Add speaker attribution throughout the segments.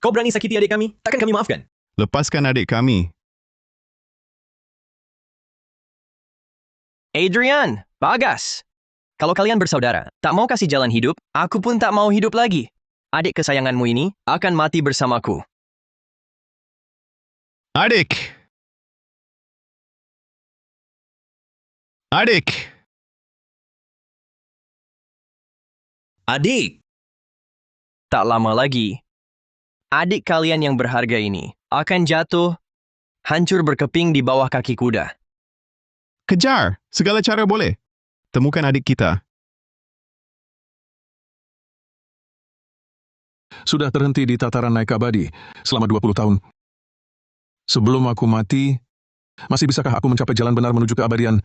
Speaker 1: Kau berani sakiti adik kami? Takkan kami maafkan?
Speaker 2: Lepaskan adik kami.
Speaker 3: Adrian, Bagas. Kalau kalian bersaudara, tak mau kasih jalan hidup, aku pun tak mau hidup lagi. Adik kesayanganmu ini akan mati bersamaku.
Speaker 2: Adik! Adik!
Speaker 1: Adik!
Speaker 3: Tak lama lagi, adik kalian yang berharga ini akan jatuh, hancur berkeping di bawah kaki kuda.
Speaker 2: Kejar! Segala cara boleh. Temukan adik kita.
Speaker 4: Sudah terhenti di tataran naik abadi selama 20 tahun. Sebelum aku mati, masih bisakah aku mencapai jalan benar menuju keabadian?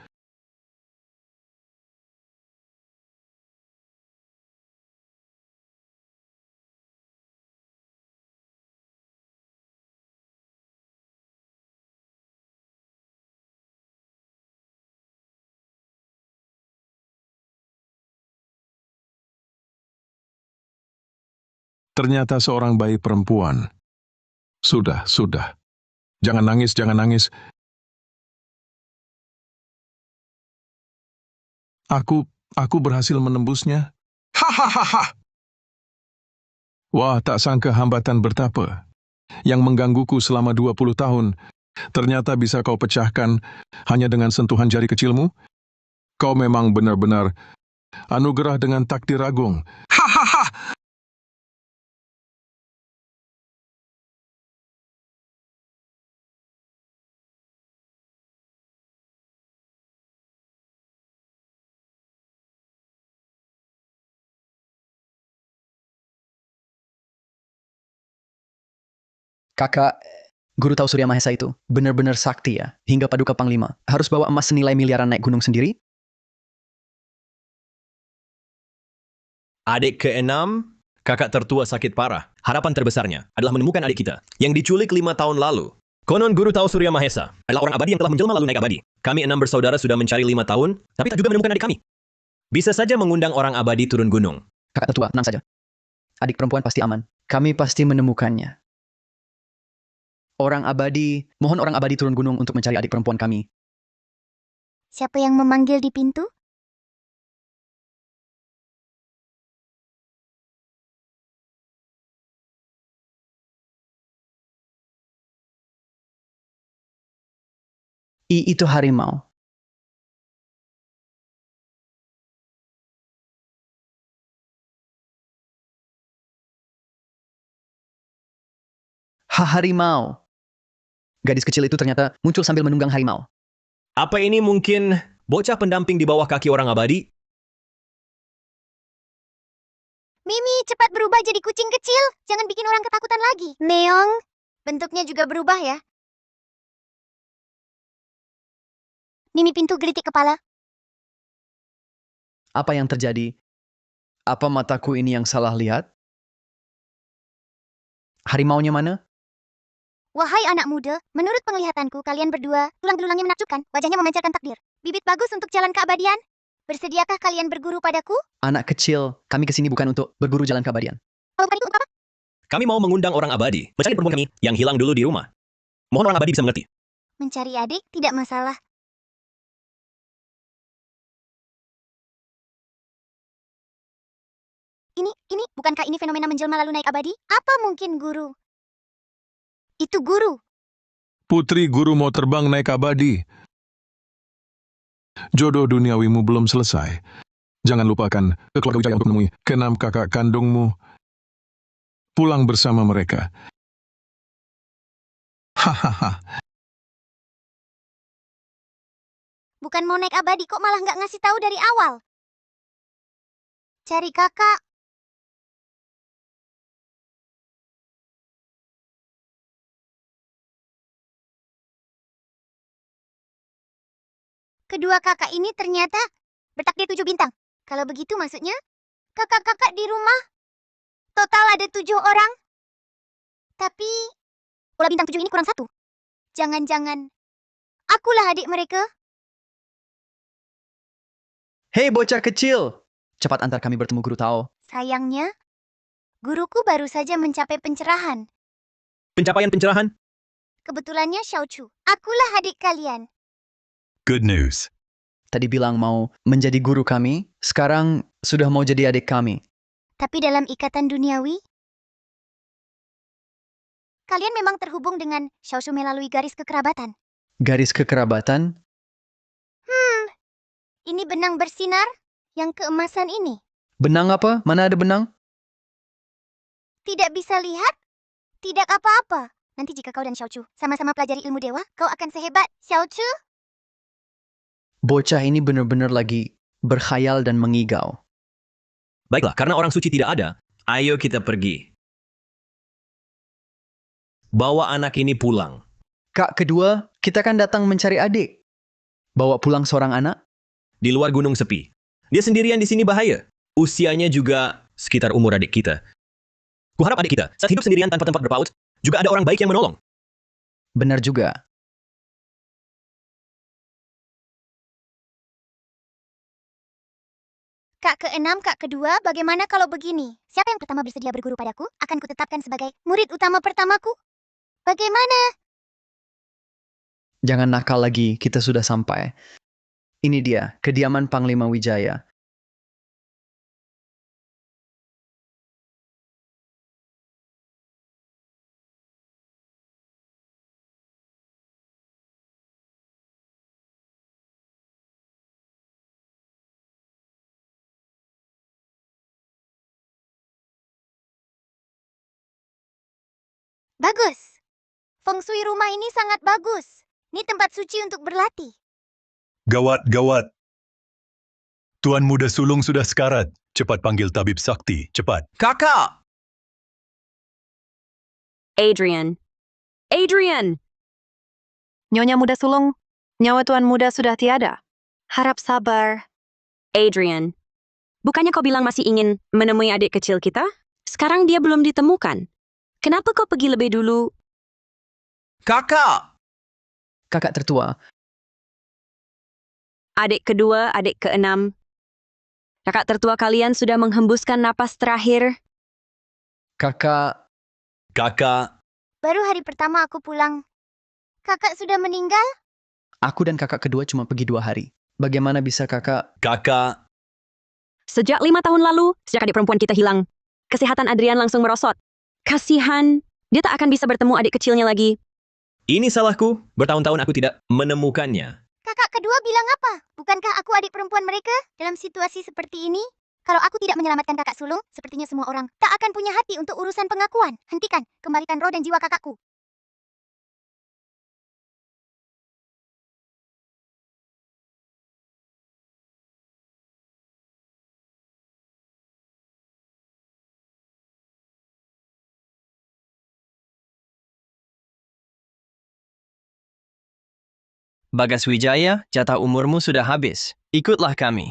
Speaker 4: Ternyata seorang bayi perempuan. Sudah. Jangan nangis, jangan nangis. Aku berhasil menembusnya. Hahaha. Wah, tak sangka hambatan bertapa yang menggangguku selama 20 tahun. Ternyata bisa kau pecahkan hanya dengan sentuhan jari kecilmu. Kau memang benar-benar anugerah dengan takdir agung. Hahaha.
Speaker 5: Kakak, Guru tahu Surya Mahesa itu benar-benar sakti ya, hingga Paduka Panglima. Harus bawa emas senilai miliaran naik gunung sendiri?
Speaker 1: Adik keenam, kakak tertua sakit parah. Harapan terbesarnya adalah menemukan adik kita yang diculik 5 tahun lalu. Konon Guru tahu Surya Mahesa adalah orang abadi yang telah menjelma lalu naik abadi. Kami 6 bersaudara sudah mencari 5 tahun, tapi tak juga menemukan adik kami. Bisa saja mengundang orang abadi turun gunung.
Speaker 5: Kakak tertua, tenang saja. Adik perempuan pasti aman. Kami pasti menemukannya. Mohon orang abadi turun gunung untuk mencari adik perempuan kami.
Speaker 6: Siapa yang memanggil di pintu?
Speaker 5: Itu harimau. Harimau. Gadis kecil itu ternyata muncul sambil menunggang harimau.
Speaker 1: Apa ini mungkin bocah pendamping di bawah kaki orang abadi?
Speaker 6: Mimi, cepat berubah jadi kucing kecil. Jangan bikin orang ketakutan lagi. Neong, bentuknya juga berubah ya. Mimi pintu gelitik kepala.
Speaker 5: Apa yang terjadi? Apa mataku ini yang salah lihat? Harimaunya mana?
Speaker 6: Wahai anak muda, menurut penglihatanku kalian berdua tulang belulangnya menakjubkan, wajahnya memancarkan takdir. Bibit bagus untuk jalan keabadian. Bersediakah kalian berguru padaku?
Speaker 5: Anak kecil, kami kesini bukan untuk berguru jalan keabadian.
Speaker 6: Oh, bukan itu apa?
Speaker 1: Kami mau mengundang orang abadi mencari perempuan kami yang hilang dulu di rumah. Mohon orang abadi bisa mengerti.
Speaker 6: Mencari adik tidak masalah. Ini, bukankah ini fenomena menjelma lalu naik abadi? Apa mungkin guru? Itu guru.
Speaker 4: Putri guru mau terbang naik abadi. Jodoh duniawimu belum selesai. Jangan lupakan ke keluarga Wijaya untuk menemui keenam kakak kandungmu. Pulang bersama mereka. Hahaha.
Speaker 6: Bukan mau naik abadi, kok malah nggak ngasih tahu dari awal? Cari kakak. Kedua kakak ini ternyata bertakdir 7 bintang. Kalau begitu maksudnya, kakak-kakak di rumah total ada 7 orang. Tapi, bola bintang 7 ini kurang 1. Jangan-jangan, akulah adik mereka.
Speaker 5: Hei bocah kecil! Cepat antar kami bertemu Guru Tao.
Speaker 6: Sayangnya, guruku baru saja mencapai pencerahan.
Speaker 1: Pencapaian pencerahan?
Speaker 6: Kebetulannya Xiaochu, akulah adik kalian.
Speaker 7: Good news.
Speaker 5: Tadi bilang mau menjadi guru kami, sekarang sudah mau jadi adik kami.
Speaker 6: Tapi dalam ikatan duniawi, kalian memang terhubung dengan Xiaochu melalui garis kekerabatan.
Speaker 5: Garis kekerabatan?
Speaker 6: Ini benang bersinar yang keemasan ini.
Speaker 5: Benang apa? Mana ada benang?
Speaker 6: Tidak bisa lihat? Tidak apa-apa. Nanti jika kau dan Xiaochu sama-sama pelajari ilmu dewa, kau akan sehebat Xiaochu.
Speaker 5: Bocah ini benar-benar lagi berkhayal dan mengigau.
Speaker 1: Baiklah, karena orang suci tidak ada, ayo kita pergi. Bawa anak ini pulang.
Speaker 5: Kak kedua, kita kan datang mencari adik. Bawa pulang seorang anak?
Speaker 1: Di luar gunung sepi. Dia sendirian di sini bahaya. Usianya juga sekitar umur adik kita. Kuharap adik kita, saat hidup sendirian tanpa tempat berpaut, juga ada orang baik yang menolong.
Speaker 5: Benar juga.
Speaker 6: Kak keenam, kak kedua, bagaimana kalau begini? Siapa yang pertama bersedia berguru padaku, akan kutetapkan sebagai murid utama pertamaku. Bagaimana?
Speaker 5: Jangan nakal lagi, kita sudah sampai. Ini dia, kediaman Panglima Wijaya.
Speaker 6: Bagus. Feng shui rumah ini sangat bagus. Ini tempat suci untuk berlatih.
Speaker 7: Gawat, gawat. Tuan Muda Sulung sudah sekarat. Cepat panggil tabib sakti, cepat.
Speaker 1: Kakak!
Speaker 8: Adrian. Adrian! Nyonya Muda Sulung, nyawa Tuan Muda sudah tiada. Harap sabar. Adrian, bukannya kau bilang masih ingin menemui adik kecil kita? Sekarang dia belum ditemukan. Kenapa kau pergi lebih dulu?
Speaker 1: Kakak!
Speaker 5: Kakak tertua,
Speaker 8: Adik kedua, adik keenam. Kakak tertua kalian sudah menghembuskan napas terakhir.
Speaker 5: kakak,
Speaker 1: Kakak!
Speaker 6: Baru hari pertama aku pulang. Kakak sudah meninggal?
Speaker 5: aku dan kakak kedua cuma pergi 2 hari. Bagaimana bisa kakak?
Speaker 1: Kakak!
Speaker 8: Sejak 5 tahun lalu, sejak adik perempuan kita hilang, kesehatan Adrian langsung merosot. Kasihan, dia tak akan bisa bertemu adik kecilnya lagi.
Speaker 1: Ini salahku. Bertahun-tahun aku tidak menemukannya.
Speaker 6: Kakak kedua bilang apa? Bukankah aku adik perempuan mereka dalam situasi seperti ini? Kalau aku tidak menyelamatkan kakak sulung, sepertinya semua orang tak akan punya hati untuk urusan pengakuan. Hentikan, kembalikan roh dan jiwa kakakku.
Speaker 3: Bagas Wijaya, jatah umurmu sudah habis. Ikutlah kami.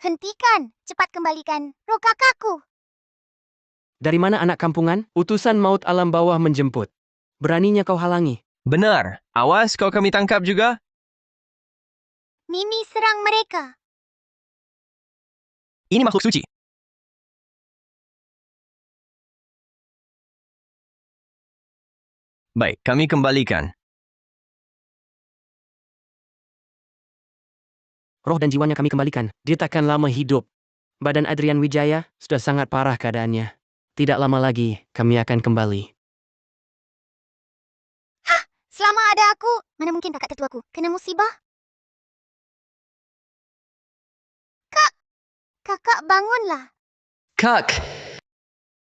Speaker 6: Hentikan, cepat kembalikan roh kakakku.
Speaker 9: Dari mana anak kampungan? Utusan maut alam bawah menjemput. Beraninya kau halangi.
Speaker 3: Benar. Awas kau kami tangkap juga.
Speaker 6: Mimi serang mereka.
Speaker 3: Ini makhluk suci. Baik, kami kembalikan.
Speaker 9: Roh dan jiwanya kami kembalikan. Dia takkan lama hidup. Badan Adrian Wijaya sudah sangat parah keadaannya. Tidak lama lagi, kami akan kembali.
Speaker 6: Selama ada aku, mana mungkin kakak tetuaku kena musibah? Kakak bangunlah.
Speaker 5: Kak!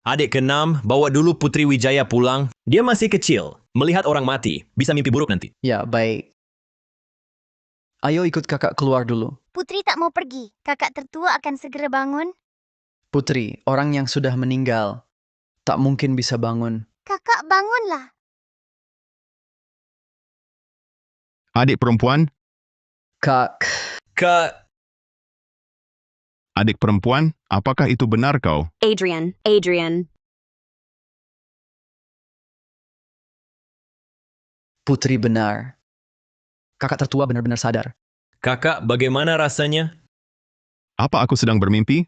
Speaker 1: Adik keenam, bawa dulu Putri Wijaya pulang. Dia masih kecil. Melihat orang mati, bisa mimpi buruk nanti.
Speaker 5: Ya, baik. Ayo ikut kakak keluar dulu.
Speaker 6: Putri tak mau pergi. Kakak tertua akan segera bangun.
Speaker 5: Putri, orang yang sudah meninggal, tak mungkin bisa bangun.
Speaker 6: Kakak bangunlah.
Speaker 2: Adik perempuan,
Speaker 5: Kak,
Speaker 1: Kak!
Speaker 2: adik perempuan, apakah itu benar kau?
Speaker 8: Adrian, Adrian.
Speaker 5: Putri benar. Kakak tertua benar-benar sadar.
Speaker 1: Kakak, bagaimana rasanya?
Speaker 2: Apa aku sedang bermimpi?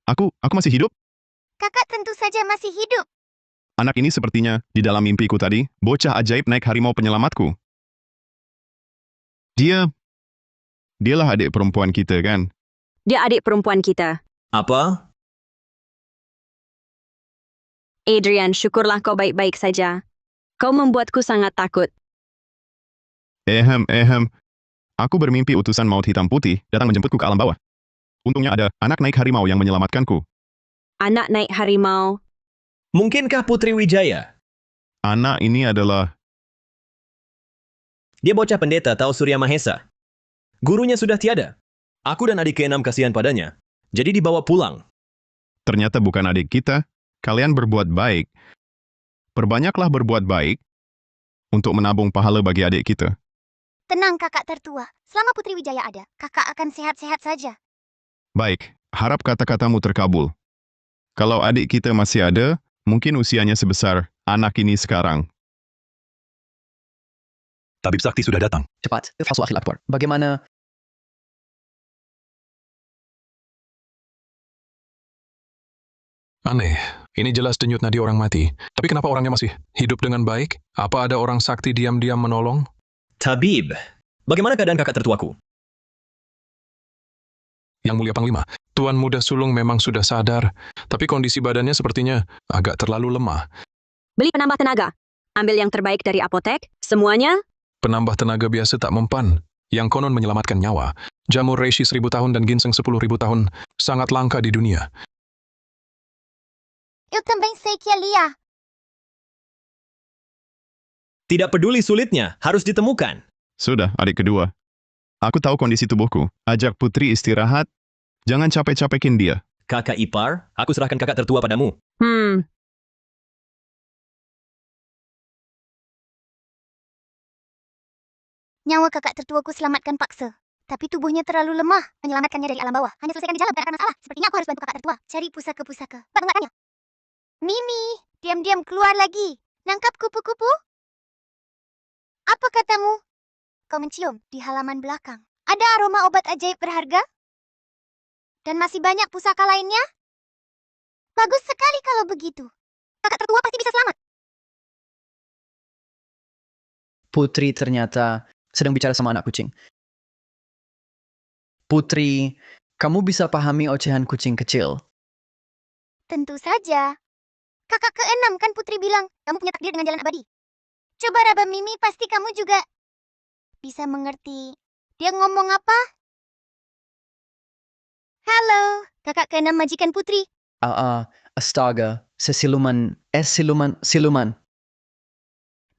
Speaker 2: Aku masih hidup?
Speaker 6: Kakak tentu saja masih hidup.
Speaker 2: Anak ini sepertinya, di dalam mimpiku tadi, bocah ajaib naik harimau penyelamatku. Dialah adik perempuan kita, kan?
Speaker 8: Dia adik perempuan kita.
Speaker 1: Apa?
Speaker 8: Adrian, syukurlah kau baik-baik saja. Kau membuatku sangat takut.
Speaker 2: Aku bermimpi utusan maut hitam putih datang menjemputku ke alam bawah. Untungnya ada anak naik harimau yang menyelamatkanku.
Speaker 8: Anak naik harimau.
Speaker 1: Mungkinkah Putri Wijaya?
Speaker 2: Anak ini adalah...
Speaker 1: Dia bocah pendeta Tau Surya Mahesa. Gurunya sudah tiada. Aku dan adik keenam kasihan padanya. Jadi dibawa pulang.
Speaker 2: Ternyata bukan adik kita. Kalian berbuat baik. Perbanyaklah berbuat baik untuk menabung pahala bagi adik kita.
Speaker 6: Tenang kakak tertua. Selama Putri Wijaya ada, kakak akan sehat-sehat saja.
Speaker 2: Baik, harap kata-katamu terkabul. Kalau adik kita masih ada, mungkin usianya sebesar anak ini sekarang.
Speaker 7: Tabib sakti sudah datang.
Speaker 5: Cepat, falsu akhil akbar. Bagaimana...
Speaker 4: Aneh, ini jelas denyut nadi orang mati. Tapi kenapa orangnya masih hidup dengan baik? Apa ada orang sakti diam-diam menolong?
Speaker 1: Tabib, bagaimana keadaan kakak tertuaku?
Speaker 4: Yang Mulia Panglima, Tuan Muda Sulung memang sudah sadar, tapi kondisi badannya sepertinya agak terlalu lemah.
Speaker 8: Beli penambah tenaga. Ambil yang terbaik dari apotek. Semuanya.
Speaker 4: Penambah tenaga biasa tak mempan, yang konon menyelamatkan nyawa. Jamur reishi 1000 tahun dan ginseng 10.000 tahun sangat langka di dunia.
Speaker 6: Eu também sei que Elia.
Speaker 1: Tidak peduli sulitnya, harus ditemukan.
Speaker 2: Sudah, adik kedua. Aku tahu kondisi tubuhku. Ajak Putri istirahat. Jangan capek-capekin dia.
Speaker 1: Kakak ipar, aku serahkan kakak tertua padamu.
Speaker 6: Nyawa kakak tertuaku selamatkan paksa. Tapi tubuhnya terlalu lemah. Menyelamatkannya dari alam bawah. Hanya selesaikan gejala bukan akar masalah. Sepertinya aku harus bantu kakak tertua. Cari pusaka-pusaka. Bangunkannya. Mimi, diam-diam keluar lagi. Nangkap kupu-kupu? Apa katamu? Kau mencium di halaman belakang. Ada aroma obat ajaib berharga? Dan masih banyak pusaka lainnya? Bagus sekali kalau begitu. Kakak tertua pasti bisa selamat.
Speaker 5: Putri ternyata sedang bicara sama anak kucing. Putri, kamu bisa pahami ocehan kucing kecil.
Speaker 6: Tentu saja. Kakak keenam kan Putri bilang, kamu punya takdir dengan jalan abadi. Coba raba Mimi, pasti kamu juga bisa mengerti. Dia ngomong apa? Halo, kakak keenam majikan Putri.
Speaker 5: Astaga, siluman.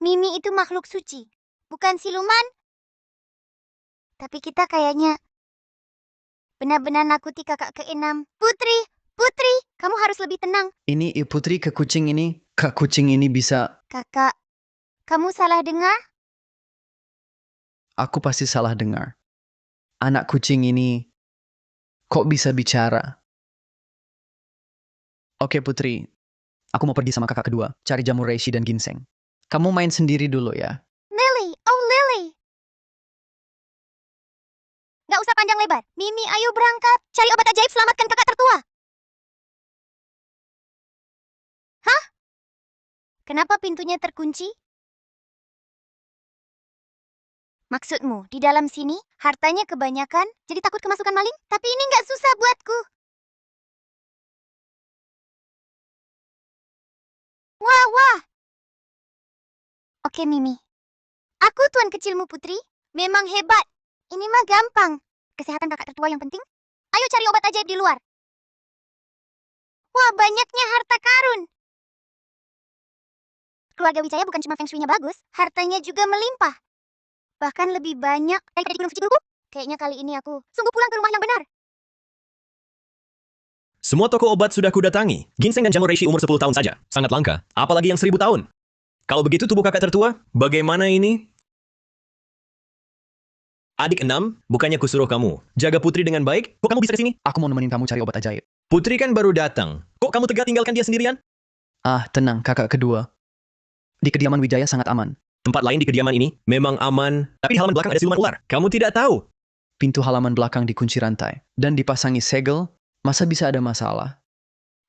Speaker 6: Mimi itu makhluk suci, bukan siluman. Tapi kita kayaknya benar-benar nakuti kakak keenam. Putri, kamu harus lebih tenang.
Speaker 5: Ini Putri ke kucing ini. Kak kucing ini bisa...
Speaker 6: Kakak, kamu salah dengar?
Speaker 5: Aku pasti salah dengar. Anak kucing ini kok bisa bicara? Oke Putri, aku mau pergi sama kakak kedua, cari jamur reishi dan ginseng. Kamu main sendiri dulu ya.
Speaker 6: Lily, oh Lily. Gak usah panjang lebar. Mimi, ayo berangkat. Cari obat ajaib, selamatkan kakak tertua. Hah? Kenapa pintunya terkunci? Maksudmu, di dalam sini, hartanya kebanyakan, jadi takut kemasukan maling? Tapi ini nggak susah buatku. Wah. Oke, Mimi. Aku tuan kecilmu, Putri. Memang hebat. Ini mah gampang. Kesehatan kakak tertua yang penting. Ayo cari obat ajaib di luar. Wah, banyaknya harta karun. Keluarga Wijaya bukan cuma feng shui-nya bagus, hartanya juga melimpah. Bahkan lebih banyak daripada di Gunung Suci Guruku. Kayaknya kali ini aku sungguh pulang ke rumah yang benar.
Speaker 1: Semua toko obat sudah kudatangi. Ginseng dan jamur reishi umur 10 tahun saja. Sangat langka. Apalagi yang 1000 tahun. Kalau begitu tubuh kakak tertua, bagaimana ini? Adik 6, bukannya kusuruh kamu. Jaga Putri dengan baik, kok kamu bisa di sini?
Speaker 5: Aku mau nemenin kamu cari obat ajaib.
Speaker 1: Putri kan baru datang. Kok kamu tega tinggalkan dia sendirian?
Speaker 5: Tenang, kakak kedua. Di kediaman Wijaya sangat aman.
Speaker 1: Tempat lain di kediaman ini memang aman, tapi di halaman belakang ada siluman ular. Kamu tidak tahu.
Speaker 5: Pintu halaman belakang dikunci rantai dan dipasangi segel Masa bisa ada masalah?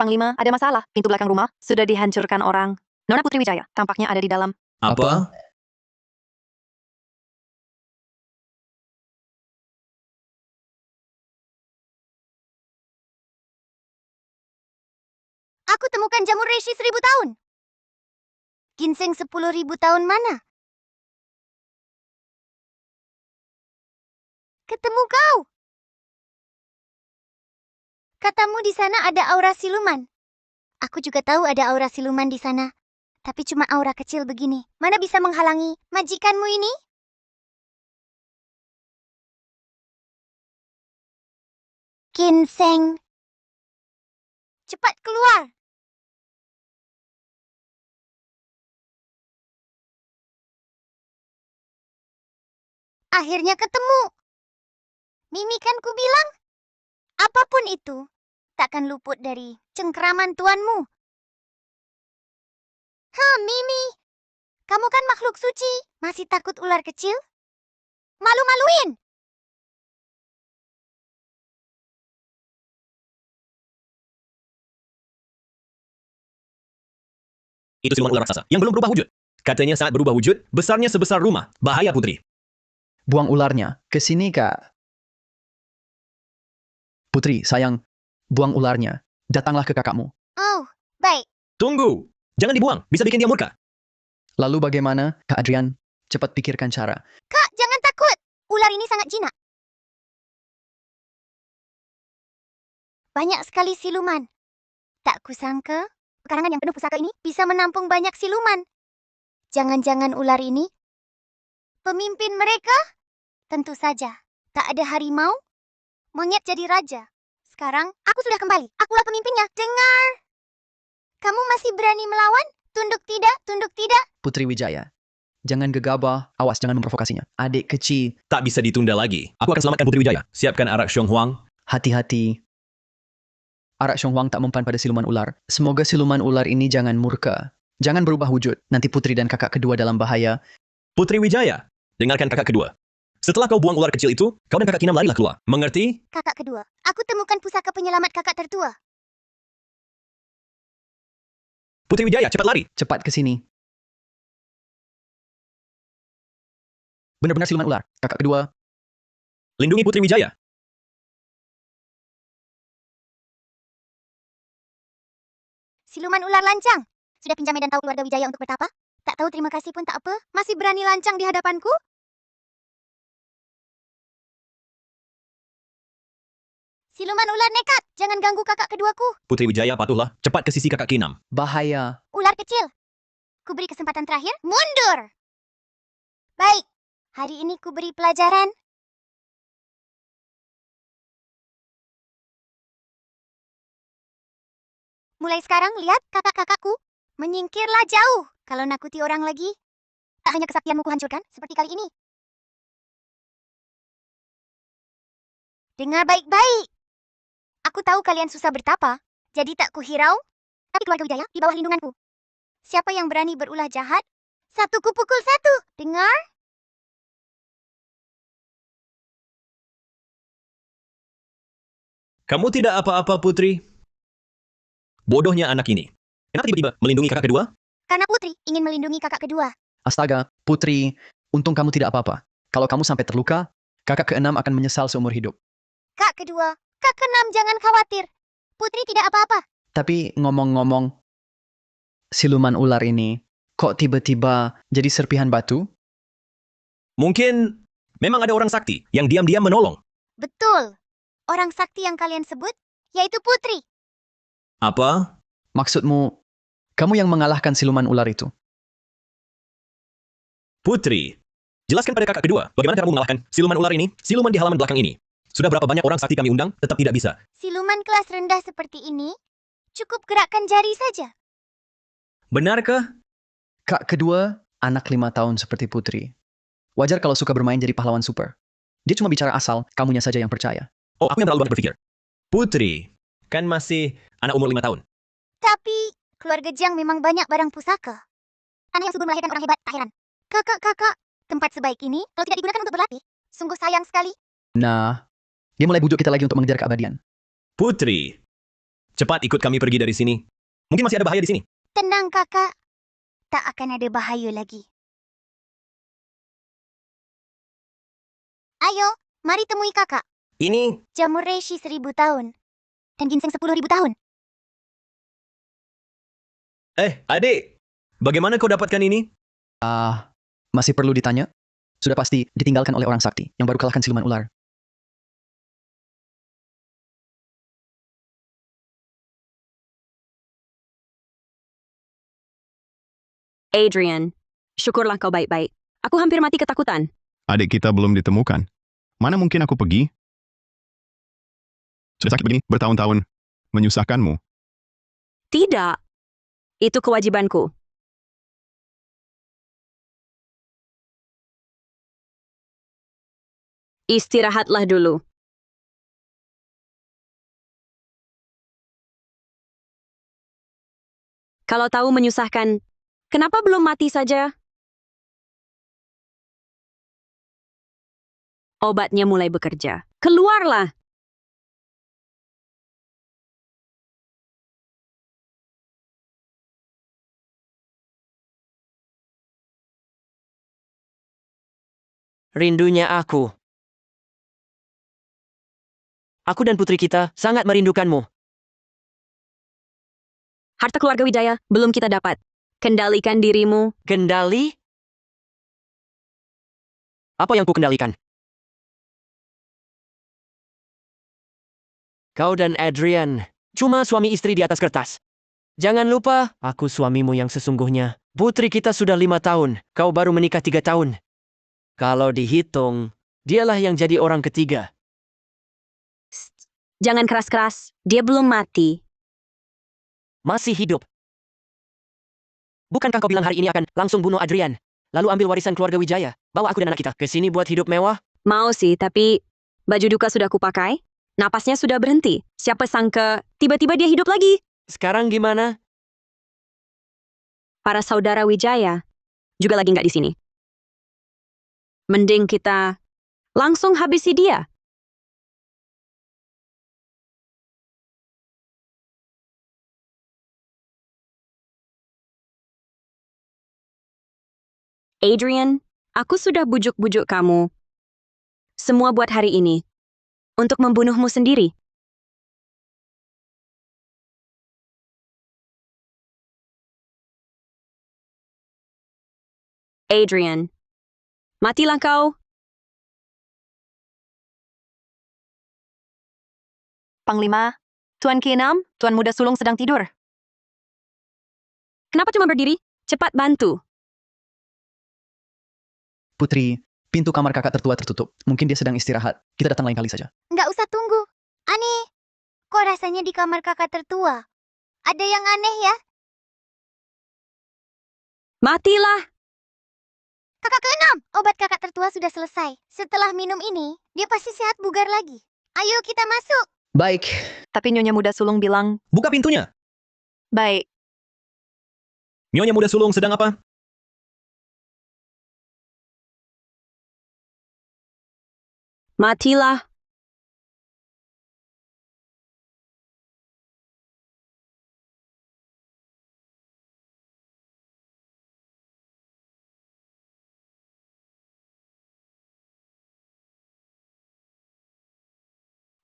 Speaker 8: Panglima, ada masalah. Pintu belakang rumah sudah dihancurkan orang. Nona Putri Wijaya tampaknya ada di dalam.
Speaker 1: Apa?
Speaker 6: Aku temukan jamur reishi 1000 tahun. Ginseng 10.000 tahun mana? Ketemu kau. Katamu di sana ada aura siluman. Aku juga tahu ada aura siluman di sana. Tapi cuma aura kecil begini. Mana bisa menghalangi majikanmu ini? Ginseng. Cepat keluar. Akhirnya ketemu. Mimi kan ku bilang, apapun itu, takkan luput dari cengkeraman tuanmu. Mimi, kamu kan makhluk suci, masih takut ular kecil? Malu-maluin.
Speaker 1: Itu siluman ular raksasa yang belum berubah wujud. Katanya saat berubah wujud, besarnya sebesar rumah. Bahaya, Putri.
Speaker 5: Buang ularnya. Ke sini, Kak. Putri, sayang. Buang ularnya. Datanglah ke kakakmu.
Speaker 6: Oh, baik.
Speaker 1: Tunggu. Jangan dibuang. Bisa bikin dia murka.
Speaker 5: Lalu bagaimana, Kak Adrian? Cepat pikirkan cara.
Speaker 6: Kak, jangan takut. Ular ini sangat jinak. Banyak sekali siluman. Tak kusangka, pekarangan yang penuh pusaka ini bisa menampung banyak siluman. Jangan-jangan ular ini pemimpin mereka? Tentu saja. Tak ada harimau, monyet jadi raja. Sekarang, aku sudah kembali. Akulah pemimpinnya. Dengar! Kamu masih berani melawan? Tunduk tidak, tunduk tidak.
Speaker 5: Putri Wijaya. Jangan gegabah. Awas, jangan memprovokasinya. Adik kecil,
Speaker 1: Tak bisa ditunda lagi. Aku akan selamatkan Putri Wijaya. Siapkan arak Xiong Huang.
Speaker 5: hati-hati. Arak Xiong Huang tak mempan pada siluman ular. Semoga siluman ular ini jangan murka. Jangan berubah wujud. Nanti putri dan kakak kedua dalam bahaya.
Speaker 1: Putri Wijaya, dengarkan kakak kedua. Setelah kau buang ular kecil itu, kau dan kakak Kinam larilah keluar. Mengerti?
Speaker 6: Kakak kedua, aku temukan pusaka penyelamat kakak tertua.
Speaker 1: Putri Wijaya, cepat lari.
Speaker 5: Cepat ke sini. Benar-benar siluman ular. Kakak kedua,
Speaker 1: Lindungi Putri Wijaya.
Speaker 6: Siluman ular lancang. Sudah pinjam medan tahu keluarga Wijaya untuk bertapa? Tak tahu terima kasih pun tak apa. Masih berani lancang di hadapanku? Siluman ular nekat. Jangan ganggu kakak keduaku.
Speaker 1: Putri Wijaya, patuhlah. Cepat ke sisi kakak Kinam.
Speaker 5: bahaya.
Speaker 6: Ular kecil. Ku beri kesempatan terakhir. Mundur. Baik. Hari ini ku beri pelajaran. Mulai sekarang lihat kakak-kakakku. Menyingkirlah jauh. Kalau nakuti orang lagi. Tak hanya kesaktianmu kuhancurkan seperti kali ini. Dengar baik-baik. Aku tahu kalian susah bertapa. Jadi tak kuhirau. Tapi keluarga Wijaya di bawah lindunganku. Siapa yang berani berulah jahat? Satu ku pukul satu. Dengar?
Speaker 1: Kamu tidak apa-apa, Putri. Bodohnya anak ini. Kenapa tiba-tiba melindungi kakak kedua?
Speaker 6: Karena Putri ingin melindungi kakak kedua.
Speaker 5: Astaga, Putri, untung kamu tidak apa-apa. Kalau kamu sampai terluka, kakak keenam akan menyesal seumur hidup.
Speaker 6: Kak kedua, kak keenam jangan khawatir. Putri tidak apa-apa.
Speaker 5: Tapi ngomong-ngomong, siluman ular ini kok tiba-tiba jadi serpihan batu?
Speaker 1: Mungkin memang ada orang sakti yang diam-diam menolong.
Speaker 6: Betul. Orang sakti yang kalian sebut, yaitu Putri.
Speaker 1: Apa?
Speaker 5: Maksudmu, kamu yang mengalahkan siluman ular itu?
Speaker 1: Putri, jelaskan pada kakak kedua, bagaimana kamu mengalahkan siluman ular ini, siluman di halaman belakang ini. Sudah berapa banyak orang sakti kami undang, tetap tidak bisa.
Speaker 6: Siluman kelas rendah seperti ini, cukup gerakkan jari saja.
Speaker 1: Benarkah?
Speaker 5: Kak kedua, anak 5 tahun seperti Putri. Wajar kalau suka bermain jadi pahlawan super. Dia cuma bicara asal, kamunya saja yang percaya.
Speaker 1: Oh, aku yang terlalu banyak berpikir. Putri, kan masih anak umur 5 tahun.
Speaker 6: Tapi, keluarga Jiang memang banyak barang pusaka. Anak yang subur melahirkan orang hebat, tak heran. Kakak-kakak, tempat sebaik ini kalau tidak digunakan untuk berlatih, sungguh sayang sekali.
Speaker 5: Nah, dia mulai bujuk kita lagi untuk mengejar keabadian.
Speaker 1: Putri, cepat ikut kami pergi dari sini. Mungkin masih ada bahaya di sini.
Speaker 6: Tenang, kakak. Tak akan ada bahaya lagi. Ayo, mari temui kakak.
Speaker 1: Ini,
Speaker 6: Jamur reishi 1000 tahun. Dan ginseng 10.000 tahun.
Speaker 1: adik, bagaimana kau dapatkan ini?
Speaker 5: Masih perlu ditanya? Sudah pasti ditinggalkan oleh orang sakti yang baru kalahkan siluman ular.
Speaker 8: Adrian, syukurlah kau baik-baik. Aku hampir mati ketakutan.
Speaker 2: Adik kita belum ditemukan. Mana mungkin aku pergi? Sudah sakit begini bertahun-tahun. Menyusahkanmu.
Speaker 8: Tidak. Itu kewajibanku. Istirahatlah dulu. Kalau tahu menyusahkan, kenapa belum mati saja? Obatnya mulai bekerja. Keluarlah!
Speaker 9: Rindunya aku. Aku dan putri kita sangat merindukanmu.
Speaker 8: Harta keluarga Wijaya belum kita dapat. Kendalikan dirimu.
Speaker 9: Kendali? Apa yang ku kendalikan? Kau dan Adrian, cuma suami istri di atas kertas. Jangan lupa, aku suamimu yang sesungguhnya. Putri kita sudah 5 tahun, kau baru menikah 3 tahun. Kalau dihitung, dialah yang jadi orang ketiga.
Speaker 8: Jangan keras-keras. Dia belum mati.
Speaker 9: Masih hidup. Bukankah kau bilang hari ini akan langsung bunuh Adrian? Lalu ambil warisan keluarga Wijaya. Bawa aku dan anak kita ke sini buat hidup mewah?
Speaker 8: Mau sih, tapi baju duka sudah kupakai. Napasnya sudah berhenti. Siapa sangka tiba-tiba dia hidup lagi.
Speaker 9: Sekarang gimana?
Speaker 8: Para saudara Wijaya juga lagi nggak di sini. Mending kita langsung habisi dia. Adrian, aku sudah bujuk-bujuk kamu. Semua buat hari ini. Untuk membunuhmu sendiri. Adrian, matilah kau.
Speaker 10: Panglima, Tuan Ki-6, Tuan Muda Sulung sedang tidur.
Speaker 8: Kenapa cuma berdiri? Cepat bantu.
Speaker 5: Putri, pintu kamar kakak tertua tertutup. Mungkin dia sedang istirahat. Kita datang lain kali saja.
Speaker 6: Nggak usah tunggu. Aneh. Kok rasanya di kamar kakak tertua? Ada yang aneh ya?
Speaker 8: Matilah.
Speaker 6: Kakak ke-6, obat kakak tertua sudah selesai. Setelah minum ini, dia pasti sehat bugar lagi. Ayo kita masuk.
Speaker 5: Baik.
Speaker 10: Tapi Nyonya Muda Sulung bilang,
Speaker 1: Buka pintunya.
Speaker 10: baik.
Speaker 1: Nyonya Muda Sulung sedang apa?
Speaker 8: Matilah.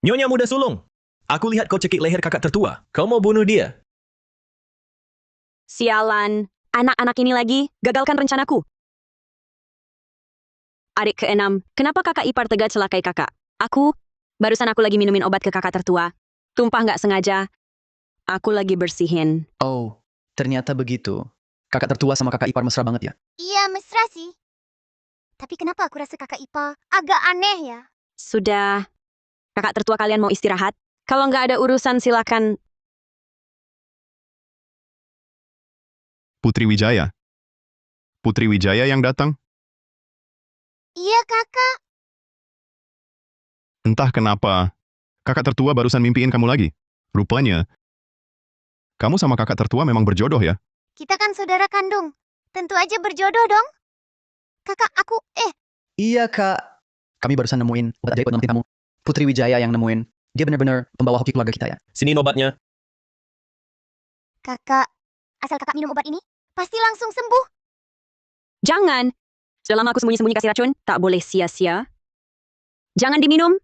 Speaker 1: Nyonya Muda Sulung, aku lihat kau cekik leher kakak tertua. Kau mau bunuh dia?
Speaker 8: Sialan. Anak-anak ini lagi gagalkan rencanaku. Adik ke-6, kenapa kakak ipar tega celakai kakak? Barusan aku lagi minumin obat ke kakak tertua. Tumpah nggak sengaja. Aku lagi bersihin.
Speaker 5: Oh, ternyata begitu. Kakak tertua sama kakak ipar mesra banget ya?
Speaker 6: Iya, mesra sih. Tapi kenapa aku rasa kakak Ipa agak aneh ya?
Speaker 8: Sudah. Kakak tertua kalian mau istirahat? Kalau nggak ada urusan silakan.
Speaker 2: Putri Wijaya. Putri Wijaya yang datang.
Speaker 6: Iya, kakak.
Speaker 2: Entah kenapa, kakak tertua barusan mimpiin kamu lagi. Rupanya, kamu sama kakak tertua memang berjodoh ya?
Speaker 6: Kita kan saudara kandung. Tentu aja berjodoh dong. Kakak, aku,
Speaker 5: Iya, Kak. Kami barusan nemuin obat ajaib buat nemenin kamu. Putri Wijaya yang nemuin. Dia benar-benar pembawa hoki keluarga kita ya.
Speaker 1: Sini obatnya.
Speaker 6: Kakak, asal kakak minum obat ini, pasti langsung sembuh.
Speaker 8: Jangan. Selama aku sembunyi-sembunyi kasih racun, tak boleh sia-sia. Jangan diminum.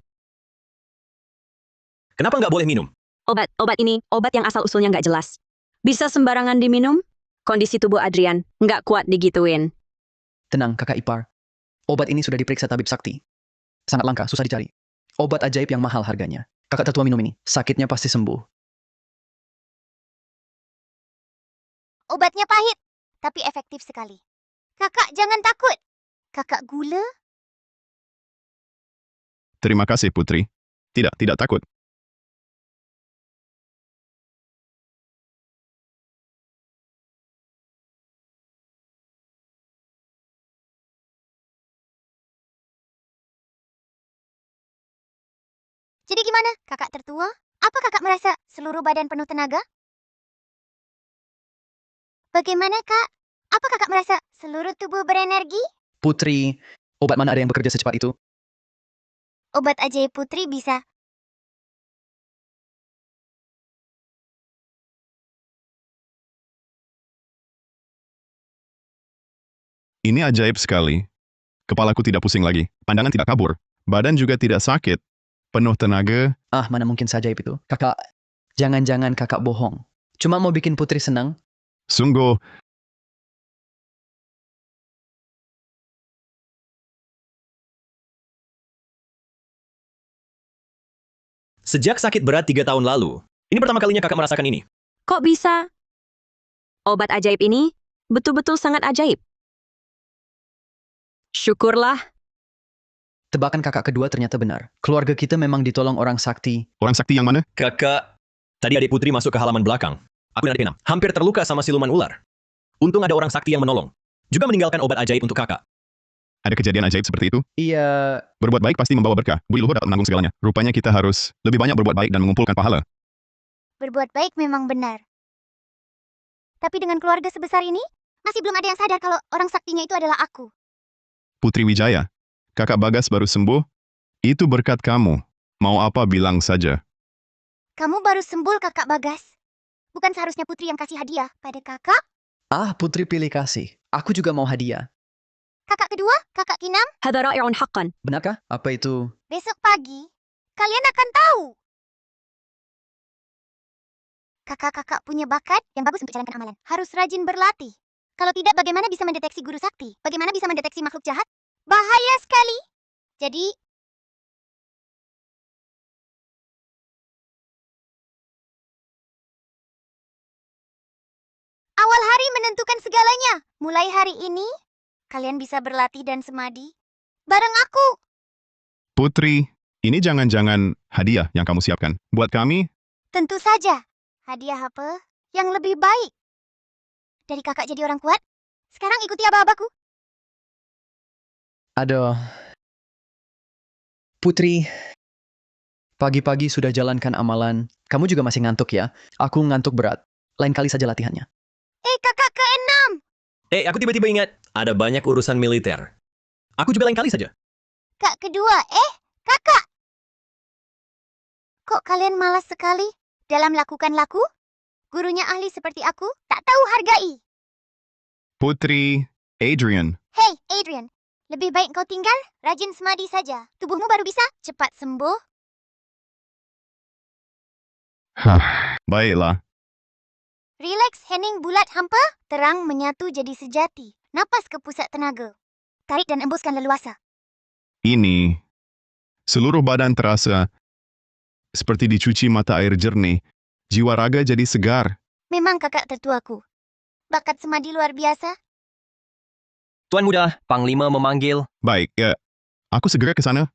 Speaker 1: Kenapa nggak boleh minum?
Speaker 8: Obat ini, obat yang asal-usulnya nggak jelas. Bisa sembarangan diminum? Kondisi tubuh Adrian nggak kuat digituin.
Speaker 5: Tenang, kakak ipar. Obat ini sudah diperiksa tabib sakti. Sangat langka, susah dicari. Obat ajaib yang mahal harganya. Kakak tertua minum ini, sakitnya pasti sembuh.
Speaker 6: Obatnya pahit, tapi efektif sekali. Kakak jangan takut. Kakak gula?
Speaker 2: Terima kasih, Putri. Tidak takut.
Speaker 6: Jadi gimana, kakak tertua? Apa kakak merasa seluruh badan penuh tenaga? Bagaimana, Kak? Apa kakak merasa seluruh tubuh berenergi?
Speaker 5: Putri, obat mana ada yang bekerja secepat itu?
Speaker 6: Obat ajaib Putri bisa.
Speaker 2: Ini ajaib sekali. Kepalaku tidak pusing lagi, pandangan tidak kabur, badan juga tidak sakit, penuh tenaga.
Speaker 5: Ah, mana mungkin saja itu. Kakak, jangan-jangan kakak bohong. Cuma mau bikin Putri senang.
Speaker 2: Sungguh,
Speaker 1: Sejak sakit berat 3 tahun lalu, ini pertama kalinya kakak merasakan ini.
Speaker 8: Kok bisa? Obat ajaib ini betul-betul sangat ajaib. Syukurlah.
Speaker 5: Tebakan kakak kedua ternyata benar. Keluarga kita memang ditolong orang sakti.
Speaker 2: orang sakti yang mana?
Speaker 1: Kakak, tadi adik Putri masuk ke halaman belakang. Aku dan adik 6, hampir terluka sama siluman ular. Untung ada orang sakti yang menolong. Juga meninggalkan obat ajaib untuk kakak.
Speaker 2: Ada kejadian ajaib seperti itu?
Speaker 5: Iya,
Speaker 2: Berbuat baik pasti membawa berkah. Budi Luhur dapat menanggung segalanya. Rupanya kita harus lebih banyak berbuat baik dan mengumpulkan pahala.
Speaker 6: Berbuat baik memang benar. Tapi dengan keluarga sebesar ini, masih belum ada yang sadar kalau orang saktinya itu adalah aku.
Speaker 2: Putri Wijaya, kakak Bagas baru sembuh. Itu berkat kamu. Mau apa bilang saja.
Speaker 6: Kamu baru sembuh, Kakak Bagas. Bukan seharusnya Putri yang kasih hadiah pada kakak?
Speaker 5: Putri pilih kasih. Aku juga mau hadiah.
Speaker 6: Kakak kedua, Kakak Kinam,
Speaker 8: Hada ra'i'un haqqan.
Speaker 5: Benarkah? Apa itu?
Speaker 6: besok pagi, kalian akan tahu. Kakak-kakak punya bakat yang bagus untuk jalankan amalan. Harus rajin berlatih. Kalau tidak, bagaimana bisa mendeteksi guru sakti? Bagaimana bisa mendeteksi makhluk jahat? Bahaya sekali. Jadi, awal hari menentukan segalanya. Mulai hari ini, kalian bisa berlatih dan semadi bareng aku.
Speaker 2: Putri, ini jangan-jangan hadiah yang kamu siapkan. Buat kami,
Speaker 6: Tentu saja. Hadiah apa yang lebih baik? Dari kakak jadi orang kuat, sekarang ikuti aba-abaku.
Speaker 5: Aduh. Putri, pagi-pagi sudah jalankan amalan. Kamu juga masih ngantuk ya? Aku ngantuk berat. Lain kali saja latihannya.
Speaker 6: Kakak keenam.
Speaker 1: Aku tiba-tiba ingat, ada banyak urusan militer. Aku juga lain kali saja.
Speaker 6: Kak kedua, kakak. Kok kalian malas sekali dalam lakukan laku? Gurunya ahli seperti aku, tak tahu hargai.
Speaker 2: Putri, Adrian.
Speaker 6: Hei, Adrian. Lebih baik kau tinggal, rajin semadi saja. Tubuhmu baru bisa cepat sembuh.
Speaker 2: Baiklah.
Speaker 6: Rileks, hening, bulat, hampa, terang menyatu jadi sejati. Napas ke pusat tenaga. Tarik dan embuskan leluasa.
Speaker 2: Ini, seluruh badan terasa seperti dicuci mata air jernih. Jiwa raga jadi segar.
Speaker 6: Memang kakak tertuaku. Bakat semadi luar biasa.
Speaker 3: Tuan Muda, Panglima memanggil.
Speaker 2: Baik, ya. Aku segera ke sana.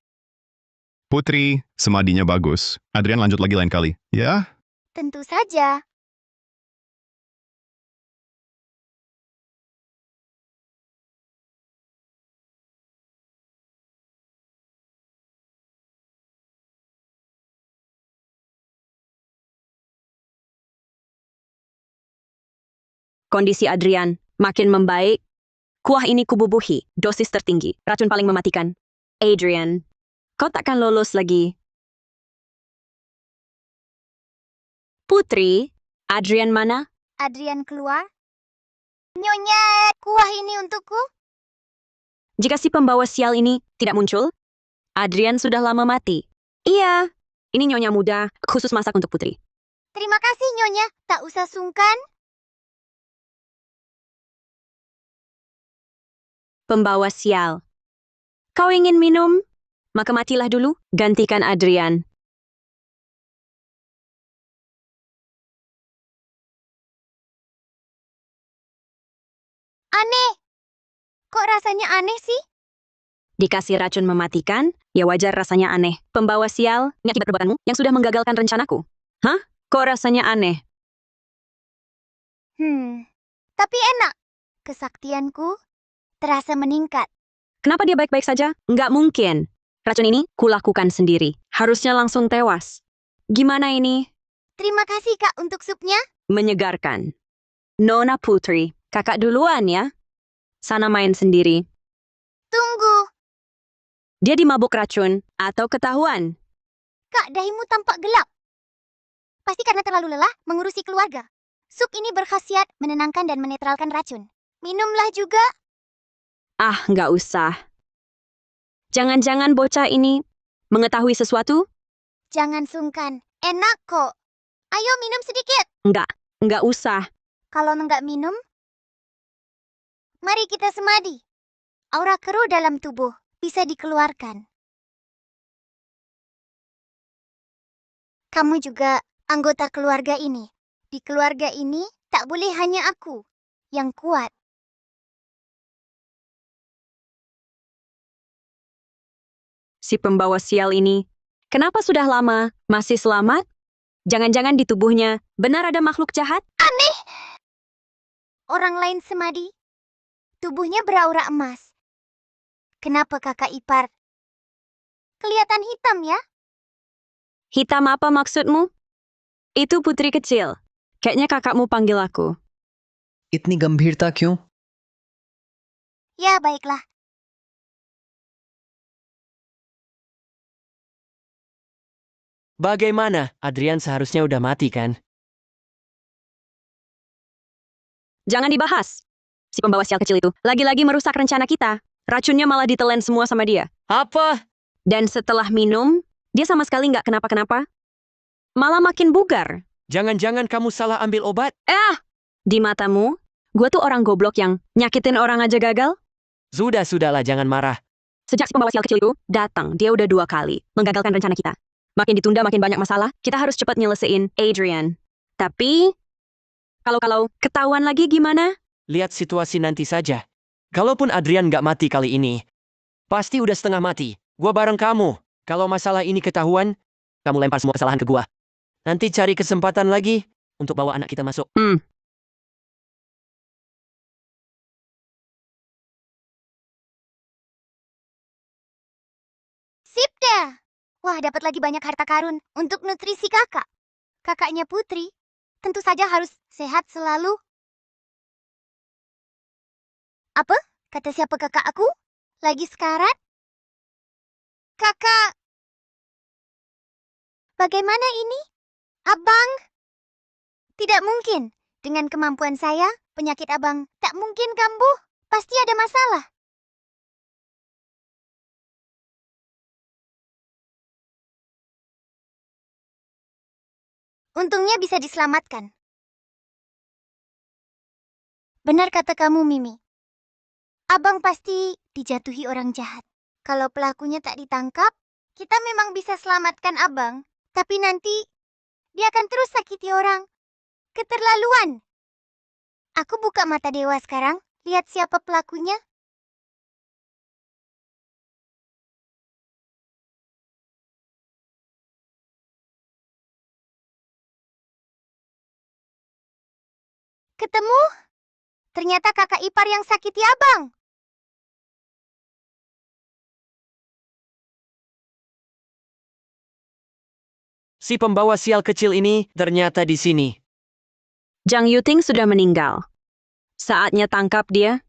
Speaker 2: Putri, semadinya bagus. Adrian lanjut lagi lain kali. Ya,
Speaker 6: Tentu saja.
Speaker 8: Kondisi Adrian makin membaik. Kuah ini kububuhi, dosis tertinggi, racun paling mematikan. Adrian, kau takkan lolos lagi. Putri, Adrian mana?
Speaker 6: Adrian keluar. Nyonya, kuah ini untukku.
Speaker 8: Jika si pembawa sial ini tidak muncul, Adrian sudah lama mati. Iya, ini nyonya muda, khusus masak untuk Putri.
Speaker 6: Terima kasih, Nyonya. Tak usah sungkan.
Speaker 8: Pembawa sial. Kau ingin minum? Maka matilah dulu, gantikan Adrian.
Speaker 6: Aneh. Kok rasanya aneh sih?
Speaker 8: Dikasih racun mematikan, ya wajar rasanya aneh. Pembawa sial, ini akibat perbuatanmu yang sudah menggagalkan rencanaku. Hah? Kok rasanya aneh?
Speaker 6: Tapi enak. Kesaktianku terasa meningkat.
Speaker 8: Kenapa dia baik-baik saja? Nggak mungkin. Racun ini kulakukan sendiri. Harusnya langsung tewas. Gimana ini?
Speaker 6: Terima kasih, Kak, untuk supnya.
Speaker 8: Menyegarkan. Nona Putri, kakak duluan ya. Sana main sendiri.
Speaker 6: Tunggu.
Speaker 8: Dia dimabuk racun atau ketahuan.
Speaker 6: Kak, dahimu tampak gelap. Pasti karena terlalu lelah mengurusi keluarga. Sup ini berkhasiat menenangkan dan menetralkan racun. Minumlah juga.
Speaker 8: Ah, nggak usah. Jangan-jangan bocah ini mengetahui sesuatu?
Speaker 6: Jangan sungkan. Enak kok. Ayo minum sedikit.
Speaker 8: Nggak usah.
Speaker 6: Kalau nggak minum, mari kita semadi. Aura keruh dalam tubuh bisa dikeluarkan. Kamu juga anggota keluarga ini. Di keluarga ini tak boleh hanya aku yang kuat.
Speaker 8: Si pembawa sial ini, kenapa sudah lama masih selamat? Jangan-jangan di tubuhnya benar ada makhluk jahat?
Speaker 6: Aneh! Orang lain semadi, tubuhnya beraura emas. Kenapa kakak ipar kelihatan hitam ya?
Speaker 8: Hitam apa maksudmu? Itu putri kecil. Kayaknya kakakmu panggil aku.
Speaker 5: इतनी गंभीरता क्यों?
Speaker 6: Ya, baiklah.
Speaker 9: Bagaimana? Adrian seharusnya udah mati kan?
Speaker 8: Jangan dibahas. Si pembawa sial kecil itu lagi-lagi merusak rencana kita. Racunnya malah ditelan semua sama dia.
Speaker 9: Apa?
Speaker 8: Dan setelah minum, dia sama sekali nggak kenapa-kenapa. Malah makin bugar.
Speaker 9: Jangan-jangan kamu salah ambil obat?
Speaker 8: Di matamu, gue tuh orang goblok yang nyakitin orang aja gagal?
Speaker 9: Sudahlah, jangan marah.
Speaker 8: Sejak si pembawa sial kecil itu datang, dia udah 2 kali menggagalkan rencana kita. Makin ditunda, makin banyak masalah. Kita harus cepat nyelesain Adrian. Tapi, kalau ketahuan lagi gimana?
Speaker 9: Lihat situasi nanti saja. Kalaupun Adrian nggak mati kali ini, pasti udah setengah mati. Gua bareng kamu. Kalau masalah ini ketahuan, kamu lempar semua kesalahan ke gua. Nanti cari kesempatan lagi untuk bawa anak kita masuk.
Speaker 6: Sip dah. Wah, dapat lagi banyak harta karun untuk nutrisi kakak. Kakaknya Putri, tentu saja harus sehat selalu. Apa? Kata siapa kakak aku? Lagi sekarat? Kakak, bagaimana ini? Abang? Tidak mungkin. Dengan kemampuan saya, penyakit abang tak mungkin kambuh. Pasti ada masalah. Untungnya bisa diselamatkan. Benar kata kamu, Mimi. Abang pasti dijatuhi orang jahat. Kalau pelakunya tak ditangkap, kita memang bisa selamatkan abang. Tapi nanti, dia akan terus sakiti orang. Keterlaluan. Aku buka mata dewa sekarang, lihat siapa pelakunya. Ketemu? Ternyata kakak ipar yang sakiti abang.
Speaker 9: Si pembawa sial kecil ini ternyata di sini.
Speaker 8: Zhang Yuting sudah meninggal. Saatnya tangkap dia.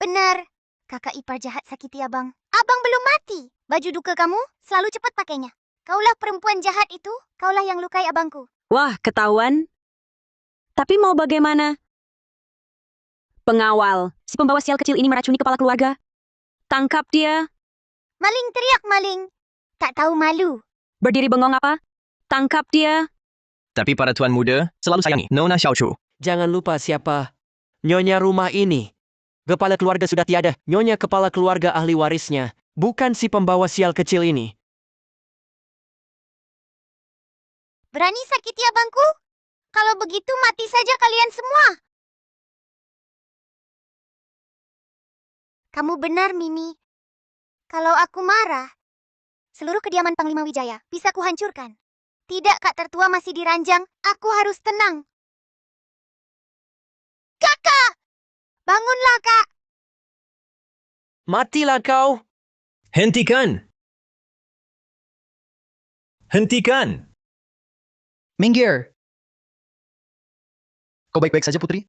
Speaker 6: Benar. Kakak ipar jahat sakiti abang. Abang belum mati. Baju duka kamu selalu cepat pakainya. Kaulah perempuan jahat itu, kaulah yang lukai abangku.
Speaker 8: Wah, ketahuan. Tapi mau bagaimana? Pengawal, si pembawa sial kecil ini meracuni kepala keluarga. Tangkap dia.
Speaker 6: Maling teriak maling. Tak tahu malu.
Speaker 8: Berdiri bengong apa? Tangkap dia.
Speaker 3: Tapi para tuan muda, selalu sayangi Nona Xiaochu.
Speaker 9: Jangan lupa siapa nyonya rumah ini. Kepala keluarga sudah tiada. Nyonya kepala keluarga ahli warisnya. Bukan si pembawa sial kecil ini.
Speaker 6: Berani sakiti abangku? Kalau begitu mati saja kalian semua. Kamu benar, Mimi. Kalau aku marah, seluruh kediaman Panglima Wijaya bisa kuhancurkan. Tidak, Kak tertua masih diranjang. Aku harus tenang. Kakak! Bangunlah, Kak!
Speaker 9: Matilah kau.
Speaker 1: Hentikan! Hentikan!
Speaker 5: Minggir! Kau baik-baik saja, Putri?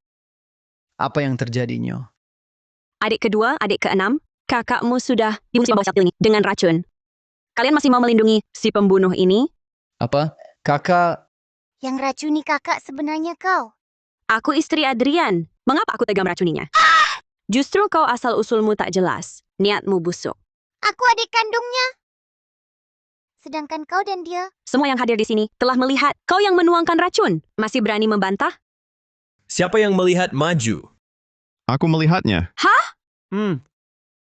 Speaker 5: Apa yang terjadi, Nyo?
Speaker 8: Adik kedua, adik keenam, kakakmu sudah dibunuh si pembawa sial ini dengan racun. Kalian masih mau melindungi si pembunuh ini?
Speaker 5: Apa? Kakak...
Speaker 6: Yang racuni kakak sebenarnya kau.
Speaker 8: Aku istri Adrian. Mengapa aku tega meracuninya? Justru kau asal-usulmu tak jelas. Niatmu busuk.
Speaker 6: Aku adik kandungnya. Sedangkan kau dan dia,
Speaker 8: Semua yang hadir di sini telah melihat kau yang menuangkan racun. Masih berani membantah?
Speaker 1: Siapa yang melihat maju?
Speaker 2: Aku melihatnya.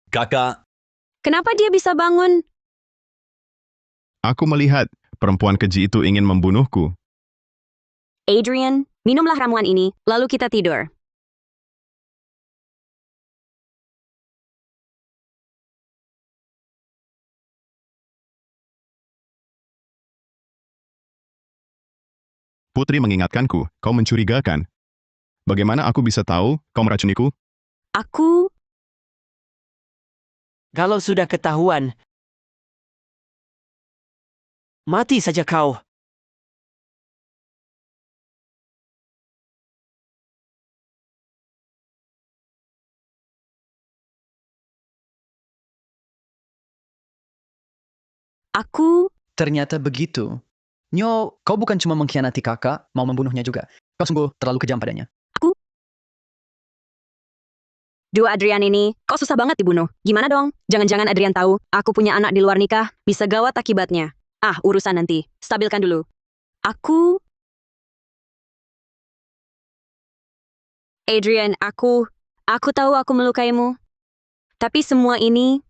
Speaker 1: Kakak,
Speaker 8: Kenapa dia bisa bangun?
Speaker 2: Aku melihat perempuan keji itu ingin membunuhku.
Speaker 8: Adrian, minumlah ramuan ini, lalu kita tidur.
Speaker 2: Putri mengingatkanku, kau mencurigakan. Bagaimana aku bisa tahu kau meracuniku?
Speaker 8: Aku...
Speaker 9: Kalau sudah ketahuan, mati saja kau.
Speaker 8: Aku...
Speaker 5: Ternyata begitu. Nyo, kau bukan cuma mengkhianati kakak, mau membunuhnya juga. Kau sungguh terlalu kejam padanya.
Speaker 8: Dua Adrian ini, kok susah banget dibunuh. Gimana dong? Jangan-jangan Adrian tahu, aku punya anak di luar nikah, bisa gawat akibatnya. Ah, urusan nanti. Stabilkan dulu. Aku... Adrian, aku tahu aku melukaimu. Tapi semua ini...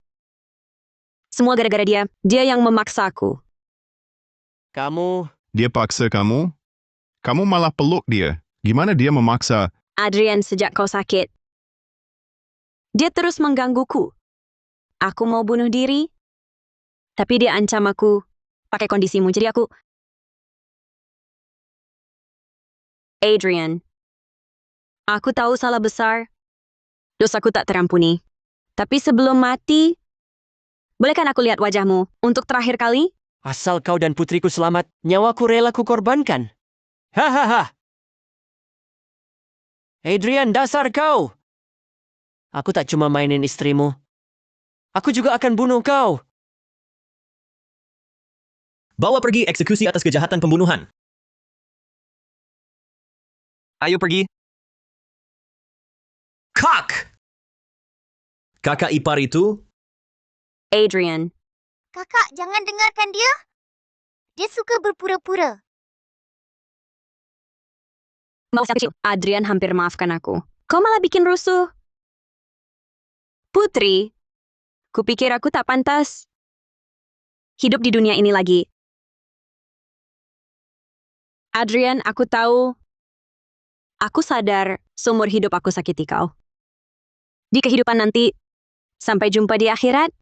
Speaker 8: Semua gara-gara dia. Dia yang memaksaku.
Speaker 9: Kamu...
Speaker 2: Dia paksa kamu? Kamu malah peluk dia. Gimana dia memaksa?
Speaker 8: Adrian, sejak kau sakit, dia terus menggangguku. Aku mau bunuh diri, tapi dia ancam aku pakai kondisimu. Jadi aku... Adrian, aku tahu salah besar. Dosaku tak terampuni. Tapi sebelum mati, bolehkan aku lihat wajahmu untuk terakhir kali?
Speaker 9: Asal kau dan putriku selamat, nyawaku rela kukorbankan. Hahaha. Adrian, dasar kau. Aku tak cuma mainin istrimu. Aku juga akan bunuh kau.
Speaker 1: bawa pergi eksekusi atas kejahatan pembunuhan.
Speaker 3: Ayo pergi.
Speaker 1: Kak! Kakak ipar itu,
Speaker 8: Adrian,
Speaker 6: kakak jangan dengarkan dia. Dia suka berpura-pura.
Speaker 8: mau kecil. Adrian hampir maafkan aku. Kau malah bikin rusuh. Putri, kupikir aku tak pantas hidup di dunia ini lagi. Adrian, aku tahu. Aku sadar seumur hidup aku sakiti kau. Di kehidupan nanti, sampai jumpa di akhirat.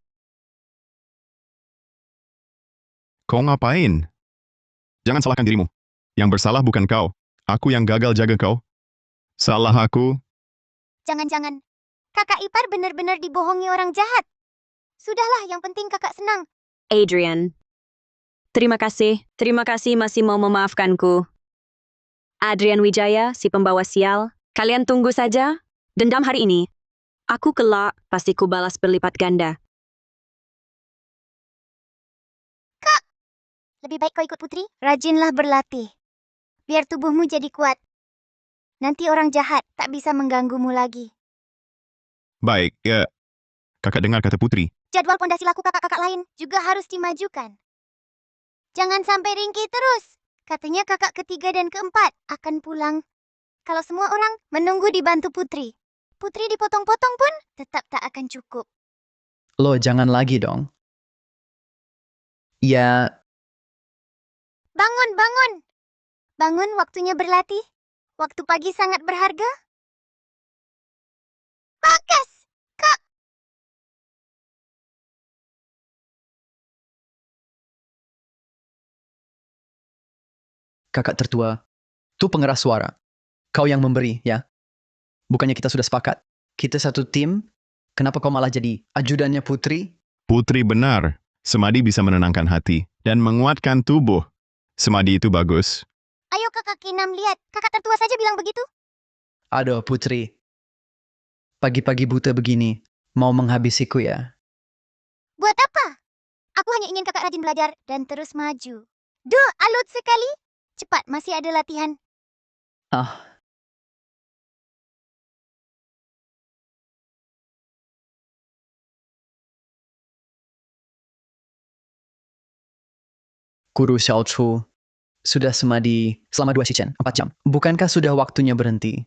Speaker 2: Kau ngapain? Jangan salahkan dirimu. Yang bersalah bukan kau. Aku yang gagal jaga kau. Salah aku.
Speaker 6: Jangan-jangan kakak ipar benar-benar dibohongi orang jahat. Sudahlah, yang penting kakak senang.
Speaker 8: Adrian, terima kasih. Terima kasih masih mau memaafkanku. Adrian Wijaya, si pembawa sial. Kalian tunggu saja. Dendam hari ini. Aku kelak pasti ku balas berlipat ganda.
Speaker 6: Lebih baik kau ikut Putri. Rajinlah berlatih. biar tubuhmu jadi kuat. Nanti orang jahat tak bisa mengganggumu lagi.
Speaker 2: Baik, ya. Kakak dengar kata Putri.
Speaker 6: Jadwal pondasi laku kakak-kakak lain juga harus dimajukan. Jangan sampai ringkih terus. Katanya kakak ketiga dan keempat akan pulang. Kalau semua orang menunggu dibantu Putri. Putri dipotong-potong pun tetap tak akan cukup.
Speaker 5: Lo jangan lagi dong. Ya,
Speaker 6: Bangun, bangun. Bangun, waktunya berlatih. Waktu pagi sangat berharga. Bagas! Kak!
Speaker 5: kakak tertua, tuh pengeras suara. Kau yang memberi, ya? Bukannya kita sudah sepakat? Kita satu tim, kenapa kau malah jadi ajudannya Putri?
Speaker 2: Putri benar. Semadi bisa menenangkan hati dan menguatkan tubuh. Semadi itu bagus.
Speaker 6: Ayo kakak Kinam lihat. Kakak tertua saja bilang begitu.
Speaker 5: Aduh, Putri. Pagi-pagi buta begini, mau menghabisiku ya?
Speaker 6: Buat apa? Aku hanya ingin kakak rajin belajar dan terus maju. Duh, alut sekali. Cepat, masih ada latihan.
Speaker 5: Ah, Guru Xiaochu sudah semadi selama 2 shichen, 4 jam. Bukankah sudah waktunya berhenti?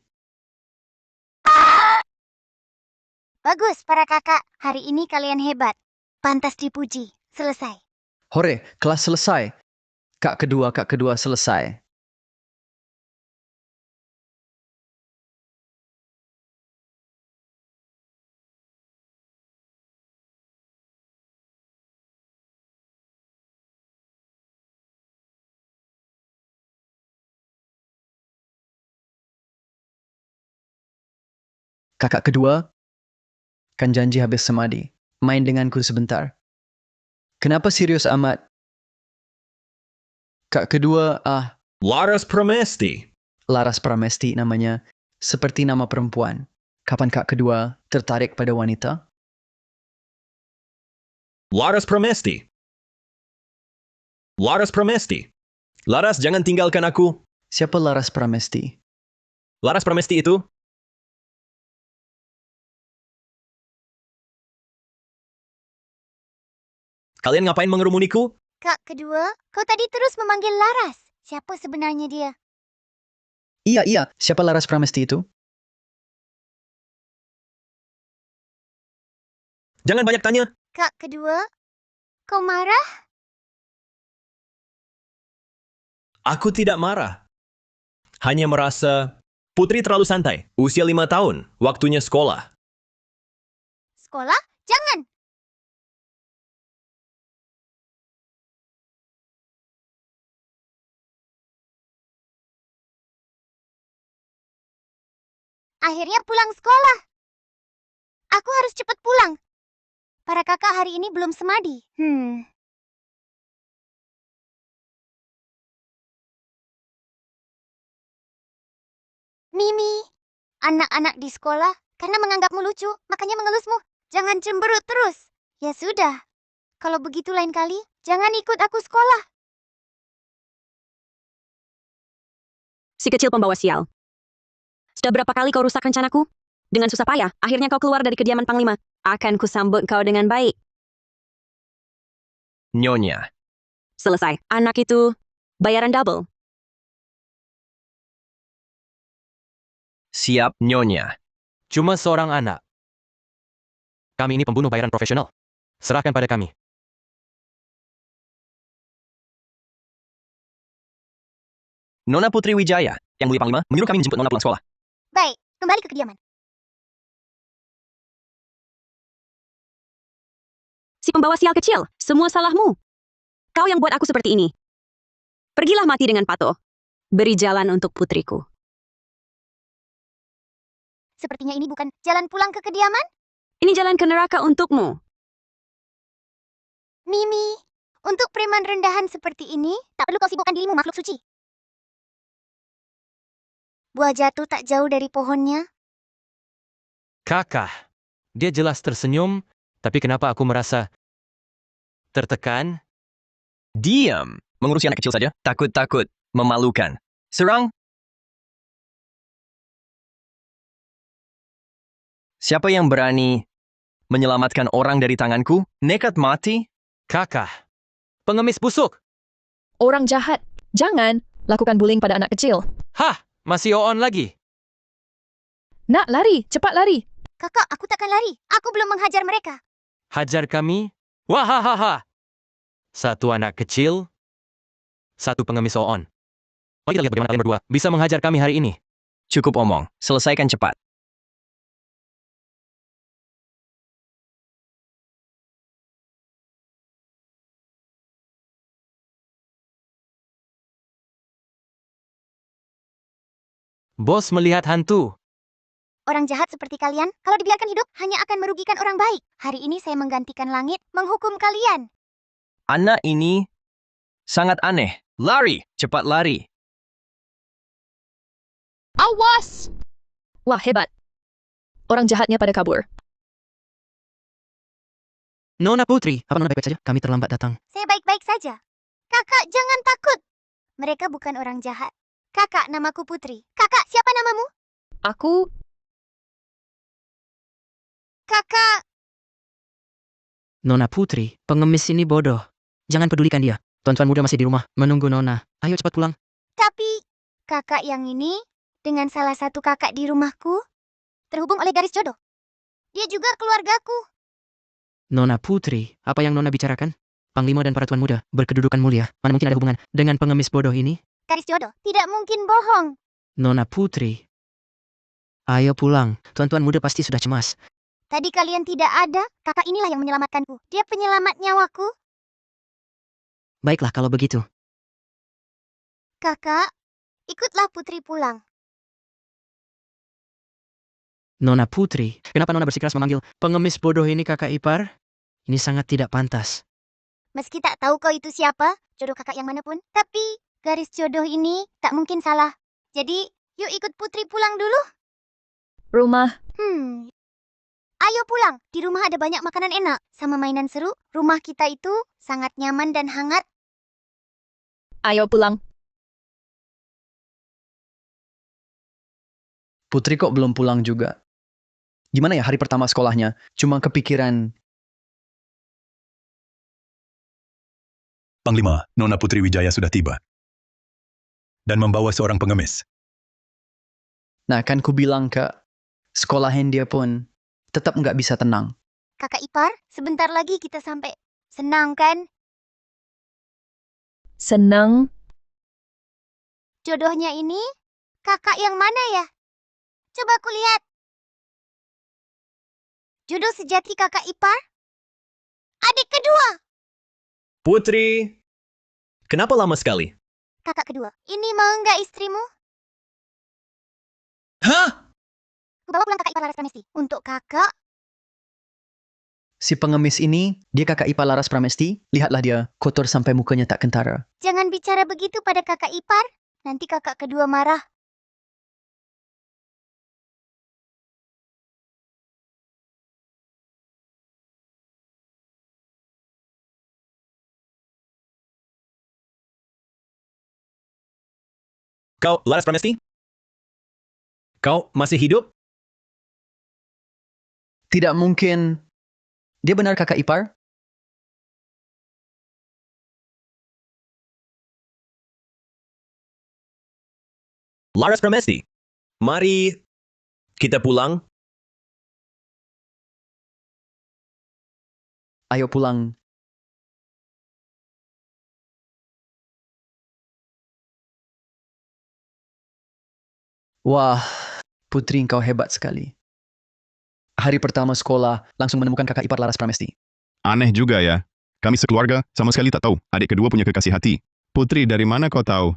Speaker 6: Bagus, para kakak. Hari ini kalian hebat. Pantas dipuji. Selesai.
Speaker 5: Hore, kelas selesai. Kak kedua selesai. Kakak kedua, kan janji habis semadi. Main denganku sebentar. Kenapa serius amat? Kak kedua,
Speaker 1: Laras Pramesti.
Speaker 5: Laras Pramesti namanya. Seperti nama perempuan. Kapan kak kedua tertarik pada wanita?
Speaker 1: Laras Pramesti. Laras Pramesti. Laras, jangan tinggalkan aku.
Speaker 5: Siapa Laras Pramesti?
Speaker 1: Laras Pramesti itu? Kalian ngapain mengerumuniku?
Speaker 6: Kak kedua, kau tadi terus memanggil Laras. Siapa sebenarnya dia?
Speaker 5: Iya. Siapa Laras Pramesti itu?
Speaker 1: Jangan banyak tanya.
Speaker 6: Kak kedua, kau marah?
Speaker 1: Aku tidak marah. Hanya merasa Putri terlalu santai. Usia 5 tahun, waktunya sekolah.
Speaker 6: Sekolah? Jangan! Akhirnya pulang sekolah. Aku harus cepat pulang. Para kakak hari ini belum semadi. Mimi, anak-anak di sekolah karena menganggapmu lucu, makanya mengelusmu. Jangan cemberut terus. Ya sudah. Kalau begitu lain kali, jangan ikut aku sekolah.
Speaker 8: Si kecil pembawa sial. Sudah berapa kali kau rusak rencanaku? Dengan susah payah, akhirnya kau keluar dari kediaman Panglima. Akan kusambut kau dengan baik.
Speaker 3: Nyonya.
Speaker 8: Selesai. Anak itu, bayaran double.
Speaker 3: Siap, Nyonya.
Speaker 9: Cuma seorang anak. Kami ini pembunuh bayaran profesional. Serahkan pada kami.
Speaker 3: Nona Putri Wijaya, Yang Mulia Panglima, menyuruh kami menjemput Nona pulang sekolah.
Speaker 6: Baik, kembali ke kediaman.
Speaker 8: Si pembawa sial kecil, semua salahmu. Kau yang buat aku seperti ini. Pergilah mati dengan patuh. Beri jalan untuk putriku.
Speaker 6: Sepertinya ini bukan jalan pulang ke kediaman.
Speaker 8: Ini jalan ke neraka untukmu.
Speaker 6: Mimi, untuk preman rendahan seperti ini, tak perlu kau sibukkan dirimu makhluk suci. Buah jatuh tak jauh dari pohonnya.
Speaker 9: Kakak. Dia jelas tersenyum, tapi kenapa aku merasa tertekan?
Speaker 3: Diam. Mengurusi anak kecil saja. Takut-takut. Memalukan. Serang! Siapa yang berani menyelamatkan orang dari tanganku? Nekat mati?
Speaker 9: Kakak, pengemis busuk.
Speaker 11: Orang jahat. Jangan lakukan bullying pada anak kecil.
Speaker 9: Hah, masih on lagi.
Speaker 11: Nak, lari. Cepat lari.
Speaker 6: Kakak, aku takkan lari. Aku belum menghajar mereka.
Speaker 9: Hajar kami? Wahahaha. Satu anak kecil, satu pengemis on. Mari kita lihat bagaimana kalian berdua bisa menghajar kami hari ini.
Speaker 3: Cukup omong. Selesaikan cepat.
Speaker 9: Bos melihat hantu.
Speaker 6: Orang jahat seperti kalian, kalau dibiarkan hidup, hanya akan merugikan orang baik. Hari ini saya menggantikan langit, menghukum kalian.
Speaker 3: Anak ini sangat aneh. Lari! Cepat lari.
Speaker 11: Awas! Wah, hebat. Orang jahatnya pada kabur.
Speaker 9: Nona Putri, apa Nona baik-baik saja? Kami terlambat datang.
Speaker 6: Saya baik-baik saja. Kakak, jangan takut. Mereka bukan orang jahat. Kakak, namaku Putri. Kakak, siapa namamu?
Speaker 11: Aku...
Speaker 6: Kakak,
Speaker 9: Nona Putri, pengemis ini bodoh. Jangan pedulikan dia. Tuan-tuan muda masih di rumah, menunggu Nona. Ayo cepat pulang.
Speaker 6: tapi kakak yang ini dengan salah satu kakak di rumahku terhubung oleh garis jodoh. Dia juga keluargaku.
Speaker 9: Nona Putri, apa yang Nona bicarakan? Panglima dan para tuan muda berkedudukan mulia. Mana mungkin ada hubungan dengan pengemis bodoh ini?
Speaker 6: Garis jodoh tidak mungkin bohong.
Speaker 9: Nona Putri, ayo pulang. Tuan-tuan muda pasti sudah cemas.
Speaker 6: Tadi kalian tidak ada, kakak inilah yang menyelamatkanku. Dia penyelamat nyawaku.
Speaker 9: Baiklah kalau begitu.
Speaker 6: Kakak, ikutlah Putri pulang.
Speaker 9: Nona Putri, kenapa Nona bersikeras memanggil pengemis bodoh ini kakak ipar? Ini sangat tidak pantas.
Speaker 6: Meski tak tahu kau itu siapa, jodoh kakak yang mana pun, tapi garis jodoh ini tak mungkin salah. Jadi, yuk ikut Putri pulang dulu.
Speaker 11: Rumah.
Speaker 6: Ayo pulang, di rumah ada banyak makanan enak, sama mainan seru. Rumah kita itu sangat nyaman dan hangat.
Speaker 11: Ayo pulang.
Speaker 5: Putri kok belum pulang juga? Gimana ya hari pertama sekolahnya? Cuma kepikiran.
Speaker 7: Panglima, Nona Putri Wijaya sudah tiba. Dan membawa seorang pengemis.
Speaker 5: Nah kan ku bilang Kak, sekolahin dia pun tetap nggak bisa tenang.
Speaker 6: Kakak ipar, sebentar lagi kita sampai. Senang kan?
Speaker 11: Senang.
Speaker 6: Jodohnya ini, kakak yang mana ya? Coba ku lihat. Jodoh sejati kakak ipar? Adik kedua.
Speaker 1: Putri, kenapa lama sekali?
Speaker 6: Kakak kedua, ini mau nggak istrimu?
Speaker 1: Hah?
Speaker 6: Ku bawa pulang kakak ipar Laras Pramesti. Untuk kakak,
Speaker 5: Si pengemis ini, dia kakak ipar Laras Pramesti. Lihatlah dia, kotor sampai mukanya tak kentara.
Speaker 6: jangan bicara begitu pada kakak ipar. Nanti kakak kedua marah.
Speaker 1: Kau, Laras Pramesti? Kau masih hidup?
Speaker 5: Tidak mungkin. Dia benar kakak ipar?
Speaker 1: Laras Pramesti, mari kita pulang.
Speaker 5: Ayo pulang. Wah, Putri engkau hebat sekali. Hari pertama sekolah, langsung menemukan kakak ipar Laras Pramesti.
Speaker 2: Aneh juga ya. Kami sekeluarga sama sekali tak tahu adik kedua punya kekasih hati. Putri, dari mana kau tahu?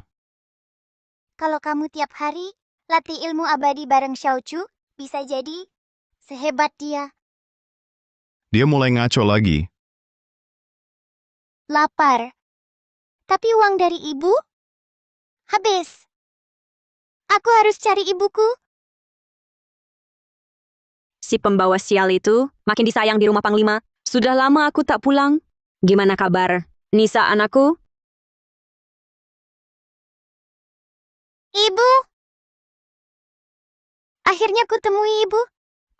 Speaker 6: Kalau kamu tiap hari latih ilmu abadi bareng Xiao Chu, bisa jadi sehebat dia.
Speaker 2: Dia mulai ngaco lagi.
Speaker 6: Lapar. Tapi uang dari ibu? Habis. Aku harus cari ibuku.
Speaker 8: Si pembawa sial itu makin disayang di rumah Panglima. Sudah lama aku tak pulang. Gimana kabar, Nisa anakku?
Speaker 6: Ibu! Akhirnya ku temui ibu.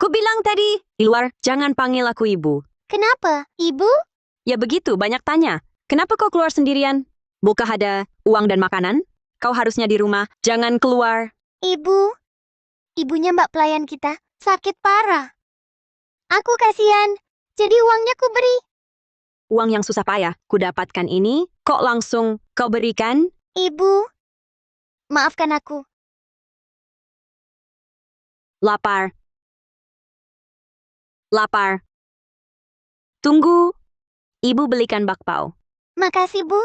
Speaker 8: Ku bilang tadi, di luar, jangan panggil aku ibu.
Speaker 6: Kenapa? Ibu?
Speaker 8: Ya begitu, banyak tanya. Kenapa kau keluar sendirian? Bukankah ada uang dan makanan? Kau harusnya di rumah, jangan keluar.
Speaker 6: Ibu? Ibunya mbak pelayan kita sakit parah. Aku kasihan, jadi uangnya ku beri.
Speaker 8: Uang yang susah payah, ku dapatkan ini, kok langsung kau berikan?
Speaker 6: Ibu, maafkan aku.
Speaker 8: Lapar. Lapar. Tunggu. Ibu belikan bakpao.
Speaker 6: Makasih, Bu.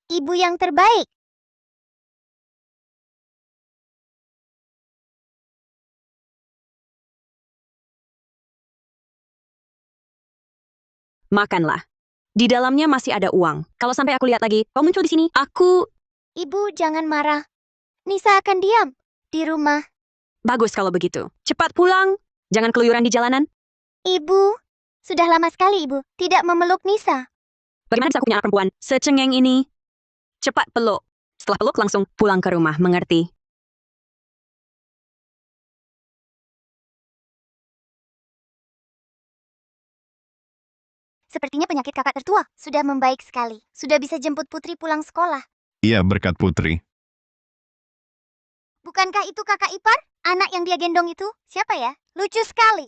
Speaker 6: Ibu yang terbaik.
Speaker 8: Makanlah. Di dalamnya masih ada uang. Kalau sampai aku lihat lagi, kau muncul di sini, aku...
Speaker 6: Ibu, jangan marah. Nisa akan diam di rumah.
Speaker 8: Bagus kalau begitu. Cepat pulang. Jangan keluyuran di jalanan.
Speaker 6: Ibu, sudah lama sekali Ibu tidak memeluk Nisa.
Speaker 8: Bagaimana bisa aku punya anak perempuan secengeng ini? Cepat peluk. Setelah peluk langsung pulang ke rumah, mengerti?
Speaker 6: Sepertinya penyakit kakak tertua sudah membaik sekali. Sudah bisa jemput Putri pulang sekolah.
Speaker 2: Iya, berkat Putri.
Speaker 6: Bukankah itu kakak ipar? Anak yang dia gendong itu? Siapa ya? Lucu sekali.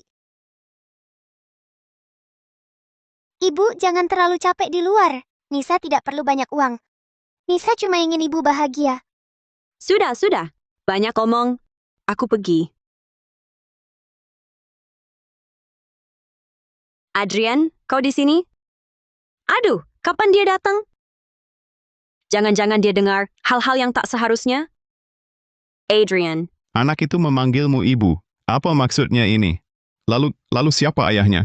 Speaker 6: Ibu, jangan terlalu capek di luar. Nisa tidak perlu banyak uang. Nisa cuma ingin ibu bahagia.
Speaker 8: Sudah. Banyak omong. Aku pergi. Adrian, kau di sini? Aduh, kapan dia datang? Jangan-jangan dia dengar hal-hal yang tak seharusnya? Adrian,
Speaker 2: Anak itu memanggilmu ibu. Apa maksudnya ini? Lalu siapa ayahnya?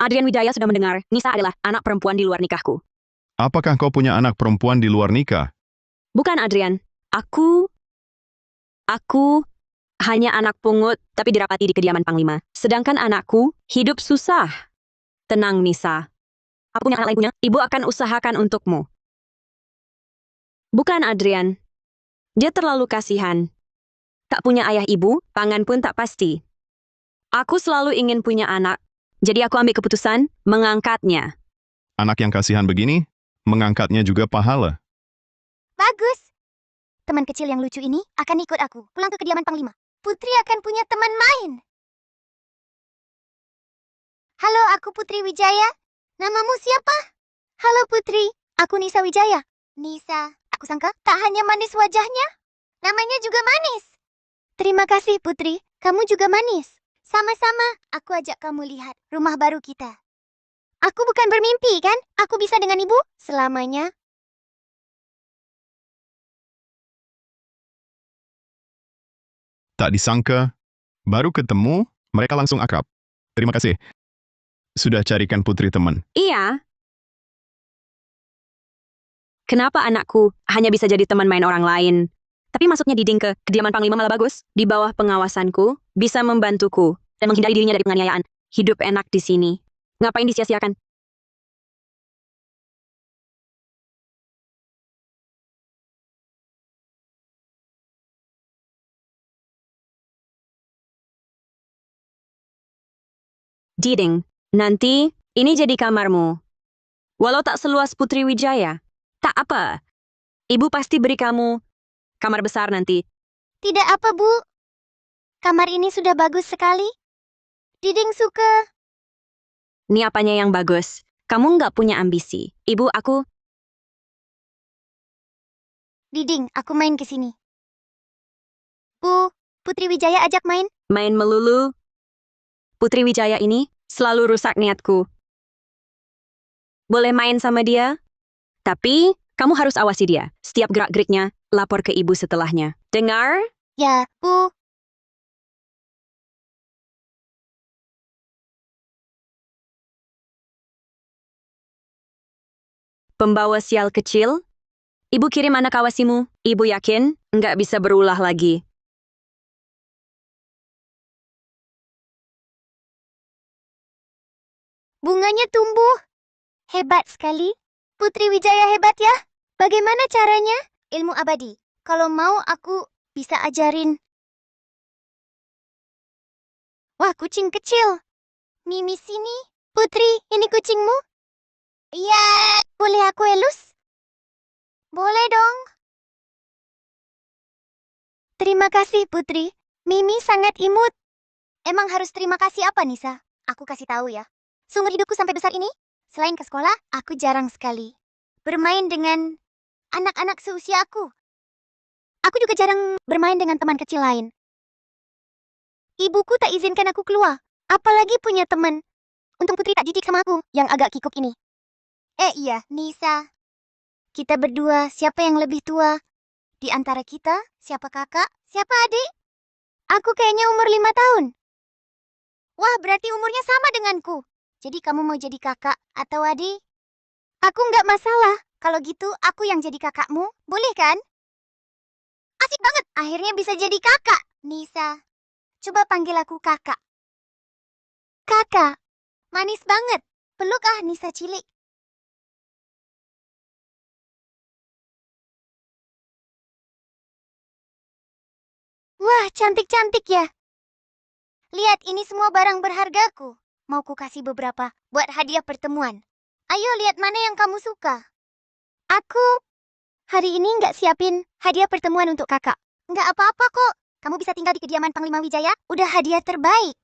Speaker 8: Adrian Wijaya sudah mendengar Nisa adalah anak perempuan di luar nikahku.
Speaker 2: Apakah kau punya anak perempuan di luar nikah?
Speaker 8: Bukan Adrian, aku hanya anak pungut tapi dirapati di kediaman Panglima. Sedangkan anakku hidup susah. Tenang Nisa. Aku punya anak lain punya, ibu akan usahakan untukmu. Bukan Adrian. Dia terlalu kasihan. Tak punya ayah ibu, pangan pun tak pasti. Aku selalu ingin punya anak. Jadi aku ambil keputusan mengangkatnya.
Speaker 2: Anak yang kasihan begini, mengangkatnya juga pahala.
Speaker 6: Bagus. Teman kecil yang lucu ini akan ikut aku pulang ke kediaman Panglima. Putri akan punya teman main. Halo, aku Putri Wijaya. Namamu siapa? Halo Putri, aku Nisa Wijaya. Nisa, aku sangka tak hanya manis wajahnya, namanya juga manis. Terima kasih Putri, kamu juga manis. Sama-sama, aku ajak kamu lihat rumah baru kita. Aku bukan bermimpi kan? Aku bisa dengan ibu selamanya.
Speaker 2: Tak disangka, baru ketemu, mereka langsung akrab. Terima kasih. Sudah carikan Putri teman.
Speaker 8: Iya. Kenapa anakku hanya bisa jadi teman main orang lain? Tapi masuknya Diding ke kediaman Panglima malah bagus. Di bawah pengawasanku, bisa membantuku dan menghindari dirinya dari penganiayaan. Hidup enak di sini. Ngapain disia-siakan? Diding, nanti ini jadi kamarmu. Walau tak seluas Putri Wijaya. Tak apa. Ibu pasti beri kamu kamar besar nanti.
Speaker 6: Tidak apa, Bu. Kamar ini sudah bagus sekali. Diding suka.
Speaker 8: Ini apanya yang bagus? Kamu nggak punya ambisi. Ibu, aku...
Speaker 6: Diding, aku main ke sini. Bu, Putri Wijaya ajak main.
Speaker 8: Main melulu. Putri Wijaya ini selalu rusak niatku. Boleh main sama dia? Tapi, kamu harus awasi dia. Setiap gerak-geriknya, lapor ke ibu setelahnya. Dengar?
Speaker 6: Ya, Bu.
Speaker 8: Pembawa sial kecil? Ibu kirim anak awasimu. Ibu yakin nggak bisa berulah lagi.
Speaker 6: Bunganya tumbuh. Hebat sekali. Putri Wijaya hebat ya. Bagaimana caranya? ilmu abadi. Kalau mau aku bisa ajarin. Wah, kucing kecil. Mimi sini. Putri, ini kucingmu? Iya, boleh aku elus? Boleh dong. Terima kasih, Putri. Mimi sangat imut. Emang harus terima kasih apa, Nisa? Aku kasih tahu ya. Seumur hidupku sampai besar ini, selain ke sekolah, aku jarang sekali bermain dengan anak-anak seusia aku. Aku juga jarang bermain dengan teman kecil lain. Ibuku tak izinkan aku keluar, apalagi punya teman. Untung Putri tak jijik sama aku yang agak kikuk ini. Iya, Nisa. Kita berdua, siapa yang lebih tua? Di antara kita, siapa kakak, siapa adik? Aku kayaknya umur 5 tahun. Wah, berarti umurnya sama denganku. Jadi kamu mau jadi kakak atau adik? Aku nggak masalah. Kalau gitu, aku yang jadi kakakmu, boleh kan? Asik banget, akhirnya bisa jadi kakak, Nisa. Coba panggil aku kakak. Kakak, manis banget. Peluk Nisa cilik. Wah, cantik-cantik ya. Lihat, ini semua barang berhargaku. Mau ku kasih beberapa buat hadiah pertemuan. Ayo lihat mana yang kamu suka. Aku hari ini nggak siapin hadiah pertemuan untuk kakak. Nggak apa-apa kok. Kamu bisa tinggal di kediaman Panglima Wijaya. Udah hadiah terbaik.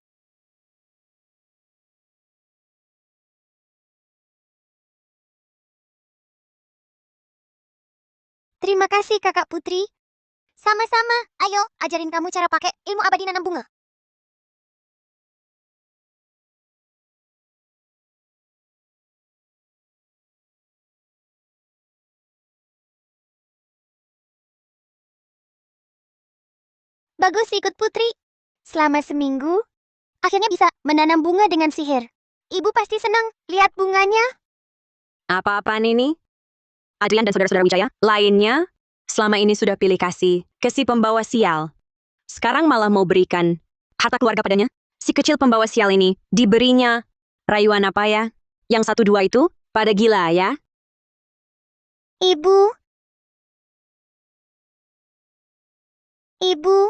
Speaker 6: Terima kasih kakak Putri. Sama-sama. Ayo, ajarin kamu cara pakai ilmu abadi nanam bunga. Bagus ikut Putri. Selama seminggu, akhirnya bisa menanam bunga dengan sihir. Ibu pasti senang lihat bunganya.
Speaker 8: Apa-apaan ini? Adrian dan saudara-saudara Wijaya lainnya selama ini sudah pilih kasih ke si pembawa sial. Sekarang malah mau berikan harta keluarga padanya. Si kecil pembawa sial ini diberinya rayuan apa ya? Yang 1-2 itu pada gila ya?
Speaker 6: Ibu,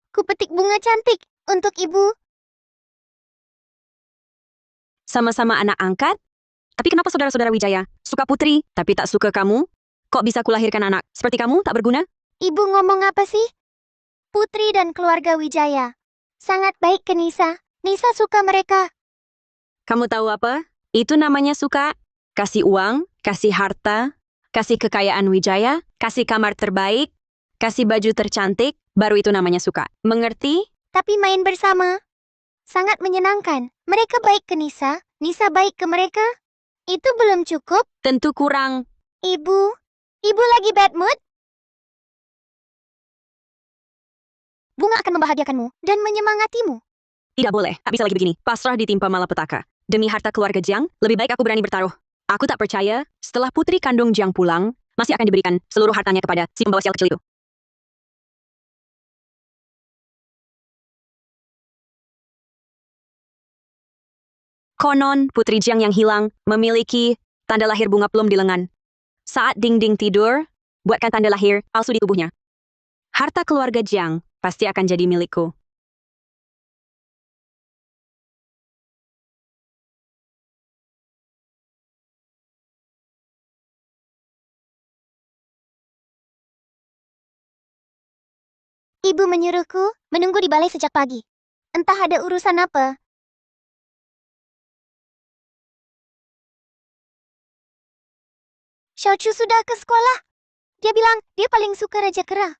Speaker 6: ku petik bunga cantik untuk ibu.
Speaker 8: Sama-sama anak angkat? Tapi kenapa saudara-saudara Wijaya suka Putri tapi tak suka kamu? Kok bisa kulahirkan anak seperti kamu tak berguna?
Speaker 6: Ibu ngomong apa sih? Putri dan keluarga Wijaya sangat baik ke Nisa. Nisa suka mereka.
Speaker 8: Kamu tahu apa? Itu namanya suka. Kasih uang, kasih harta, kasih kekayaan Wijaya, kasih kamar terbaik, kasih baju tercantik, baru itu namanya suka. Mengerti?
Speaker 6: Tapi main bersama sangat menyenangkan. Mereka baik ke Nisa, Nisa baik ke mereka. Itu belum cukup?
Speaker 8: Tentu kurang.
Speaker 6: Ibu lagi bad mood? Bunga akan membahagiakanmu dan menyemangatimu.
Speaker 8: Tidak boleh, tak bisa lagi begini. Pasrah ditimpa malapetaka. Demi harta keluarga Jiang, lebih baik aku berani bertaruh. Aku tak percaya, setelah putri kandung Jiang pulang, masih akan diberikan seluruh hartanya kepada si pembawa sial kecil itu. Konon, putri Jiang yang hilang memiliki tanda lahir bunga plum di lengan. Saat Ding-Ding tidur, buatkan tanda lahir palsu di tubuhnya. Harta keluarga Jiang pasti akan jadi milikku.
Speaker 6: Ibu menyuruhku menunggu di balai sejak pagi. Entah ada urusan apa. Xiaochu sudah ke sekolah. Dia bilang dia paling suka Raja Kera.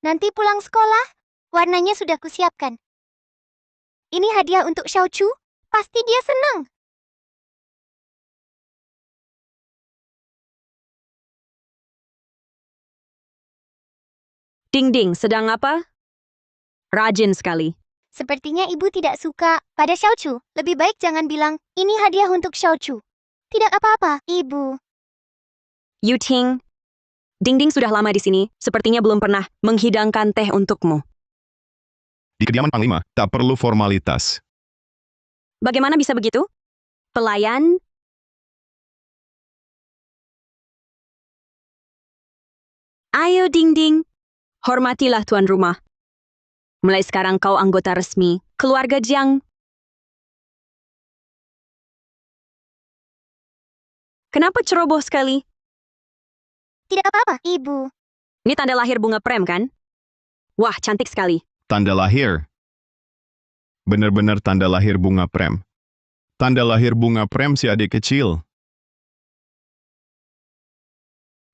Speaker 6: Nanti pulang sekolah, warnanya sudah kusiapkan. Ini hadiah untuk Xiaochu. Pasti dia senang.
Speaker 8: Ding-Ding, sedang apa? Rajin sekali.
Speaker 6: Sepertinya ibu tidak suka pada Xiaochu. Lebih baik jangan bilang, ini hadiah untuk Xiaochu. Tidak apa-apa, ibu.
Speaker 8: Yuting, Ding-Ding sudah lama di sini, sepertinya belum pernah menghidangkan teh untukmu.
Speaker 2: Di kediaman Panglima, tak perlu formalitas.
Speaker 8: Bagaimana bisa begitu? Pelayan? Ayo ding-ding. Hormatilah tuan rumah. Mulai sekarang kau anggota resmi keluarga Jiang. Kenapa ceroboh sekali?
Speaker 6: Tidak apa-apa, Ibu.
Speaker 8: Ini tanda lahir bunga prem kan? Wah, cantik sekali.
Speaker 2: Tanda lahir. Benar-benar tanda lahir bunga prem. Tanda lahir bunga prem si adik kecil.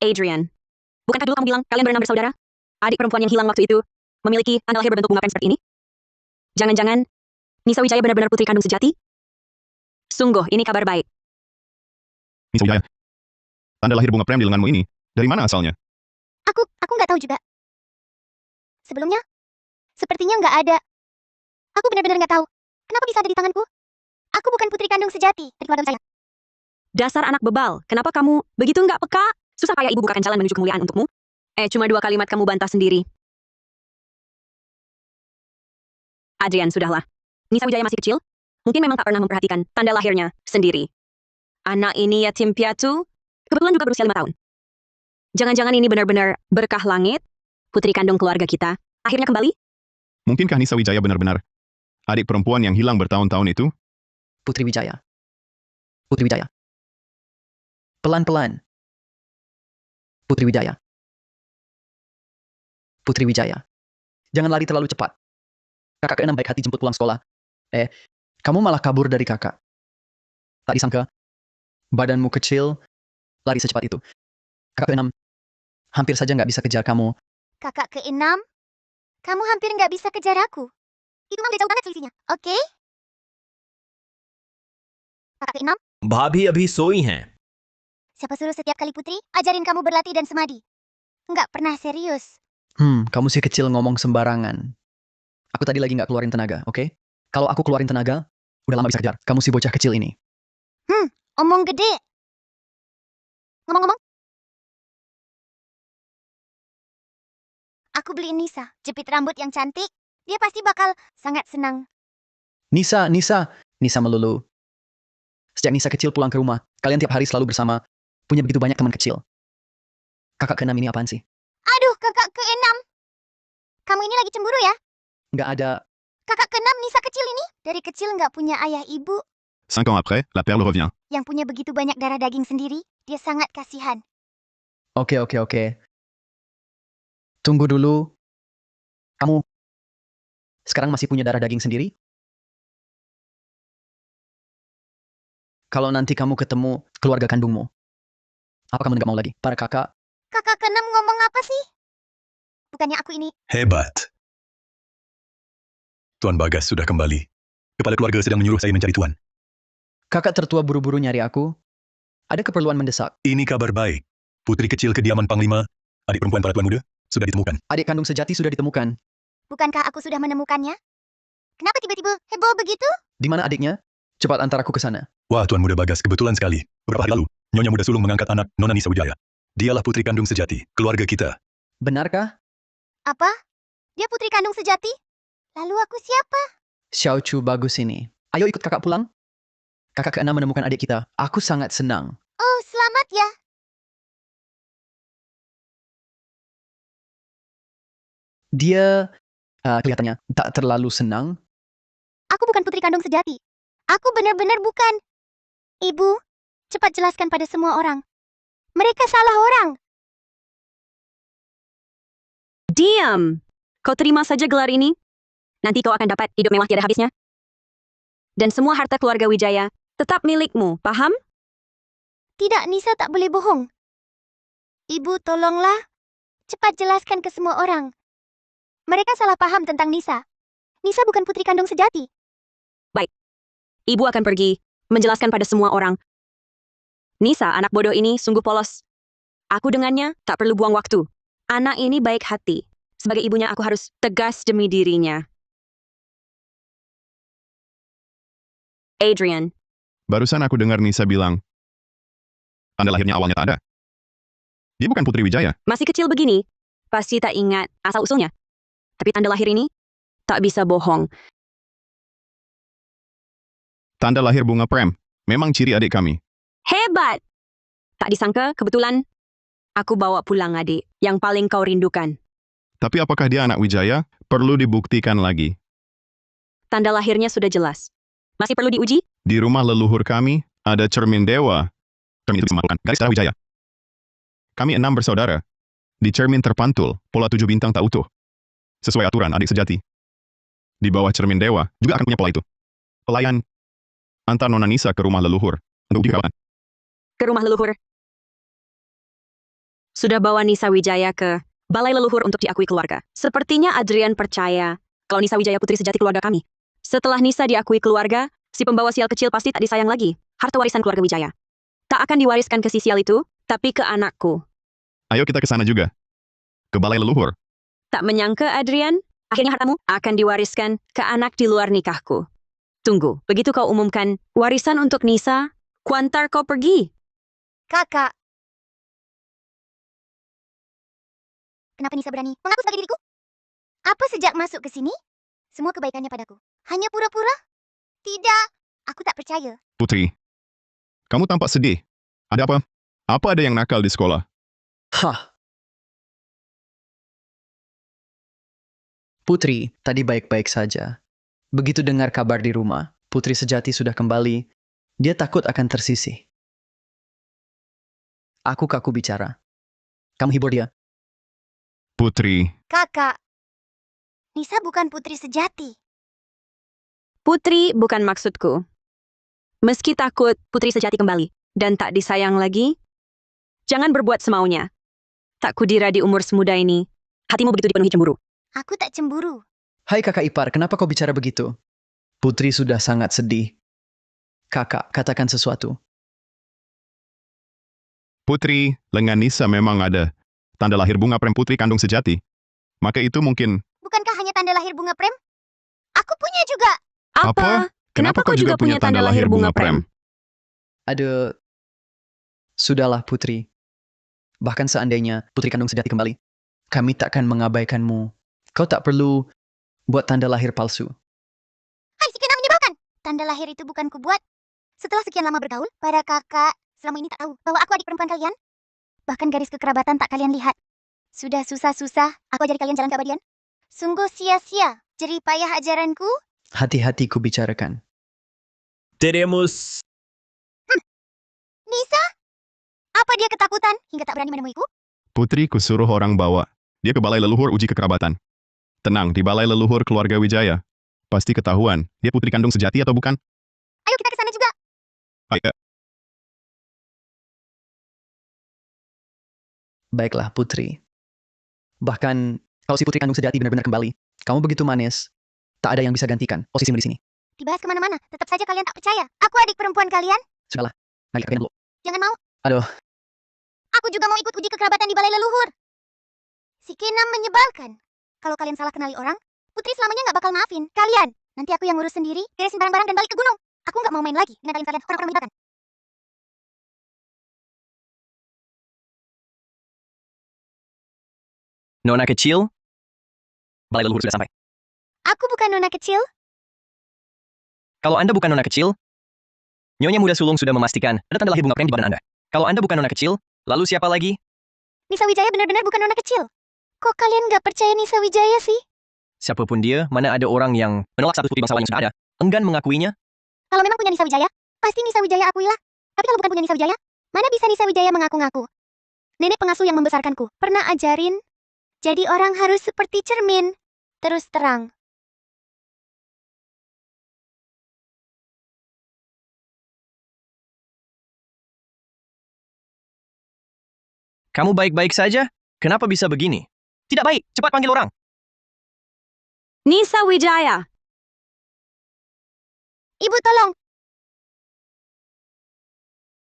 Speaker 8: Adrian. Bukankah dulu kamu bilang kalian berenam bersaudara? Adik perempuan yang hilang waktu itu memiliki tanda lahir berbentuk bunga prem seperti ini? Jangan-jangan Nisa Wijaya benar-benar putri kandung sejati? Sungguh, ini kabar baik.
Speaker 2: Nisa Wijaya. Tanda lahir bunga prem di lenganmu ini, dari mana asalnya?
Speaker 6: Aku nggak tahu juga. Sebelumnya, sepertinya nggak ada. Aku benar-benar nggak tahu. Kenapa bisa ada di tanganku? Aku bukan putri kandung sejati dari keluarga saya.
Speaker 8: Dasar anak bebal, kenapa kamu begitu nggak peka? Susah payah ibu bukakan jalan menuju kemuliaan untukmu. Cuma 2 kalimat kamu bantah sendiri. Adrian, sudahlah. Nisa Wijaya masih kecil. Mungkin memang tak pernah memperhatikan tanda lahirnya sendiri. Anak ini yatim piatu, kebetulan juga berusia 5 tahun. Jangan-jangan ini benar-benar berkah langit, putri kandung keluarga kita, akhirnya kembali?
Speaker 2: Mungkinkah Nisa Wijaya benar-benar adik perempuan yang hilang bertahun-tahun itu?
Speaker 5: Putri Wijaya. Putri Wijaya. Pelan-pelan. Putri Wijaya. Putri Wijaya. Jangan lari terlalu cepat. Kakak keenam baik hati jemput pulang sekolah. Kamu malah kabur dari kakak. Tak disangka, badanmu kecil, lari secepat itu. Kakak keenam, hampir saja nggak bisa kejar kamu.
Speaker 6: Kakak keenam? Kamu hampir nggak bisa kejar aku. Itu mah udah jauh banget selisihnya, oke? Kakak keenam?
Speaker 1: भाभी अभी सोई हैं।
Speaker 6: Siapa suruh setiap kali putri, ajarin kamu berlatih dan semadi. Nggak pernah serius.
Speaker 5: Kamu si kecil ngomong sembarangan. Aku tadi lagi nggak keluarin tenaga, oke? Kalau aku keluarin tenaga, udah lama bisa kejar. Kamu si bocah kecil ini.
Speaker 6: Omong gede. Ngomong-ngomong. Aku beliin Nisa jepit rambut yang cantik. Dia pasti bakal sangat senang.
Speaker 5: Nisa melulu. Sejak Nisa kecil pulang ke rumah, kalian tiap hari selalu bersama, punya begitu banyak teman kecil. Kakak keenam ini apaan sih?
Speaker 6: Aduh, kakak keenam. Kamu ini lagi cemburu ya?
Speaker 5: Nggak ada.
Speaker 6: Kakak keenam Nisa kecil ini dari kecil nggak punya ayah ibu.
Speaker 2: 5 ans après, la perle revient.
Speaker 6: Yang punya begitu banyak darah daging sendiri, dia sangat kasihan.
Speaker 5: Oke. Tunggu dulu. Kamu sekarang masih punya darah daging sendiri? Kalau nanti kamu ketemu keluarga kandungmu, apa kamu nggak mau lagi? Para kakak,
Speaker 6: Kakak keenam ngomong apa sih? Bukannya aku ini.
Speaker 7: Hebat. Tuan Bagas sudah kembali. Kepala keluarga sedang menyuruh saya mencari Tuan.
Speaker 5: kakak tertua buru-buru nyari aku. Ada keperluan mendesak.
Speaker 7: Ini kabar baik. Putri kecil kediaman Panglima, adik perempuan para tuan muda, sudah ditemukan.
Speaker 5: Adik kandung sejati sudah ditemukan.
Speaker 6: Bukankah aku sudah menemukannya? Kenapa tiba-tiba heboh begitu?
Speaker 5: Di mana adiknya? Cepat antar aku ke sana.
Speaker 7: Wah, Tuan Muda Bagas, kebetulan sekali. Beberapa hari lalu, Nyonya Muda Sulung mengangkat anak Nona Nisa Wijaya. Dialah putri kandung sejati, keluarga kita.
Speaker 5: Benarkah?
Speaker 6: Apa? Dia putri kandung sejati? Lalu aku siapa?
Speaker 5: Xiao Chu bagus ini. Ayo ikut kakak pulang. Kakak keenam menemukan adik kita. Aku sangat senang.
Speaker 6: Oh, selamat ya.
Speaker 5: Dia kelihatannya tak terlalu senang.
Speaker 6: Aku bukan putri kandung sejati. Aku benar-benar bukan. Ibu, cepat jelaskan pada semua orang. Mereka salah orang.
Speaker 8: Diam! Kau terima saja gelar ini. Nanti kau akan dapat hidup mewah tiada habisnya. Dan semua harta keluarga Wijaya tetap milikmu, paham?
Speaker 6: Tidak, Nisa tak boleh bohong. Ibu, tolonglah. Cepat jelaskan ke semua orang. Mereka salah paham tentang Nisa. Nisa bukan putri kandung sejati.
Speaker 8: Baik. Ibu akan pergi menjelaskan pada semua orang. Nisa, anak bodoh ini sungguh polos. Aku dengannya tak perlu buang waktu. Anak ini baik hati. Sebagai ibunya aku harus tegas demi dirinya. Adrian.
Speaker 2: Barusan aku dengar Nisa bilang, tanda lahirnya awalnya tak ada. Dia bukan Putri Wijaya.
Speaker 8: Masih kecil begini, pasti tak ingat asal-usulnya. Tapi tanda lahir ini tak bisa bohong.
Speaker 2: Tanda lahir bunga prem, memang ciri adik kami.
Speaker 8: Hebat! Tak disangka, kebetulan, Aku bawa pulang adik, yang paling kau rindukan.
Speaker 2: Tapi apakah dia anak Wijaya? Perlu dibuktikan lagi.
Speaker 8: Tanda lahirnya sudah jelas. Masih perlu diuji?
Speaker 2: Di rumah leluhur kami, ada cermin dewa. Cermin itu disematkan garis darah Wijaya. Kami 6 bersaudara. Di cermin terpantul, pola 7 bintang tak utuh. Sesuai aturan adik sejati. Di bawah cermin dewa, juga akan punya pola itu. Pelayan, antar Nona Nisa ke rumah leluhur. Untuk uji kerabat.
Speaker 8: Ke rumah leluhur. Sudah bawa Nisa Wijaya ke balai leluhur untuk diakui keluarga. Sepertinya Adrian percaya kalau Nisa Wijaya putri sejati keluarga kami. Setelah Nisa diakui keluarga, si pembawa sial kecil pasti tak disayang lagi. Harta warisan keluarga Wijaya tak akan diwariskan ke si sial itu, tapi ke anakku.
Speaker 2: Ayo kita ke sana juga. Ke balai leluhur.
Speaker 8: Tak menyangka, Adrian, akhirnya hartamu akan diwariskan ke anak di luar nikahku. Tunggu, begitu kau umumkan warisan untuk Nisa, kuantar kau pergi.
Speaker 6: Kakak. Kenapa Nisa berani mengaku sebagai diriku? Apa sejak masuk ke sini? Semua kebaikannya padaku. Hanya pura-pura? Tidak, aku tak percaya.
Speaker 2: Putri, kamu tampak sedih. Ada apa? Apa ada yang nakal di sekolah?
Speaker 5: Hah. Putri tadi baik-baik saja. Begitu dengar kabar di rumah, Putri sejati sudah kembali, dia takut akan tersisih. Aku kaku bicara. Kamu hibur dia.
Speaker 2: Putri,
Speaker 6: Kakak. Nisa bukan putri sejati.
Speaker 8: Putri bukan maksudku. Meski takut putri sejati kembali dan tak disayang lagi, jangan berbuat semaunya. Tak kudira di umur semuda ini, hatimu begitu dipenuhi cemburu.
Speaker 6: Aku tak cemburu.
Speaker 5: Hai kakak ipar, kenapa kau bicara begitu? Putri sudah sangat sedih. Kakak, katakan sesuatu.
Speaker 2: Putri, lengan Nisa memang ada. Tanda lahir bunga prem putri kandung sejati. Maka itu mungkin...
Speaker 6: Bukankah hanya tanda lahir bunga prem? Aku punya juga.
Speaker 2: Apa? Kenapa kau juga punya tanda lahir bunga prem?
Speaker 5: Ada... Sudahlah Putri. Bahkan seandainya Putri kandung sejati kembali, kami takkan mengabaikanmu. Kau tak perlu buat tanda lahir palsu.
Speaker 6: Hai, si kena menyebalkan. Tanda lahir itu bukan kubuat. Setelah sekian lama bergaul, para kakak selama ini tak tahu bahwa aku adik perempuan kalian. Bahkan garis kekerabatan tak kalian lihat. Sudah susah-susah, aku ajari kalian jalan keabadian. Sungguh sia-sia, jerih payah ajaranku.
Speaker 5: Hati-hati ku bicarakan.
Speaker 1: Tenemos...
Speaker 6: Nisa? Apa dia ketakutan hingga tak berani menemuiku?
Speaker 2: Putri kusuruh orang bawa. Dia ke balai leluhur uji kekerabatan. Tenang, di balai leluhur keluarga Wijaya. Pasti ketahuan, dia putri kandung sejati atau bukan?
Speaker 6: Ayo kita ke sana juga.
Speaker 2: Ayo.
Speaker 5: Baiklah Putri. Bahkan kalau si putri kandung sejati benar-benar kembali, kamu begitu manis, tak ada yang bisa gantikan posisimu di sini.
Speaker 6: Dibahas kemana-mana, tetap saja kalian tak percaya. Aku adik perempuan kalian.
Speaker 5: Sudahlah, mari kalian dulu.
Speaker 6: Jangan mau.
Speaker 5: Aduh,
Speaker 6: Aku juga mau ikut uji kekerabatan di balai leluhur. Si Kenam menyebalkan. Kalau kalian salah kenali orang, Putri selamanya nggak bakal maafin kalian. Nanti aku yang ngurus sendiri, beresin barang-barang dan balik ke gunung. Aku nggak mau main lagi dengan kalian orang-orang menyebalkan.
Speaker 3: Nona kecil, balai leluhur sudah sampai.
Speaker 6: Aku bukan nona kecil.
Speaker 3: Kalau Anda bukan nona kecil, Nyonya Muda Sulung sudah memastikan ada tanda lahir bunga prem di badan Anda. Kalau Anda bukan nona kecil, lalu siapa lagi?
Speaker 6: Nisa Wijaya benar-benar bukan nona kecil. Kok kalian nggak percaya Nisa Wijaya sih?
Speaker 3: Siapapun dia, mana ada orang yang menolak status putri bangsawan yang sudah ada, enggan mengakuinya?
Speaker 6: Kalau memang punya Nisa Wijaya, pasti Nisa Wijaya akuilah. Tapi kalau bukan punya Nisa Wijaya, mana bisa Nisa Wijaya mengaku-ngaku? Nenek pengasuh yang membesarkanku pernah ajarin, jadi orang harus seperti cermin, terus terang.
Speaker 3: Kamu baik-baik saja? Kenapa bisa begini? Tidak baik, cepat panggil orang.
Speaker 8: Nisa Wijaya.
Speaker 6: Ibu tolong,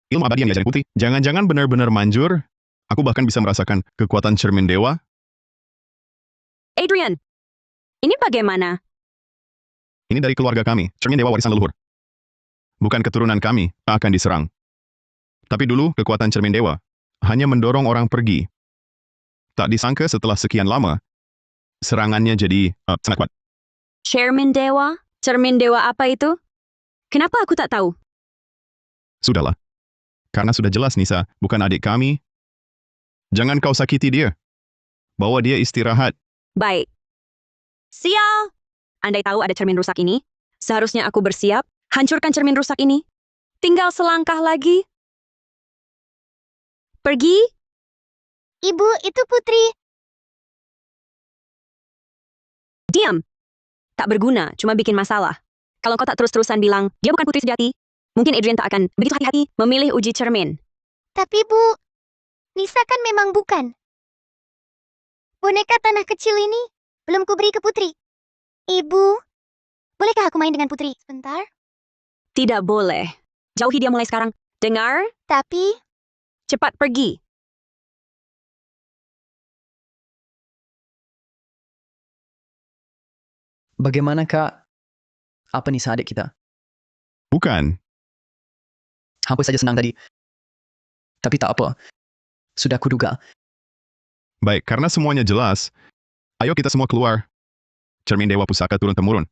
Speaker 2: Ilmu abadi yang diajari Putri, jangan-jangan benar-benar manjur? Aku bahkan bisa merasakan kekuatan cermin dewa.
Speaker 8: Adrian, ini bagaimana?
Speaker 2: Ini dari keluarga kami, cermin dewa warisan leluhur. Bukan keturunan kami, akan diserang. Tapi dulu, kekuatan cermin dewa hanya mendorong orang pergi. Tak disangka setelah sekian lama, serangannya jadi sangat kuat.
Speaker 8: Cermin Dewa? Cermin Dewa apa itu? Kenapa aku tak tahu?
Speaker 2: Sudahlah. Karena sudah jelas Nisa, bukan adik kami. Jangan kau sakiti dia. Bawa dia istirahat.
Speaker 8: Baik. Sial! Andai tahu ada cermin rusak ini, seharusnya aku bersiap, hancurkan cermin rusak ini. Tinggal selangkah lagi. Pergi?
Speaker 6: Ibu, itu Putri.
Speaker 8: Diam. Tak berguna, cuma bikin masalah. Kalau kau tak terus-terusan bilang, dia bukan putri sejati, mungkin Adrian tak akan begitu hati-hati memilih uji cermin.
Speaker 6: Tapi Bu, Nisa kan memang bukan. Boneka tanah kecil ini belum kuberi ke Putri. Ibu, bolehkah aku main dengan Putri sebentar?
Speaker 8: Tidak boleh. Jauhi dia mulai sekarang. Dengar?
Speaker 6: Tapi,
Speaker 8: Cepat pergi.
Speaker 5: Bagaimana, Kak? Apa Nisa adik kita?
Speaker 2: Bukan.
Speaker 5: Hampir saja senang tadi. Tapi tak apa. Sudah kuduga.
Speaker 2: Baik, karena semuanya jelas, ayo kita semua keluar. Cermin Dewa Pusaka turun-temurun.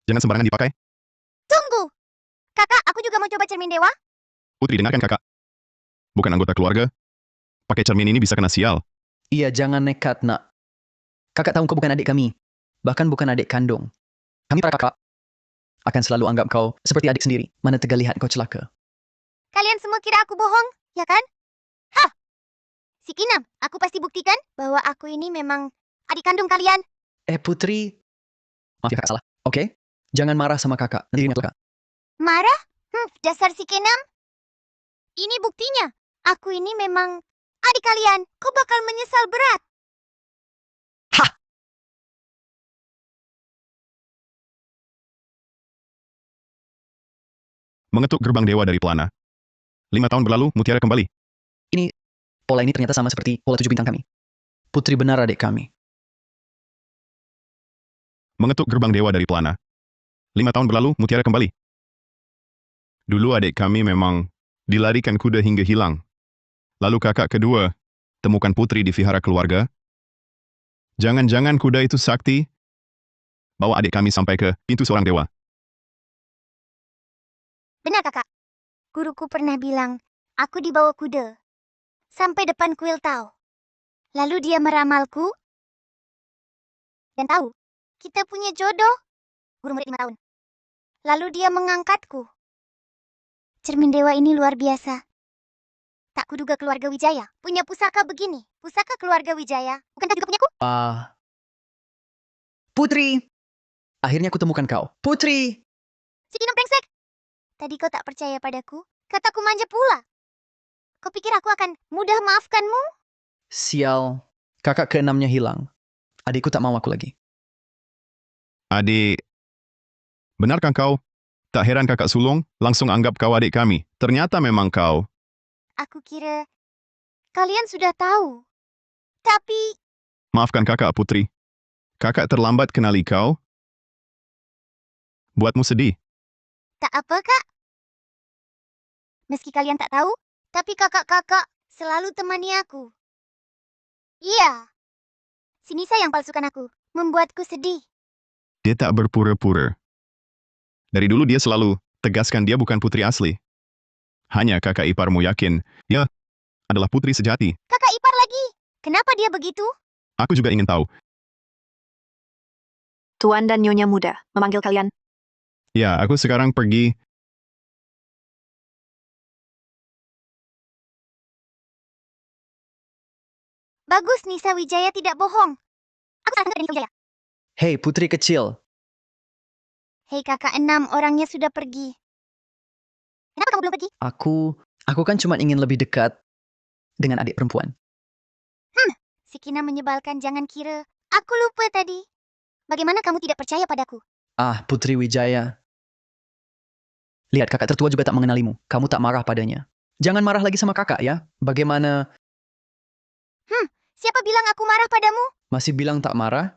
Speaker 2: Jangan sembarangan dipakai.
Speaker 6: tunggu. Kakak, aku juga mau coba cermin dewa.
Speaker 2: Putri, dengarkan kakak. Bukan anggota keluarga. Pakai cermin ini bisa kena sial.
Speaker 5: Iya, jangan nekat, nak. Kakak tahu kau bukan adik kami. Bahkan bukan adik kandung. Kami para kakak akan selalu anggap kau seperti adik sendiri. Mana tega lihat kau celaka.
Speaker 6: Kalian semua kira aku bohong, ya kan? Hah! Si Kinam, aku pasti buktikan bahwa aku ini memang adik kandung kalian.
Speaker 5: Putri. Maaf ya, kakak salah. Oke? Jangan marah sama kakak. Nanti dirinya celaka.
Speaker 6: Marah? Dasar si Kinam. Ini buktinya. Aku ini memang adik kalian. Kau bakal menyesal berat.
Speaker 2: Mengetuk gerbang dewa dari pelana. 5 tahun berlalu, Mutiara kembali.
Speaker 5: Pola ini ternyata sama seperti pola 7 bintang kami. Putri benar adik kami.
Speaker 2: Mengetuk gerbang dewa dari pelana. 5 tahun berlalu, Mutiara kembali. Dulu adik kami memang dilarikan kuda hingga hilang. Lalu kakak kedua temukan Putri di vihara keluarga. Jangan-jangan kuda itu sakti. Bawa adik kami sampai ke pintu seorang dewa.
Speaker 6: Benar kakak. Guruku pernah bilang, aku dibawa kuda. Sampai depan kuil Tao. Lalu dia meramalku. Dan tahu, kita punya jodoh. Guru murid 5 tahun. Lalu dia mengangkatku. Cermin dewa ini luar biasa. Tak kuduga keluarga Wijaya punya pusaka begini. Pusaka keluarga Wijaya. Bukankah juga punyaku?
Speaker 5: Putri! Akhirnya aku temukan kau. Putri!
Speaker 6: Si Kinam brengsek. Tadi kau tak percaya padaku. Kataku manja pula. Kau pikir aku akan mudah maafkanmu?
Speaker 5: Sial. Kakak keenamnya hilang. Adikku tak mau aku lagi.
Speaker 2: Adik, benarkah kau? Tak heran kakak sulung langsung anggap kau adik kami. Ternyata memang kau.
Speaker 6: Aku kira kalian sudah tahu. Tapi
Speaker 2: Maafkan kakak, Putri. Kakak terlambat kenali kau. Buatmu sedih.
Speaker 6: tak apa, Kak. Meski kalian tak tahu, tapi kakak-kakak selalu temani aku. Iya. Si Nisa yang palsukan aku, membuatku sedih.
Speaker 2: Dia tak berpura-pura. Dari dulu dia selalu tegaskan dia bukan putri asli. Hanya kakak iparmu yakin, dia adalah putri sejati.
Speaker 6: Kakak ipar lagi. Kenapa dia begitu?
Speaker 2: Aku juga ingin tahu.
Speaker 10: Tuan dan Nyonya Muda memanggil kalian.
Speaker 2: Ya, aku sekarang pergi.
Speaker 6: Bagus, Nisa Wijaya tidak bohong. Aku sangat dengan Nisa Wijaya.
Speaker 5: Hei, putri kecil.
Speaker 6: Hei kakak 6, orangnya sudah pergi. Kenapa kamu belum pergi?
Speaker 5: Aku kan cuma ingin lebih dekat dengan adik perempuan.
Speaker 6: Si Kina menyebalkan, jangan kira. Aku lupa tadi. Bagaimana kamu tidak percaya padaku?
Speaker 5: Putri Wijaya. Lihat, kakak tertua juga tak mengenalimu. Kamu tak marah padanya. Jangan marah lagi sama kakak ya. Bagaimana?
Speaker 6: Siapa bilang aku marah padamu?
Speaker 5: Masih bilang tak marah?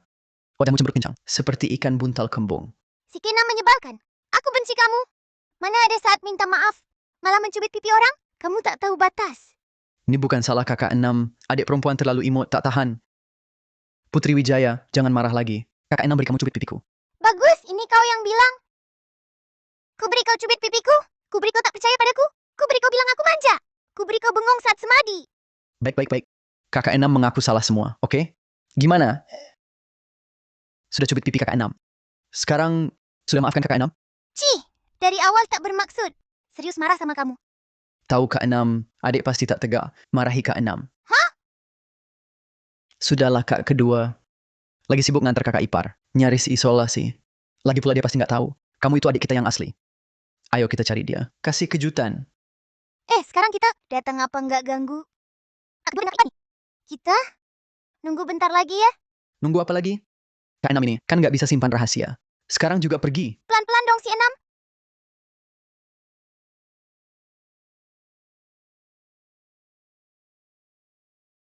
Speaker 5: Wajahmu cemberut kencang. Seperti ikan buntal kembung.
Speaker 6: Si Kina menyebalkan. Aku benci kamu. Mana ada saat minta maaf, malah mencubit pipi orang? Kamu tak tahu batas.
Speaker 5: Ini bukan salah kakak 6. Adik perempuan terlalu imut, tak tahan. Putri Wijaya, jangan marah lagi. Kakak 6 beri kamu cubit pipiku.
Speaker 6: Bagus, ini kau yang bilang. Ku beri kau cubit pipiku. Ku beri kau tak percaya padaku. Ku beri kau bilang aku manja. Ku beri kau bengong saat semadi.
Speaker 5: Baik. Kakak enam mengaku salah semua, oke? Gimana? Sudah cubit pipi kakak enam. Sekarang, sudah maafkan kakak enam?
Speaker 6: Cih, dari awal tak bermaksud. Serius marah sama kamu.
Speaker 5: Tahu kak enam, adik pasti tak tega marahi kak enam.
Speaker 6: Hah?
Speaker 5: Sudahlah kak kedua. Lagi sibuk ngantar kakak ipar. Nyaris isolasi. Lagi pula dia pasti nggak tahu. Kamu itu adik kita yang asli. Ayo kita cari dia. Kasih kejutan.
Speaker 6: Sekarang kita datang apa nggak ganggu? Aku dengar apa nih? Kita nunggu bentar lagi ya.
Speaker 5: Nunggu apa lagi? Kak enam ini kan nggak bisa simpan rahasia. Sekarang juga pergi.
Speaker 6: Pelan-pelan dong si Enam.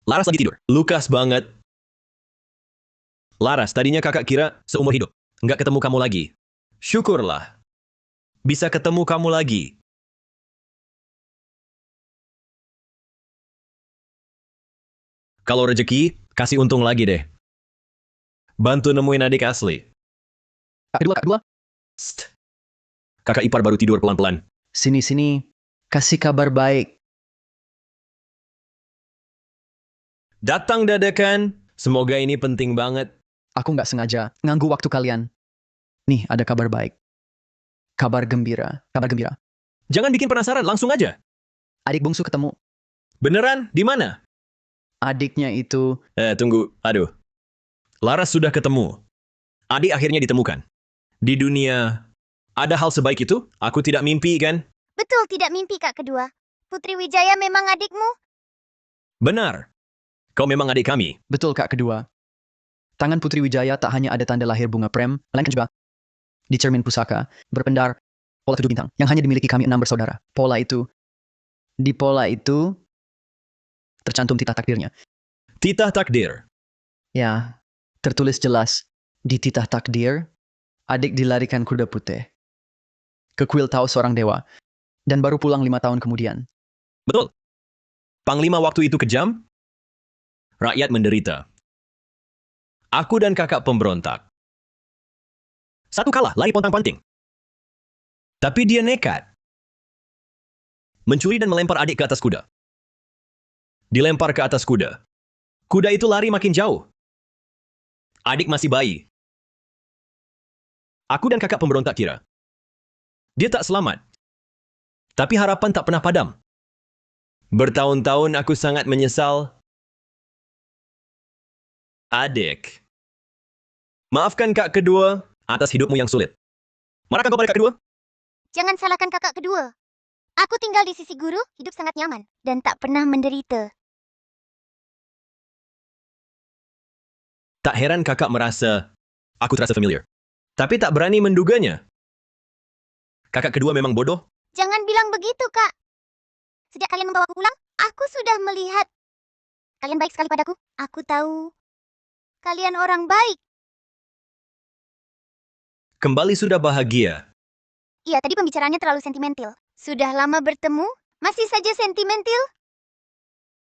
Speaker 1: Laras lagi tidur. Lukas banget. Laras, tadinya kakak kira seumur hidup. Nggak ketemu kamu lagi. Syukurlah. Bisa ketemu kamu lagi. Kalau rezeki, kasih untung lagi deh. Bantu nemuin adik asli.
Speaker 5: Kak kedua.
Speaker 1: Psst. Kakak ipar baru tidur pelan-pelan.
Speaker 5: Sini. Kasih kabar baik.
Speaker 1: Datang dadakan. Semoga ini penting banget.
Speaker 5: Aku nggak sengaja nganggu waktu kalian. Nih, ada kabar baik. Kabar gembira.
Speaker 1: Jangan bikin penasaran, langsung aja.
Speaker 5: Adik bungsu ketemu.
Speaker 1: Beneran? Di mana?
Speaker 5: Adiknya itu...
Speaker 1: Tunggu. Aduh. Laras sudah ketemu. Adik akhirnya ditemukan. Di dunia, ada hal sebaik itu? Aku tidak mimpi, kan?
Speaker 6: Betul tidak mimpi kak kedua. Putri Wijaya memang adikmu?
Speaker 1: Benar. Kau memang adik kami.
Speaker 5: Betul kak kedua. Tangan Putri Wijaya tak hanya ada tanda lahir bunga prem, melainkan juga di cermin pusaka berpendar pola 7 bintang yang hanya dimiliki kami 6 bersaudara. Di pola itu tercantum titah takdirnya.
Speaker 1: Titah takdir.
Speaker 5: Ya, tertulis jelas di titah takdir, adik dilarikan kuda putih ke kuil Tao seorang dewa dan baru pulang 5 tahun kemudian.
Speaker 1: Betul. Panglima waktu itu kejam. Rakyat menderita. Aku dan kakak pemberontak. Satu kalah, lari pontang-panting. Tapi dia nekat. Mencuri dan melempar adik ke atas kuda. Dilempar ke atas kuda. Kuda itu lari makin jauh. Adik masih bayi. Aku dan kakak pemberontak kira dia tak selamat. Tapi harapan tak pernah padam. Bertahun-tahun aku sangat menyesal. Adik. Maafkan kak kedua atas hidupmu yang sulit. Marahkan kau pada kak kedua?
Speaker 6: Jangan salahkan kakak kedua. Aku tinggal di sisi guru, hidup sangat nyaman, dan tak pernah menderita.
Speaker 1: Tak heran kakak merasa, aku terasa familiar. Tapi tak berani menduganya. Kakak kedua memang bodoh?
Speaker 6: Jangan bilang begitu, Kak. Sejak kalian membawaku pulang, aku sudah melihat. Kalian baik sekali padaku. Aku tahu. Kalian orang baik.
Speaker 1: Kembali sudah bahagia.
Speaker 6: Iya, tadi pembicaraannya terlalu sentimental. Sudah lama bertemu, masih saja sentimental.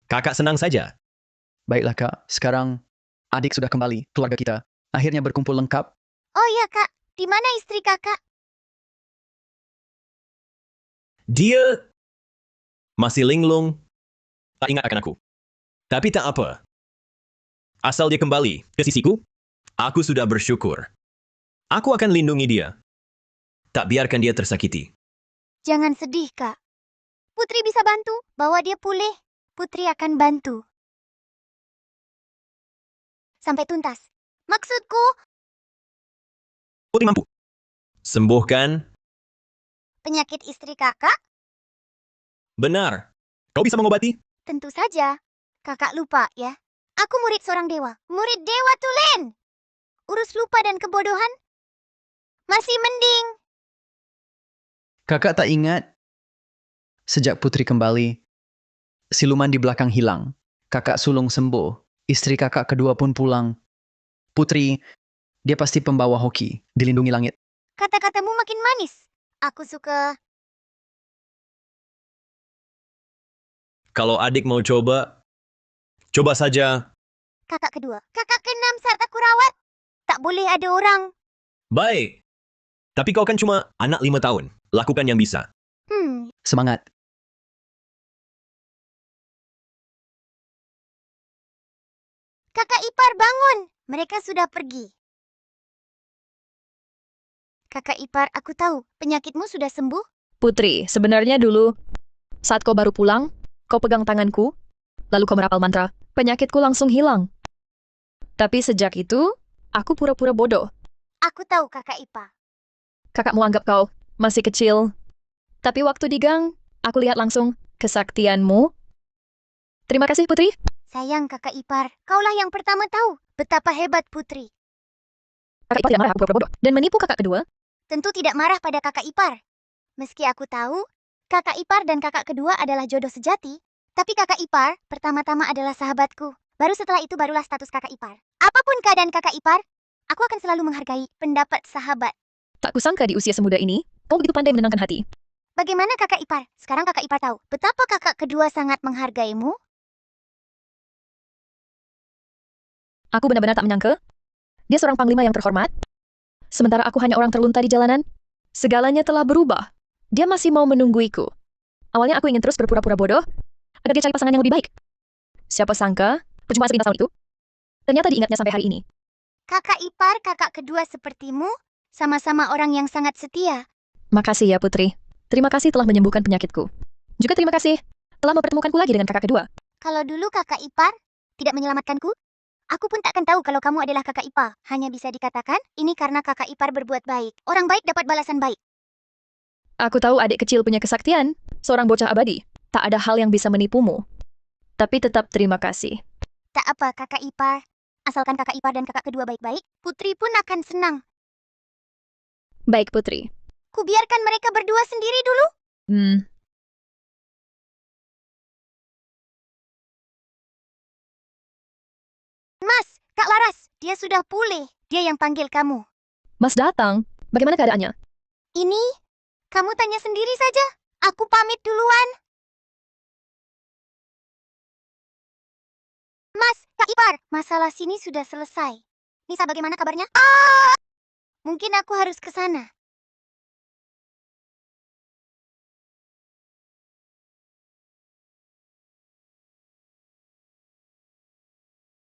Speaker 1: Kakak senang saja.
Speaker 5: Baiklah kak, sekarang adik sudah kembali, keluarga kita. Akhirnya berkumpul lengkap.
Speaker 6: Oh iya, Kak. Di mana istri kakak?
Speaker 1: Dia masih linglung, tak ingat akan aku. Tapi tak apa. Asal dia kembali ke sisiku, aku sudah bersyukur. Aku akan lindungi dia. Tak biarkan dia tersakiti.
Speaker 6: Jangan sedih, Kak. Putri bisa bantu. Bawa dia pulih. Putri akan bantu. Sampai tuntas. Maksudku,
Speaker 1: Putri mampu. Sembuhkan.
Speaker 6: penyakit istri kakak?
Speaker 1: Benar. Kau bisa mengobati?
Speaker 6: Tentu saja. Kakak lupa, ya. Aku murid seorang dewa. Murid dewa Tulen. Urus lupa dan kebodohan? Masih mending.
Speaker 5: Kakak tak ingat? Sejak Putri kembali, siluman di belakang hilang. Kakak sulung sembuh. Istri kakak kedua pun pulang. Putri, dia pasti pembawa hoki, dilindungi langit.
Speaker 6: Kata-katamu makin manis. Aku suka.
Speaker 1: Kalau adik mau coba, coba saja.
Speaker 6: Kakak kedua. Kakak keenam saat aku rawat. Tak boleh ada orang.
Speaker 1: Baik. Tapi kau kan cuma anak 5 tahun. Lakukan yang bisa.
Speaker 5: Semangat.
Speaker 6: Kakak ipar bangun. Mereka sudah pergi. Kakak ipar, aku tahu penyakitmu sudah sembuh.
Speaker 11: Putri, sebenarnya dulu, saat kau baru pulang, kau pegang tanganku, lalu kau merapal mantra, penyakitku langsung hilang. Tapi sejak itu, aku pura-pura bodoh.
Speaker 6: Aku tahu kakak ipar.
Speaker 11: Kakakmu anggap kau masih kecil. Tapi waktu di gang, aku lihat langsung kesaktianmu. Terima kasih, Putri.
Speaker 6: Sayang kakak ipar, kaulah yang pertama tahu betapa hebat Putri.
Speaker 11: Kakak ipar tidak marah aku pura-pura bodoh. Dan menipu kakak kedua.
Speaker 6: Tentu tidak marah pada kakak ipar. Meski aku tahu, kakak ipar dan kakak kedua adalah jodoh sejati, tapi kakak ipar pertama-tama adalah sahabatku. Baru setelah itu barulah status kakak ipar. Apapun keadaan kakak ipar, aku akan selalu menghargai pendapat sahabat.
Speaker 11: Tak kusangka di usia semuda ini, kau begitu pandai menenangkan hati.
Speaker 6: Bagaimana kakak ipar? Sekarang kakak ipar tahu betapa kakak kedua sangat menghargaimu.
Speaker 11: Aku benar-benar tak menyangka. Dia seorang panglima yang terhormat. Sementara aku hanya orang terlunta di jalanan. Segalanya telah berubah. Dia masih mau menungguiku. Awalnya aku ingin terus berpura-pura bodoh, agar dia cari pasangan yang lebih baik. Siapa sangka, perjumpaan sekitar tahun itu, ternyata diingatnya sampai hari ini.
Speaker 6: Kakak ipar, kakak kedua sepertimu, sama-sama orang yang sangat setia.
Speaker 11: Makasih ya, Putri. Terima kasih telah menyembuhkan penyakitku. Juga terima kasih telah mempertemukanku lagi dengan kakak kedua.
Speaker 6: Kalau dulu kakak ipar tidak menyelamatkanku, aku pun takkan tahu kalau kamu adalah kakak ipar. Hanya bisa dikatakan, ini karena kakak ipar berbuat baik. Orang baik dapat balasan baik.
Speaker 11: Aku tahu adik kecil punya kesaktian, seorang bocah abadi. Tak ada hal yang bisa menipumu. Tapi tetap terima kasih.
Speaker 6: Tak apa kakak ipar. Asalkan kakak ipar dan kakak kedua baik-baik, Putri pun akan senang.
Speaker 11: Baik, Putri.
Speaker 6: Kubiarkan mereka berdua sendiri dulu. Mas, Kak Laras, dia sudah pulih. Dia yang panggil kamu.
Speaker 11: Mas datang. Bagaimana keadaannya?
Speaker 6: Ini, kamu tanya sendiri saja. Aku pamit duluan. Mas, Kak Ipar, masalah sini sudah selesai. Nisa, bagaimana kabarnya? Mungkin aku harus ke sana.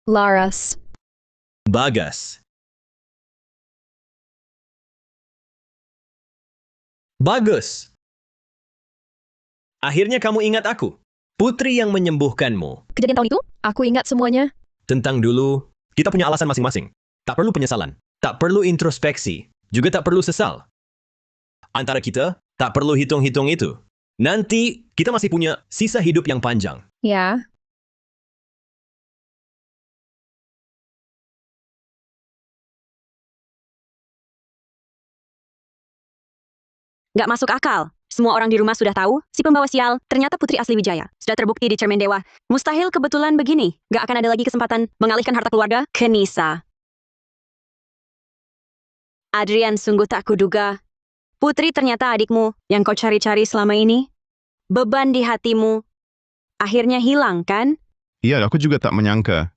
Speaker 11: Laras.
Speaker 1: Bagas. Bagus. Akhirnya kamu ingat aku. Putri yang menyembuhkanmu.
Speaker 11: Kejadian tahun itu, aku ingat semuanya.
Speaker 1: Tentang dulu, kita punya alasan masing-masing. Tak perlu penyesalan. Tak perlu introspeksi. Juga tak perlu sesal. Antara kita, tak perlu hitung-hitung itu. Nanti, kita masih punya sisa hidup yang panjang.
Speaker 11: Ya.
Speaker 8: Nggak masuk akal. Semua orang di rumah sudah tahu, si pembawa sial, ternyata Putri asli Wijaya. Sudah terbukti di cermin dewa. Mustahil kebetulan begini. Nggak akan ada lagi kesempatan mengalihkan harta keluarga ke Nisa. Adrian, sungguh tak kuduga. Putri ternyata adikmu yang kau cari-cari selama ini. Beban di hatimu akhirnya hilang, kan?
Speaker 2: Iya, aku juga tak menyangka.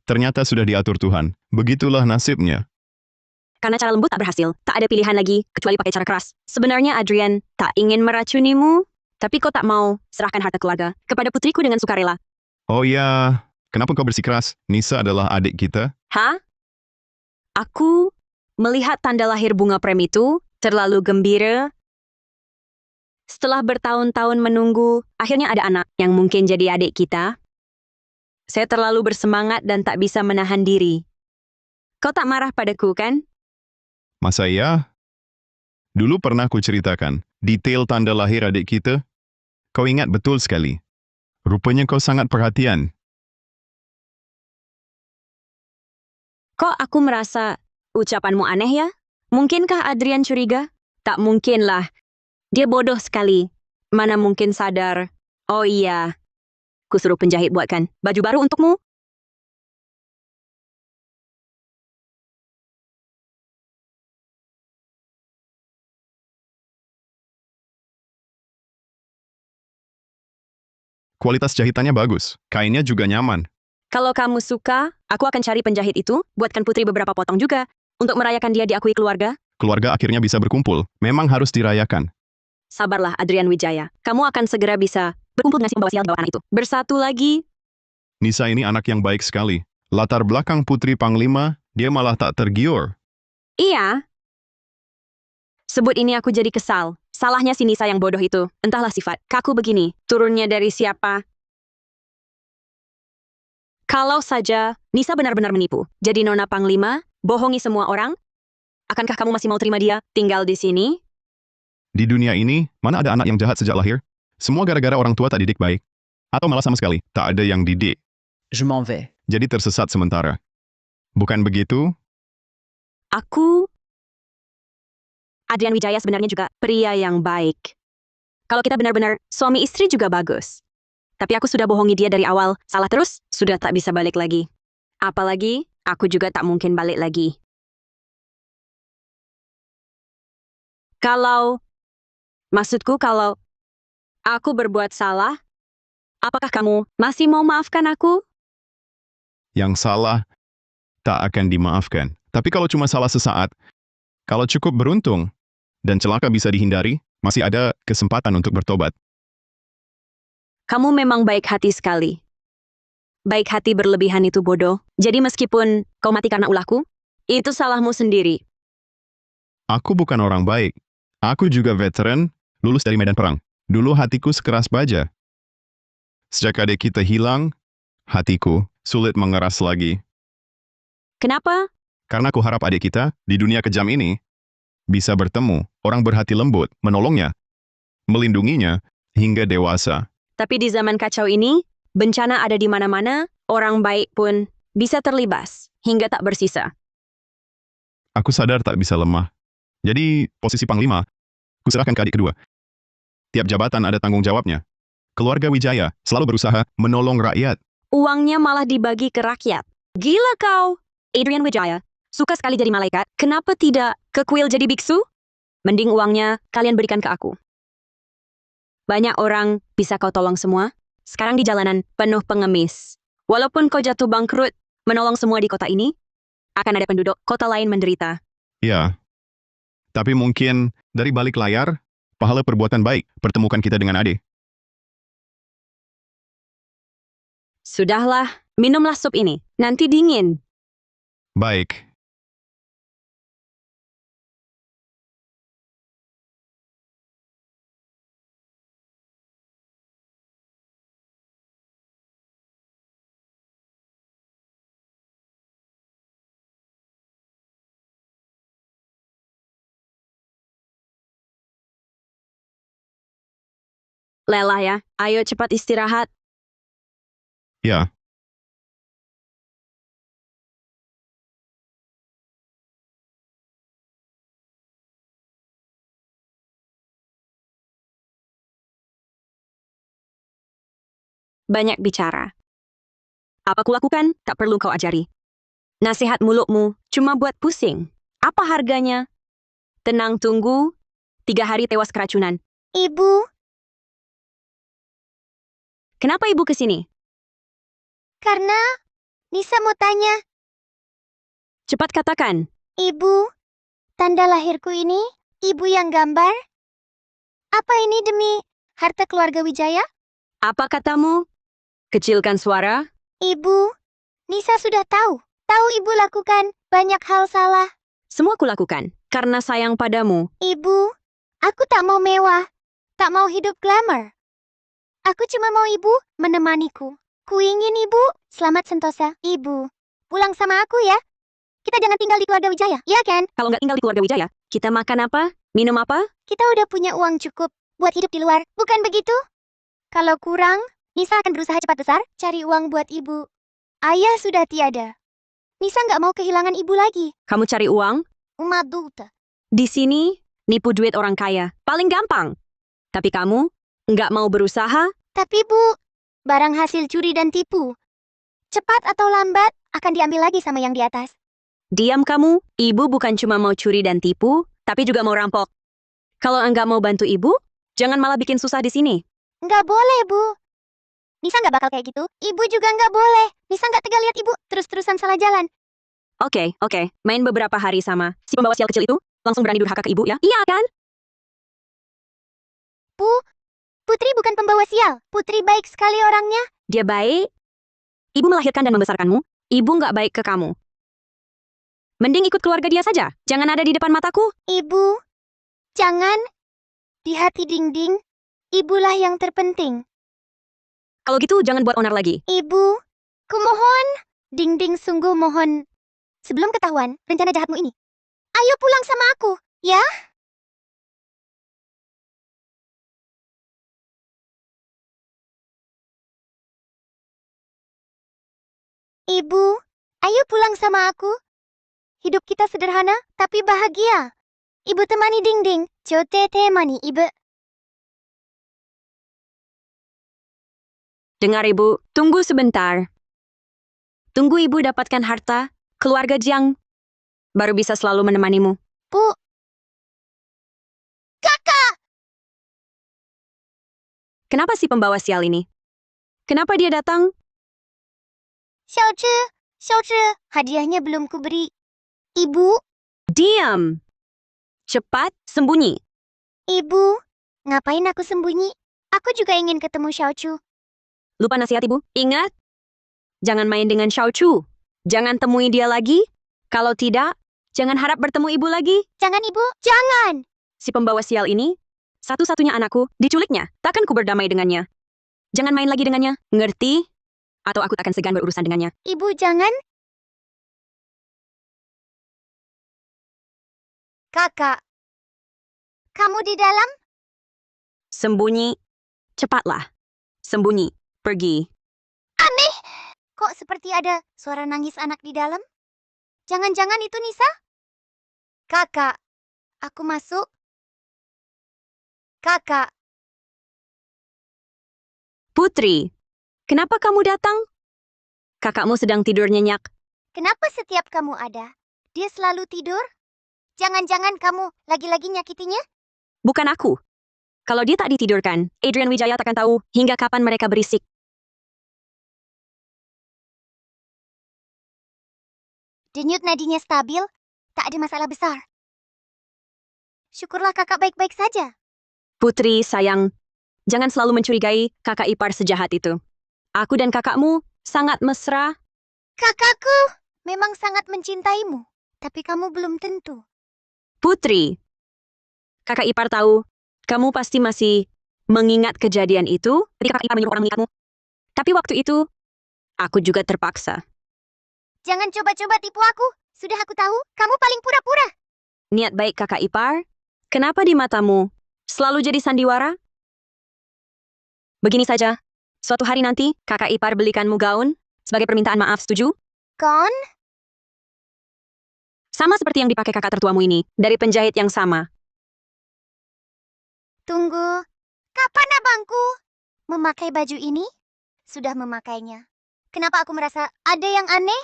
Speaker 2: Ternyata sudah diatur Tuhan. Begitulah nasibnya.
Speaker 8: Karena cara lembut tak berhasil, tak ada pilihan lagi, kecuali pakai cara keras. Sebenarnya Adrian tak ingin meracunimu, tapi kau tak mau serahkan harta keluarga kepada putriku dengan sukarela.
Speaker 2: Oh ya, kenapa kau bersikeras? Nisa adalah adik kita.
Speaker 8: Hah? Aku melihat tanda lahir bunga prem itu terlalu gembira. Setelah bertahun-tahun menunggu, akhirnya ada anak yang mungkin jadi adik kita. Saya terlalu bersemangat dan tak bisa menahan diri. Kau tak marah padaku, kan?
Speaker 2: Masa iya? Dulu pernah kuceritakan detail tanda lahir adik kita. Kau ingat betul sekali. Rupanya kau sangat perhatian.
Speaker 8: Kok aku merasa ucapanmu aneh ya? Mungkinkah Adrian curiga? Tak mungkinlah. Dia bodoh sekali. Mana mungkin sadar. Oh iya. Kusuruh penjahit buatkan baju baru untukmu.
Speaker 2: Kualitas jahitannya bagus. Kainnya juga nyaman.
Speaker 8: Kalau kamu suka, aku akan cari penjahit itu, buatkan Putri beberapa potong juga, untuk merayakan dia diakui keluarga.
Speaker 2: Keluarga akhirnya bisa berkumpul. Memang harus dirayakan.
Speaker 8: Sabarlah, Adrian Wijaya. Kamu akan segera bisa berkumpul dengan si pembawa sial bawaan itu. Bersatu lagi.
Speaker 2: Nisa ini anak yang baik sekali. Latar belakang Putri Panglima, dia malah tak tergiur.
Speaker 8: Iya. Sebut ini aku jadi kesal. Salahnya si Nisa yang bodoh itu. Entahlah sifat kaku begini. Turunnya dari siapa? Kalau saja Nisa benar-benar menipu. Jadi Nona Panglima, bohongi semua orang? Akankah kamu masih mau terima dia tinggal di sini?
Speaker 2: Di dunia ini, mana ada anak yang jahat sejak lahir? Semua gara-gara orang tua tak didik baik. Atau malah sama sekali, tak ada yang didik.
Speaker 5: Je m'en vais.
Speaker 2: Jadi tersesat sementara. Bukan begitu?
Speaker 8: Aku... Adrian Wijaya sebenarnya juga pria yang baik. Kalau kita benar-benar suami istri juga bagus. Tapi aku sudah bohongi dia dari awal, salah terus, sudah tak bisa balik lagi. Apalagi, aku juga tak mungkin balik lagi. Maksudku kalau aku berbuat salah, apakah kamu masih mau maafkan aku?
Speaker 2: Yang salah tak akan dimaafkan. Tapi kalau cuma salah sesaat, kalau cukup beruntung dan celaka bisa dihindari, masih ada kesempatan untuk bertobat.
Speaker 8: Kamu memang baik hati sekali. Baik hati berlebihan itu bodoh. Jadi meskipun kau mati karena ulahku, itu salahmu sendiri.
Speaker 2: Aku bukan orang baik. Aku juga veteran, lulus dari medan perang. Dulu hatiku sekeras baja. Sejak adik kita hilang, hatiku sulit mengeras lagi.
Speaker 8: Kenapa?
Speaker 2: Karena aku harap adik kita, di dunia kejam ini, bisa bertemu orang berhati lembut, menolongnya, melindunginya, hingga dewasa.
Speaker 8: Tapi di zaman kacau ini, bencana ada di mana-mana, orang baik pun bisa terlibas, hingga tak bersisa.
Speaker 2: Aku sadar tak bisa lemah. Jadi, posisi Panglima, kuserahkan ke adik kedua. Tiap jabatan ada tanggung jawabnya. Keluarga Wijaya selalu berusaha menolong rakyat.
Speaker 8: Uangnya malah dibagi ke rakyat. Gila kau! Adrian Wijaya, suka sekali jadi malaikat, kenapa tidak ke kuil jadi biksu? Mending uangnya kalian berikan ke aku. Banyak orang bisa kau tolong semua. Sekarang di jalanan penuh pengemis. Walaupun kau jatuh bangkrut, menolong semua di kota ini, akan ada penduduk kota lain menderita.
Speaker 2: Ya, tapi mungkin dari balik layar, pahala perbuatan baik pertemukan kita dengan Ade.
Speaker 8: Sudahlah, minumlah sup ini. Nanti dingin.
Speaker 2: Baik.
Speaker 8: Lelah ya, ayo cepat istirahat.
Speaker 2: Ya.
Speaker 8: Banyak bicara. Apa kulakukan, tak perlu kau ajari. Nasihat mulutmu cuma buat pusing. Apa harganya? Tenang tunggu. 3 hari tewas keracunan.
Speaker 6: Ibu,
Speaker 8: Kenapa ibu kesini?
Speaker 6: karena Nisa mau tanya,
Speaker 8: Cepat katakan.
Speaker 6: Ibu, tanda lahirku ini, Ibu yang gambar? Apa ini demi harta keluarga Wijaya?
Speaker 8: Apa katamu? Kecilkan suara.
Speaker 6: Ibu, Nisa sudah tahu. Tahu Ibu lakukan banyak hal salah.
Speaker 8: Semua kulakukan karena sayang padamu.
Speaker 6: Ibu, aku tak mau mewah. Tak mau hidup glamour. Aku cuma mau Ibu menemaniku. Ku ingin Ibu selamat sentosa. Ibu, pulang sama aku ya. Kita jangan tinggal di keluarga Wijaya, iya kan?
Speaker 8: Kalau nggak tinggal di keluarga Wijaya, kita makan apa? Minum apa?
Speaker 6: Kita udah punya uang cukup buat hidup di luar, bukan begitu? Kalau kurang, Nisa akan berusaha cepat besar cari uang buat Ibu. Ayah sudah tiada. Nisa nggak mau kehilangan Ibu lagi.
Speaker 8: Kamu cari uang?
Speaker 6: Umadulta.
Speaker 8: Di sini, nipu duit orang kaya. Paling gampang. Tapi kamu nggak mau berusaha?
Speaker 6: Tapi Bu, barang hasil curi dan tipu. Cepat atau lambat, akan diambil lagi sama yang di atas.
Speaker 8: Diam kamu, ibu bukan cuma mau curi dan tipu, tapi juga mau rampok. Kalau enggak mau bantu ibu, jangan malah bikin susah di sini.
Speaker 6: Nggak boleh, Bu. Nisa nggak bakal kayak gitu. Ibu juga nggak boleh. Nisa nggak tega lihat Ibu terus-terusan salah jalan.
Speaker 8: Oke. Main beberapa hari sama si pembawa sial kecil itu, langsung berani durhaka ke ibu ya? Iya kan?
Speaker 6: Bu, Putri bukan pembawa sial. Putri baik sekali orangnya.
Speaker 8: Dia baik. Ibu melahirkan dan membesarkanmu. Ibu nggak baik ke kamu. Mending ikut keluarga dia saja. Jangan ada di depan mataku.
Speaker 6: Ibu, jangan. Di hati Ding-Ding, ibulah yang terpenting.
Speaker 8: Kalau gitu jangan buat onar lagi.
Speaker 6: Ibu, kumohon. Ding-Ding sungguh mohon. Sebelum ketahuan rencana jahatmu ini, ayo pulang sama aku, ya? Ibu, ayo pulang sama aku. Hidup kita sederhana, tapi bahagia. Ibu temani Ding-Ding, jote temani ibu.
Speaker 8: Dengar ibu, tunggu sebentar. Tunggu ibu dapatkan harta, keluarga Jiang, baru bisa selalu menemanimu.
Speaker 6: Bu. Kakak!
Speaker 8: Kenapa si pembawa sial ini? Kenapa dia datang?
Speaker 6: Xiaozi, hadiahnya belum kuberi. Ibu,
Speaker 8: Diam! Cepat, sembunyi.
Speaker 6: ibu, ngapain aku sembunyi? Aku juga ingin ketemu Xiaozu.
Speaker 8: Lupa nasihat ibu? Ingat, jangan main dengan Xiaozu. Jangan temui dia lagi. Kalau tidak, jangan harap bertemu ibu lagi.
Speaker 6: Jangan ibu, jangan!
Speaker 8: Si pembawa sial ini, satu-satunya anakku, diculiknya. Takkan ku berdamai dengannya. Jangan main lagi dengannya, ngerti? Atau aku tak akan segan berurusan dengannya.
Speaker 6: Ibu, jangan. Kakak, kamu di dalam?
Speaker 8: Sembunyi. Cepatlah. Sembunyi. Pergi.
Speaker 6: Aneh! Kok seperti ada suara nangis anak di dalam? Jangan-jangan itu Nisa? Kakak, aku masuk. Kakak,
Speaker 8: Putri, kenapa kamu datang? Kakakmu sedang tidur nyenyak.
Speaker 6: kenapa setiap kamu ada, dia selalu tidur? Jangan-jangan kamu lagi-lagi nyakitinya?
Speaker 8: Bukan aku. Kalau dia tak ditidurkan, Adrian Wijaya takkan tahu hingga kapan mereka berisik.
Speaker 6: Denyut nadinya stabil, tak ada masalah besar. Syukurlah kakak baik-baik saja.
Speaker 8: Putri, sayang, jangan selalu mencurigai kakak ipar sejahat itu. Aku dan kakakmu sangat mesra.
Speaker 6: Kakakku memang sangat mencintaimu, tapi kamu belum tentu.
Speaker 8: Putri, kakak ipar tahu, kamu pasti masih mengingat kejadian itu ketika kakak ipar menyuruh orang mengikatmu. Tapi waktu itu, aku juga terpaksa.
Speaker 6: Jangan coba-coba tipu aku. Sudah aku tahu, kamu paling pura-pura.
Speaker 8: Niat baik kakak ipar, kenapa di matamu selalu jadi sandiwara? Begini saja, suatu hari nanti kakak ipar belikanmu gaun sebagai permintaan maaf, setuju?
Speaker 6: Kon?
Speaker 8: Sama seperti yang dipakai kakak tertuamu ini, dari penjahit yang sama.
Speaker 6: Tunggu, kapan abangku memakai baju ini? Sudah memakainya. Kenapa aku merasa ada yang aneh?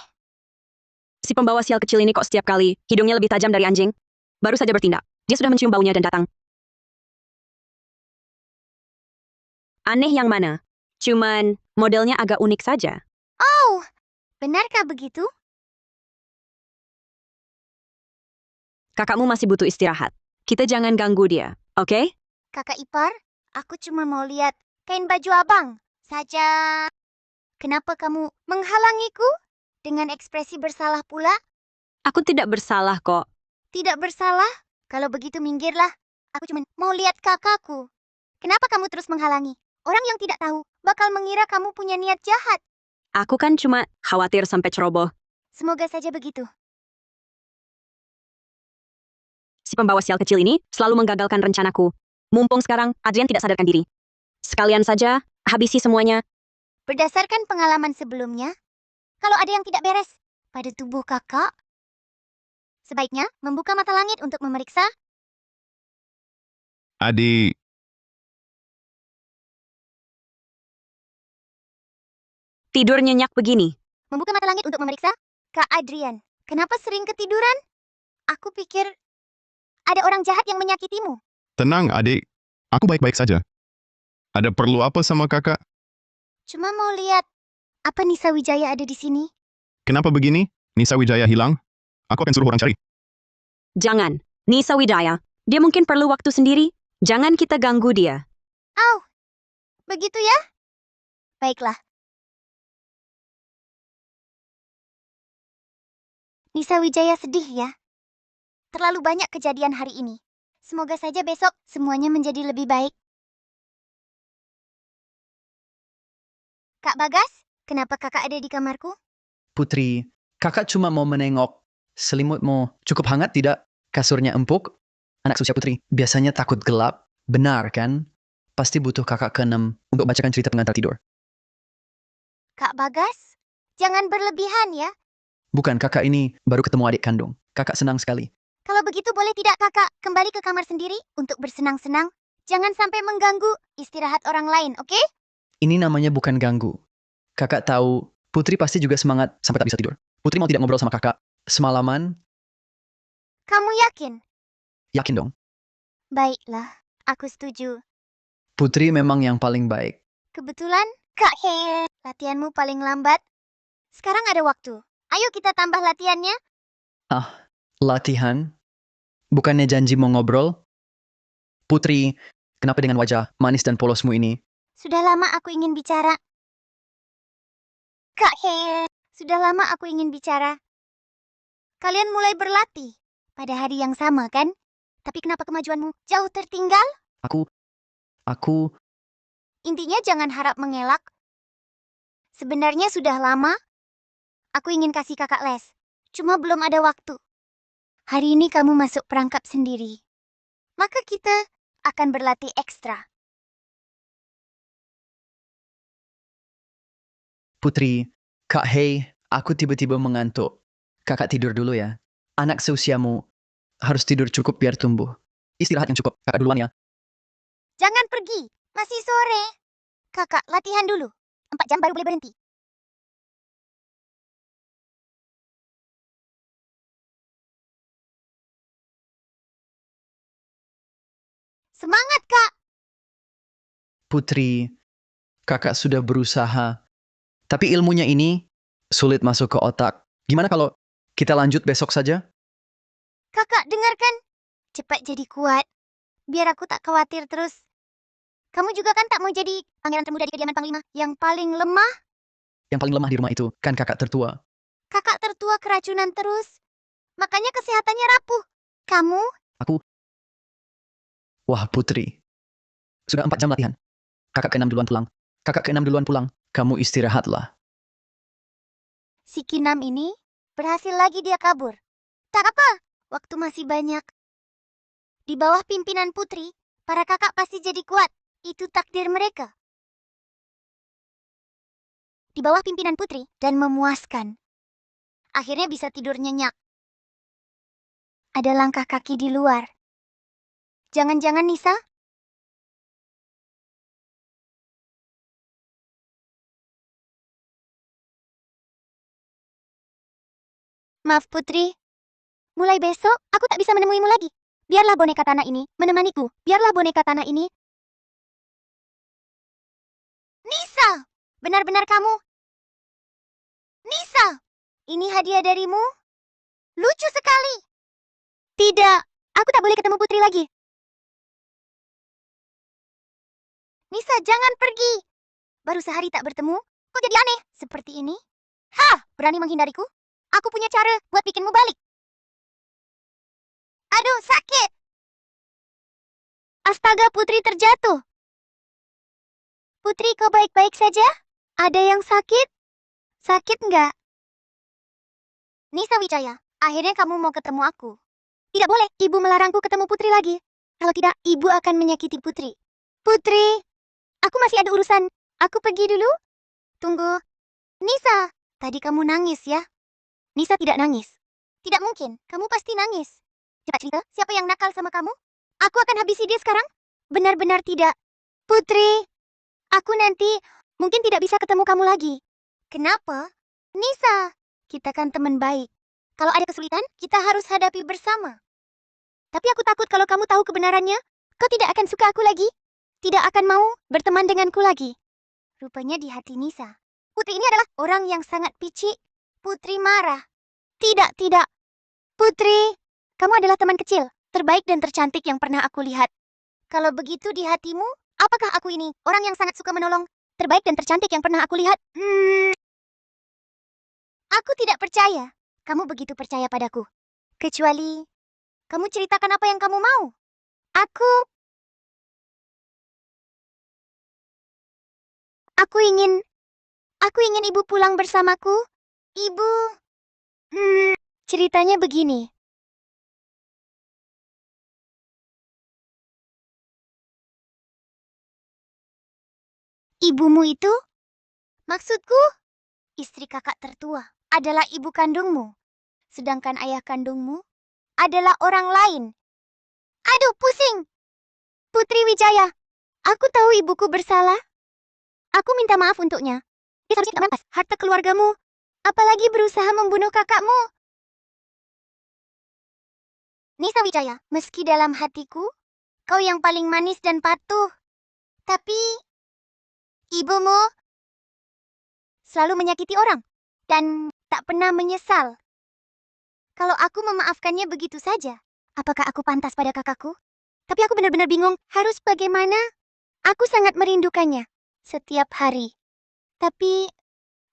Speaker 8: Si pembawa sial kecil ini kok setiap kali hidungnya lebih tajam dari anjing? Baru saja bertindak, dia sudah mencium baunya dan datang. Aneh yang mana? Cuman modelnya agak unik saja.
Speaker 6: Oh, benarkah begitu?
Speaker 8: Kakakmu masih butuh istirahat. Kita jangan ganggu dia, oke?
Speaker 6: Kakak ipar, aku cuma mau lihat kain baju abang saja. Kenapa kamu menghalangiku? Dengan ekspresi bersalah pula?
Speaker 8: Aku tidak bersalah kok.
Speaker 6: Tidak bersalah? Kalau begitu minggirlah. Aku cuma mau lihat kakakku. Kenapa kamu terus menghalangi? Orang yang tidak tahu bakal mengira kamu punya niat jahat.
Speaker 8: Aku kan cuma khawatir sampai ceroboh.
Speaker 6: Semoga saja begitu.
Speaker 8: Si pembawa sial kecil ini selalu menggagalkan rencanaku. Mumpung sekarang Adrian tidak sadarkan diri. Sekalian saja, habisi semuanya.
Speaker 6: Berdasarkan pengalaman sebelumnya, kalau ada yang tidak beres pada tubuh kakak, sebaiknya membuka mata langit untuk memeriksa.
Speaker 2: Adik,
Speaker 8: Tidur nyenyak begini.
Speaker 6: Membuka mata langit untuk memeriksa. Kak Adrian, kenapa sering ketiduran? Aku pikir ada orang jahat yang menyakitimu.
Speaker 2: tenang adik. Aku baik-baik saja. Ada perlu apa sama kakak?
Speaker 6: Cuma mau lihat, apa Nisa Wijaya ada di sini?
Speaker 2: Kenapa begini? Nisa Wijaya hilang? Aku akan suruh orang cari.
Speaker 8: Jangan. Nisa Widaya. Dia mungkin perlu waktu sendiri. Jangan kita ganggu dia.
Speaker 6: Begitu ya? Baiklah, Nisa Wijaya sedih ya. Terlalu banyak kejadian hari ini. Semoga saja besok semuanya menjadi lebih baik. Kak Bagas, kenapa kakak ada di kamarku?
Speaker 5: Putri, kakak cuma mau menengok. Selimutmu cukup hangat tidak? Kasurnya empuk? Anak seusia Putri biasanya takut gelap. Benar kan? Pasti butuh kakak ke-6 untuk bacakan cerita pengantar tidur.
Speaker 6: Kak Bagas, jangan berlebihan ya.
Speaker 5: Bukan, kakak ini baru ketemu adik kandung. Kakak senang sekali.
Speaker 6: Kalau begitu boleh tidak kakak kembali ke kamar sendiri untuk bersenang-senang? Jangan sampai mengganggu istirahat orang lain, oke?
Speaker 5: Ini namanya bukan ganggu. Kakak tahu, Putri pasti juga semangat sampai tak bisa tidur. Putri mau tidak ngobrol sama kakak semalaman?
Speaker 6: Kamu yakin?
Speaker 5: Yakin dong.
Speaker 6: Baiklah, aku setuju.
Speaker 5: Putri memang yang paling baik.
Speaker 6: Kebetulan, Kak He, latihanmu paling lambat. Sekarang ada waktu. Ayo kita tambah latihannya.
Speaker 5: Latihan? Bukannya janji mau ngobrol? Putri, kenapa dengan wajah manis dan polosmu ini?
Speaker 6: Sudah lama aku ingin bicara. Kak He, sudah lama aku ingin bicara. Kalian mulai berlatih pada hari yang sama, kan? Tapi kenapa kemajuanmu jauh tertinggal?
Speaker 5: Aku...
Speaker 6: Intinya jangan harap mengelak. Sebenarnya sudah lama aku ingin kasih kakak les. Cuma belum ada waktu. Hari ini kamu masuk perangkap sendiri. Maka kita akan berlatih ekstra.
Speaker 5: Putri, Kak Hei, aku tiba-tiba mengantuk. Kakak tidur dulu ya. Anak seusiamu harus tidur cukup biar tumbuh. Istirahat yang cukup. Kakak duluan ya.
Speaker 6: Jangan pergi. Masih sore. Kakak, latihan dulu. 4 jam baru boleh berhenti. Semangat, Kak!
Speaker 5: Putri, kakak sudah berusaha. Tapi ilmunya ini sulit masuk ke otak. Gimana kalau kita lanjut besok saja?
Speaker 6: Kakak, dengarkan. Cepat jadi kuat. Biar aku tak khawatir terus. Kamu juga kan tak mau jadi pangeran termuda di kediaman Panglima yang paling lemah?
Speaker 5: Yang paling lemah di rumah itu kan kakak tertua.
Speaker 6: Kakak tertua keracunan terus. Makanya kesehatannya rapuh. Kamu?
Speaker 5: Wah, Putri. Sudah 4 jam latihan. Kakak ke-6 duluan pulang. Kakak ke-6 duluan pulang. Kamu istirahatlah.
Speaker 6: Si Kinam ini berhasil lagi dia kabur. Tak apa, waktu masih banyak. Di bawah pimpinan Putri, para kakak pasti jadi kuat. Itu takdir mereka. Di bawah pimpinan Putri dan memuaskan. Akhirnya bisa tidur nyenyak. Ada langkah kaki di luar. Jangan-jangan Nisa? Maaf Putri. Mulai besok, aku tak bisa menemuimu lagi. Biarlah boneka tanah ini menemaniku. Biarlah boneka tanah ini. Nisa! Benar-benar kamu? Nisa! Ini hadiah darimu? Lucu sekali. Tidak, aku tak boleh ketemu Putri lagi. Nisa, jangan pergi. Baru sehari tak bertemu, kok jadi aneh seperti ini? Hah, berani menghindariku? Aku punya cara buat bikinmu balik. Aduh, sakit. Astaga, Putri terjatuh. Putri, kau baik-baik saja? Ada yang sakit? Sakit nggak? Nisa Wijaya, akhirnya kamu mau ketemu aku. Tidak boleh, ibu melarangku ketemu Putri lagi. Kalau tidak, ibu akan menyakiti Putri. Putri, aku masih ada urusan. Aku pergi dulu. Tunggu. Nisa, tadi kamu nangis ya? Nisa tidak nangis. Tidak mungkin, kamu pasti nangis. Cepat cerita, siapa yang nakal sama kamu? Aku akan habisi dia sekarang. Benar-benar tidak. Putri, aku nanti mungkin tidak bisa ketemu kamu lagi. Kenapa? Nisa, kita kan teman baik. Kalau ada kesulitan, kita harus hadapi bersama. Tapi aku takut kalau kamu tahu kebenarannya, kau tidak akan suka aku lagi. Tidak akan mau berteman denganku lagi. Rupanya di hati Nisa, Putri ini adalah orang yang sangat picik. Putri marah. Tidak, tidak. Putri, kamu adalah teman kecil, terbaik dan tercantik yang pernah aku lihat. Kalau begitu di hatimu, apakah aku ini orang yang sangat suka menolong, terbaik dan tercantik yang pernah aku lihat? Aku tidak percaya. kamu begitu percaya padaku. Kecuali, kamu ceritakan apa yang kamu mau. Aku ingin ibu pulang bersamaku. Ibu, ceritanya begini. Ibumu itu, maksudku, istri kakak tertua, adalah ibu kandungmu. Sedangkan ayah kandungmu adalah orang lain. Aduh, pusing. Putri Wijaya, aku tahu ibuku bersalah. Aku minta maaf untuknya. Dia seharusnya tidak merampas harta keluargamu, apalagi berusaha membunuh kakakmu. Nisa Wijaya, meski dalam hatiku, kau yang paling manis dan patuh. Tapi, ibumu selalu menyakiti orang dan tak pernah menyesal. Kalau aku memaafkannya begitu saja, apakah aku pantas pada kakakku? Tapi aku benar-benar bingung harus bagaimana. Aku sangat merindukannya setiap hari. Tapi,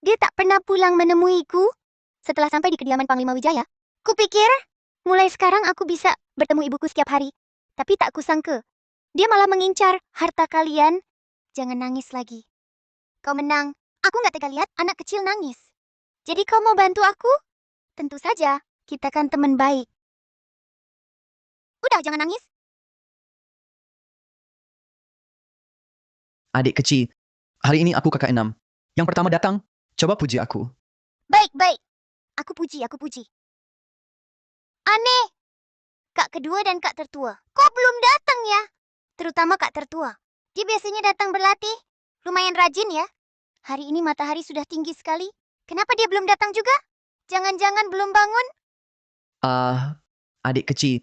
Speaker 6: dia tak pernah pulang menemuiku setelah sampai di kediaman Panglima Wijaya. Kupikir, mulai sekarang aku bisa bertemu ibuku setiap hari. Tapi tak kusangka, dia malah mengincar harta kalian. Jangan nangis lagi. Kau menang. Aku nggak tega lihat anak kecil nangis. Jadi kau mau bantu aku? Tentu saja, kita kan teman baik. Udah, jangan nangis.
Speaker 5: Adik kecil, hari ini aku kakak 6. Yang pertama datang, coba puji aku.
Speaker 6: Baik, baik. Aku puji. Aneh. Kak kedua dan kak tertua. Kok belum datang ya? Terutama kak tertua. Dia biasanya datang berlatih. Lumayan rajin ya. Hari ini matahari sudah tinggi sekali. Kenapa dia belum datang juga? Jangan-jangan belum bangun?
Speaker 5: Adik kecil,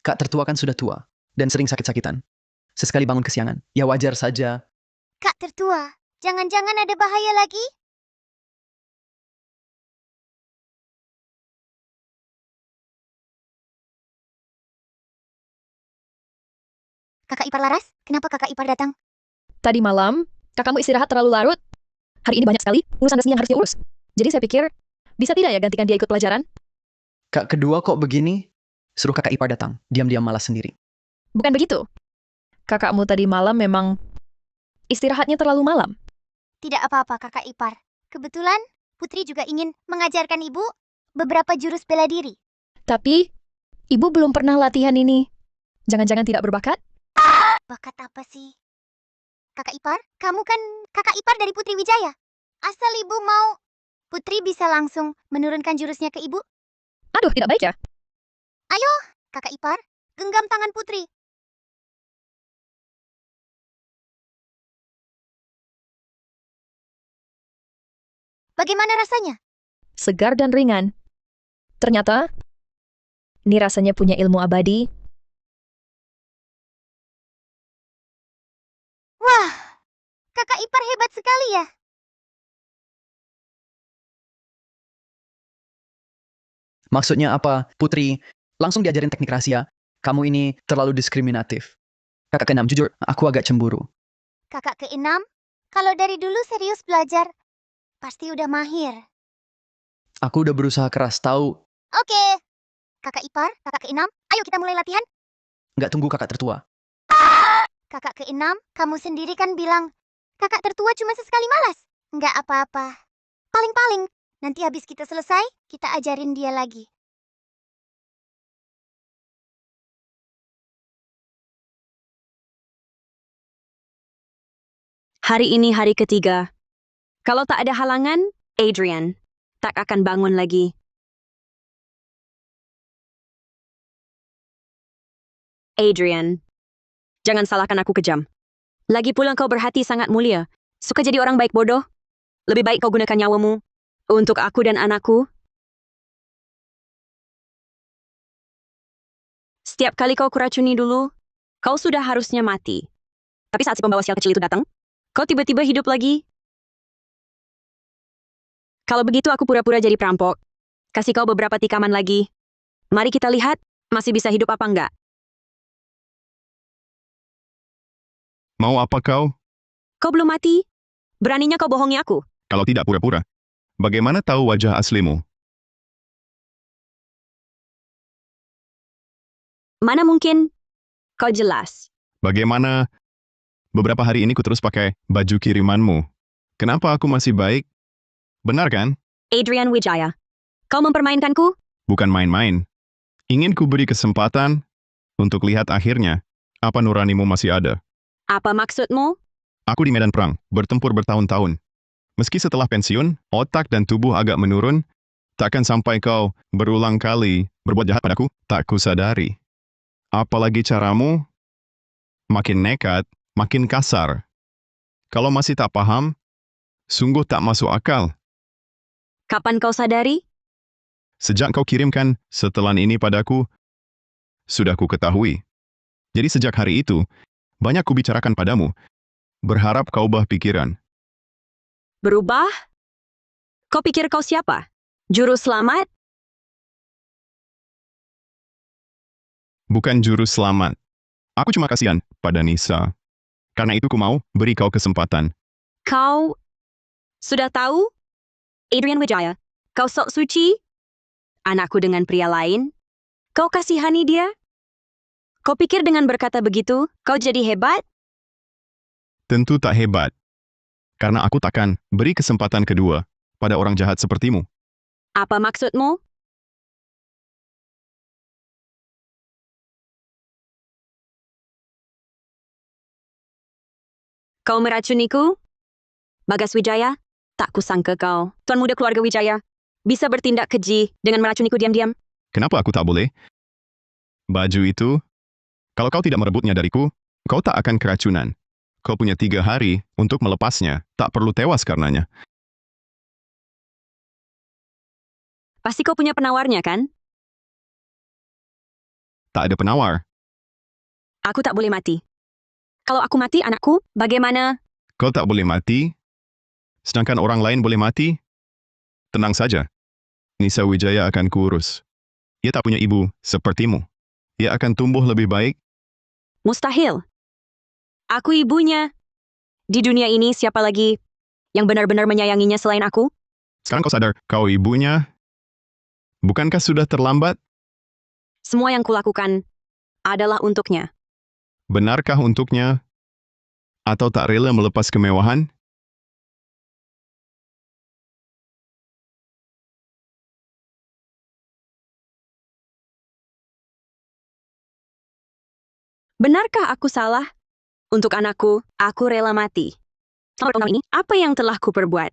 Speaker 5: kak tertua kan sudah tua dan sering sakit-sakitan. Sesekali bangun kesiangan. Ya wajar saja.
Speaker 6: Kak tertua, jangan-jangan ada bahaya lagi? Kakak ipar Laras, kenapa kakak ipar datang?
Speaker 11: Tadi malam, kakakmu istirahat terlalu larut. Hari ini banyak sekali urusan resmi yang harus diurus. Jadi saya pikir, bisa tidak ya gantikan dia ikut pelajaran?
Speaker 5: Kak kedua kok begini? Suruh kakak ipar datang, diam-diam malas sendiri.
Speaker 11: Bukan begitu. Kakakmu tadi malam memang istirahatnya terlalu malam.
Speaker 6: Tidak apa-apa kakak ipar. Kebetulan, Putri juga ingin mengajarkan ibu beberapa jurus bela diri.
Speaker 11: Tapi, ibu belum pernah latihan ini. Jangan-jangan tidak berbakat?
Speaker 6: Bakat apa sih? Kakak ipar, kamu kan kakak ipar dari Putri Wijaya. Asal ibu mau, Putri bisa langsung menurunkan jurusnya ke ibu.
Speaker 11: Aduh, tidak baik ya.
Speaker 6: Ayo, kakak ipar, genggam tangan Putri. Bagaimana rasanya?
Speaker 11: Segar dan ringan. Ternyata, ini rasanya punya ilmu abadi.
Speaker 6: Wah, kakak ipar hebat sekali ya.
Speaker 5: Maksudnya apa, Putri? Langsung diajarin teknik rahasia. Kamu ini terlalu diskriminatif. Kakak ke-6, jujur, aku agak cemburu.
Speaker 6: Kakak ke-6, kalau dari dulu serius belajar, pasti udah mahir.
Speaker 5: Aku udah berusaha keras, tahu.
Speaker 6: Oke. Kakak ipar, kakak ke-6, ayo kita mulai latihan.
Speaker 5: Nggak tunggu kakak tertua.
Speaker 6: Kakak ke-6, kamu sendiri kan bilang, kakak tertua cuma sesekali malas. Nggak apa-apa. Paling-paling, nanti habis kita selesai, kita ajarin dia lagi.
Speaker 8: Hari ini hari ketiga. Kalau tak ada halangan, Adrian tak akan bangun lagi. Adrian, jangan salahkan aku kejam. Lagi pula kau berhati sangat mulia. Suka jadi orang baik bodoh. Lebih baik kau gunakan nyawamu untuk aku dan anakku. Setiap kali kau kuracuni dulu, kau sudah harusnya mati. Tapi saat si pembawa sial kecil itu datang, kau tiba-tiba hidup lagi. Kalau begitu aku pura-pura jadi perampok. Kasih kau beberapa tikaman lagi. Mari kita lihat, masih bisa hidup apa enggak.
Speaker 2: Mau apa kau?
Speaker 8: Kau belum mati? Beraninya kau bohongi aku?
Speaker 2: Kalau tidak pura-pura. Bagaimana tahu wajah aslimu?
Speaker 8: Mana mungkin? Kau jelas.
Speaker 2: Bagaimana? Beberapa hari ini ku terus pakai baju kirimanmu. Kenapa aku masih baik? Benar kan?
Speaker 8: Adrian Wijaya. Kau mempermainkanku?
Speaker 2: Bukan main-main. Ingin ku beri kesempatan untuk lihat akhirnya apa nuranimu masih ada.
Speaker 8: Apa maksudmu?
Speaker 2: Aku di medan perang, bertempur bertahun-tahun. Meski setelah pensiun, otak dan tubuh agak menurun, takkan sampai kau berulang kali berbuat jahat padaku, tak kusadari. Apalagi caramu, makin nekat, makin kasar. Kalau masih tak paham, sungguh tak masuk akal.
Speaker 8: Kapan kau sadari?
Speaker 2: Sejak kau kirimkan setelan ini padaku, sudah ku ketahui. Jadi sejak hari itu, banyak kubicarakan padamu, berharap kau ubah pikiran.
Speaker 8: Berubah? Kau pikir kau siapa? Juru selamat?
Speaker 2: Bukan juru selamat. Aku cuma kasihan pada Nisa. Karena itu ku mau beri kau kesempatan.
Speaker 8: Kau sudah tahu? Adrian Wijaya, kau sok suci? Anakku dengan pria lain? Kau kasihani dia? Kau pikir dengan berkata begitu, kau jadi hebat?
Speaker 2: Tentu tak hebat. Karena aku takkan beri kesempatan kedua pada orang jahat sepertimu.
Speaker 8: Apa maksudmu? Kau meracuniku? Bagas Wijaya, tak kusangka kau, tuan muda keluarga Wijaya, bisa bertindak keji dengan meracuniku diam-diam.
Speaker 2: Kenapa aku tak boleh? Baju itu, kalau kau tidak merebutnya dariku, kau tak akan keracunan. Kau punya 3 hari untuk melepasnya, tak perlu tewas karenanya.
Speaker 8: Pasti kau punya penawarnya, kan?
Speaker 2: Tak ada penawar.
Speaker 8: Aku tak boleh mati. Kalau aku mati, anakku, bagaimana?
Speaker 2: Kau tak boleh mati, sedangkan orang lain boleh mati. Tenang saja. Nisa Wijaya akan kurus. Ia tak punya ibu sepertimu. Ia akan tumbuh lebih baik.
Speaker 8: Mustahil. Aku ibunya. Di dunia ini siapa lagi yang benar-benar menyayanginya selain aku?
Speaker 2: Sekarang kau sadar, kau ibunya. Bukankah sudah terlambat?
Speaker 8: Semua yang kulakukan adalah untuknya.
Speaker 2: Benarkah untuknya? Atau tak rela melepas kemewahan?
Speaker 8: Benarkah aku salah? Untuk anakku, aku rela mati. Selama tahun ini, apa yang telah kuperbuat?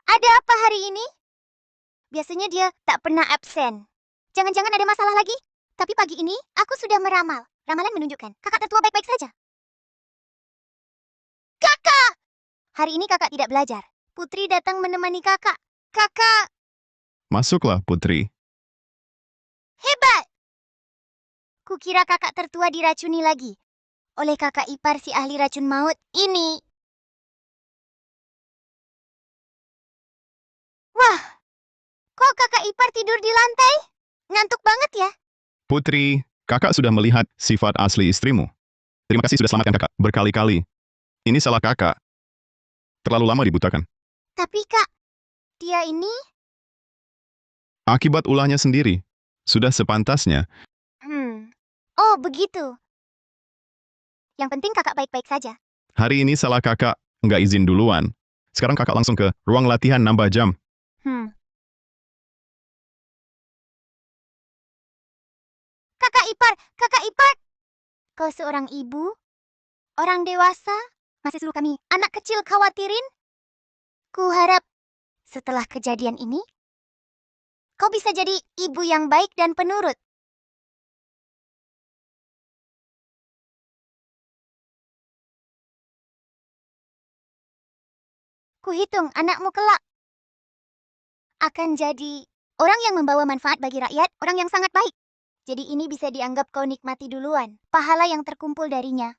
Speaker 6: Ada apa hari ini? Biasanya dia tak pernah absen. Jangan-jangan ada masalah lagi? Tapi pagi ini, aku sudah meramal. Ramalan menunjukkan kakak tertua baik-baik saja. Kakak! Hari ini kakak tidak belajar. Putri datang menemani kakak. Kakak,
Speaker 2: Masuklah, Putri.
Speaker 6: hebat! Kukira kakak tertua diracuni lagi oleh kakak ipar si ahli racun maut ini. Wah, kok kakak ipar tidur di lantai? Ngantuk banget ya?
Speaker 2: Putri, kakak sudah melihat sifat asli istrimu. Terima kasih sudah selamatkan kakak berkali-kali. Ini salah kakak. Terlalu lama dibutakan.
Speaker 6: Tapi kak, dia ini...
Speaker 2: Akibat ulahnya sendiri. Sudah sepantasnya.
Speaker 6: Oh, begitu. Yang penting kakak baik-baik saja.
Speaker 2: Hari ini salah kakak, nggak izin duluan. Sekarang kakak langsung ke ruang latihan nambah jam.
Speaker 6: Kakak ipar. Kau seorang ibu, orang dewasa, masih suruh kami, anak kecil khawatirin? Kuharap setelah kejadian ini, kau bisa jadi ibu yang baik dan penurut. Kuhitung anakmu kelak akan jadi orang yang membawa manfaat bagi rakyat, orang yang sangat baik. Jadi ini bisa dianggap kau nikmati duluan, pahala yang terkumpul darinya.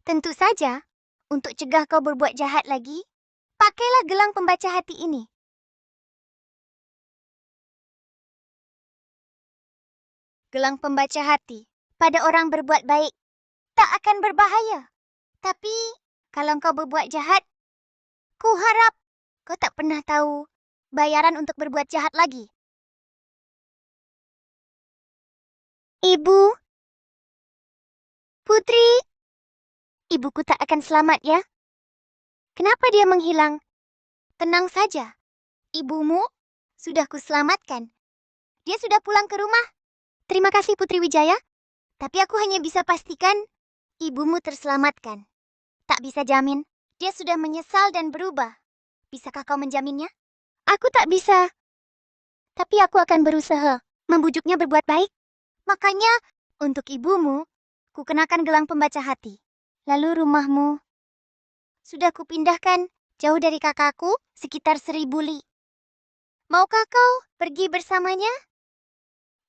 Speaker 6: Tentu saja, untuk cegah kau berbuat jahat lagi, pakailah gelang pembaca hati ini. Gelang pembaca hati pada orang berbuat baik tak akan berbahaya. Tapi kalau kau berbuat jahat, kuharap kau tak pernah tahu bayaran untuk berbuat jahat lagi. Ibu. Putri. Ibuku tak akan selamat ya. Kenapa dia menghilang? Tenang saja. Ibumu sudah kuselamatkan. Dia sudah pulang ke rumah. Terima kasih Putri Wijaya. Tapi aku hanya bisa pastikan ibumu terselamatkan. Tak bisa jamin. Dia sudah menyesal dan berubah. Bisakah kau menjaminnya? Aku tak bisa. Tapi aku akan berusaha membujuknya berbuat baik. Makanya, untuk ibumu, ku kenakan gelang pembaca hati. Lalu rumahmu sudah kupindahkan jauh dari kakakku sekitar 1000 li. Maukah kau pergi bersamanya?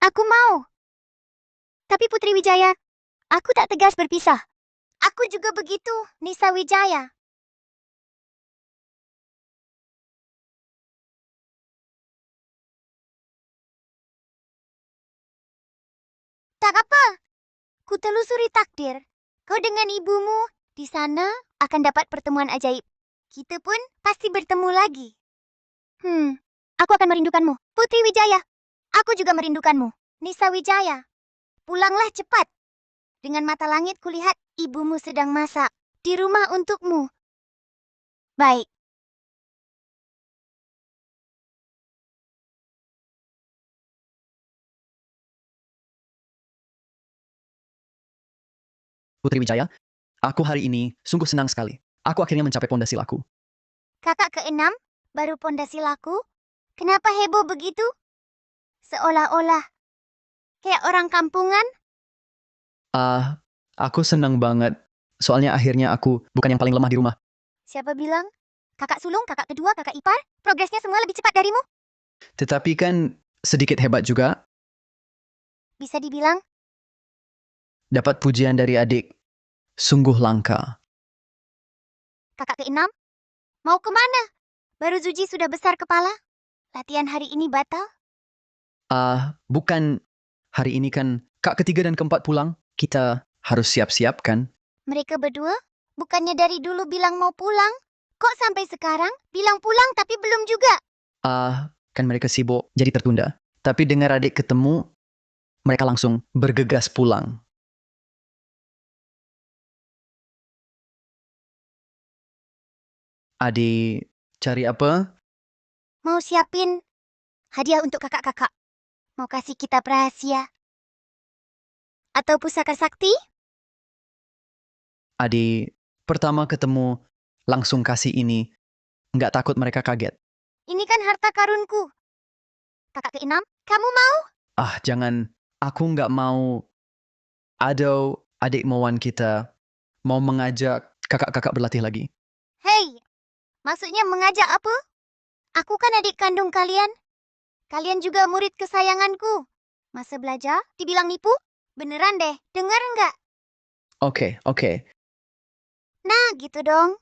Speaker 6: Aku mau. Tapi Putri Wijaya, aku tak tegas berpisah. Aku juga begitu, Nisa Wijaya. Tak apa. Ku telusuri takdir. Kau dengan ibumu di sana akan dapat pertemuan ajaib. Kita pun pasti bertemu lagi. Aku akan merindukanmu, Putri Wijaya. Aku juga merindukanmu, Nisa Wijaya. Pulanglah cepat. Dengan mata langit kulihat ibumu sedang masak di rumah untukmu. Baik.
Speaker 5: Putri Wijaya, aku hari ini sungguh senang sekali. Aku akhirnya mencapai pondasi laku.
Speaker 6: Kakak keenam, baru pondasi laku? Kenapa heboh begitu? Seolah-olah kayak orang kampungan.
Speaker 5: Aku senang banget. Soalnya akhirnya aku bukan yang paling lemah di rumah.
Speaker 6: Siapa bilang? Kakak sulung, kakak kedua, kakak ipar, progresnya semua lebih cepat darimu.
Speaker 5: Tetapi kan sedikit hebat juga.
Speaker 6: Bisa dibilang,
Speaker 5: Dapat pujian dari adik. Sungguh langka.
Speaker 6: kakak keenam, mau kemana? Baru Zuji sudah besar kepala. Latihan hari ini batal.
Speaker 5: Bukan hari ini kan kak ketiga dan keempat pulang. Kita harus siap-siap kan?
Speaker 6: Mereka berdua, bukannya dari dulu bilang mau pulang? Kok sampai sekarang bilang pulang tapi belum juga?
Speaker 5: Kan mereka sibuk jadi tertunda. Tapi dengar adik ketemu, mereka langsung bergegas pulang. Adik cari apa?
Speaker 6: Mau siapin hadiah untuk kakak-kakak. Mau kasih kitab rahasia. Atau pusaka sakti?
Speaker 5: Adik pertama ketemu langsung kasih ini. Nggak takut mereka kaget.
Speaker 6: Ini kan harta karunku. Kakak keenam, kamu mau?
Speaker 5: Jangan. Aku nggak mau. Ado, adik Mowan kita, mau mengajak kakak-kakak berlatih lagi.
Speaker 6: Hei, maksudnya mengajak apa? Aku kan adik kandung kalian. Kalian juga murid kesayanganku. Masa belajar, dibilang nipu? Beneran deh, dengar nggak?
Speaker 5: Oke.
Speaker 6: Nah, gitu dong.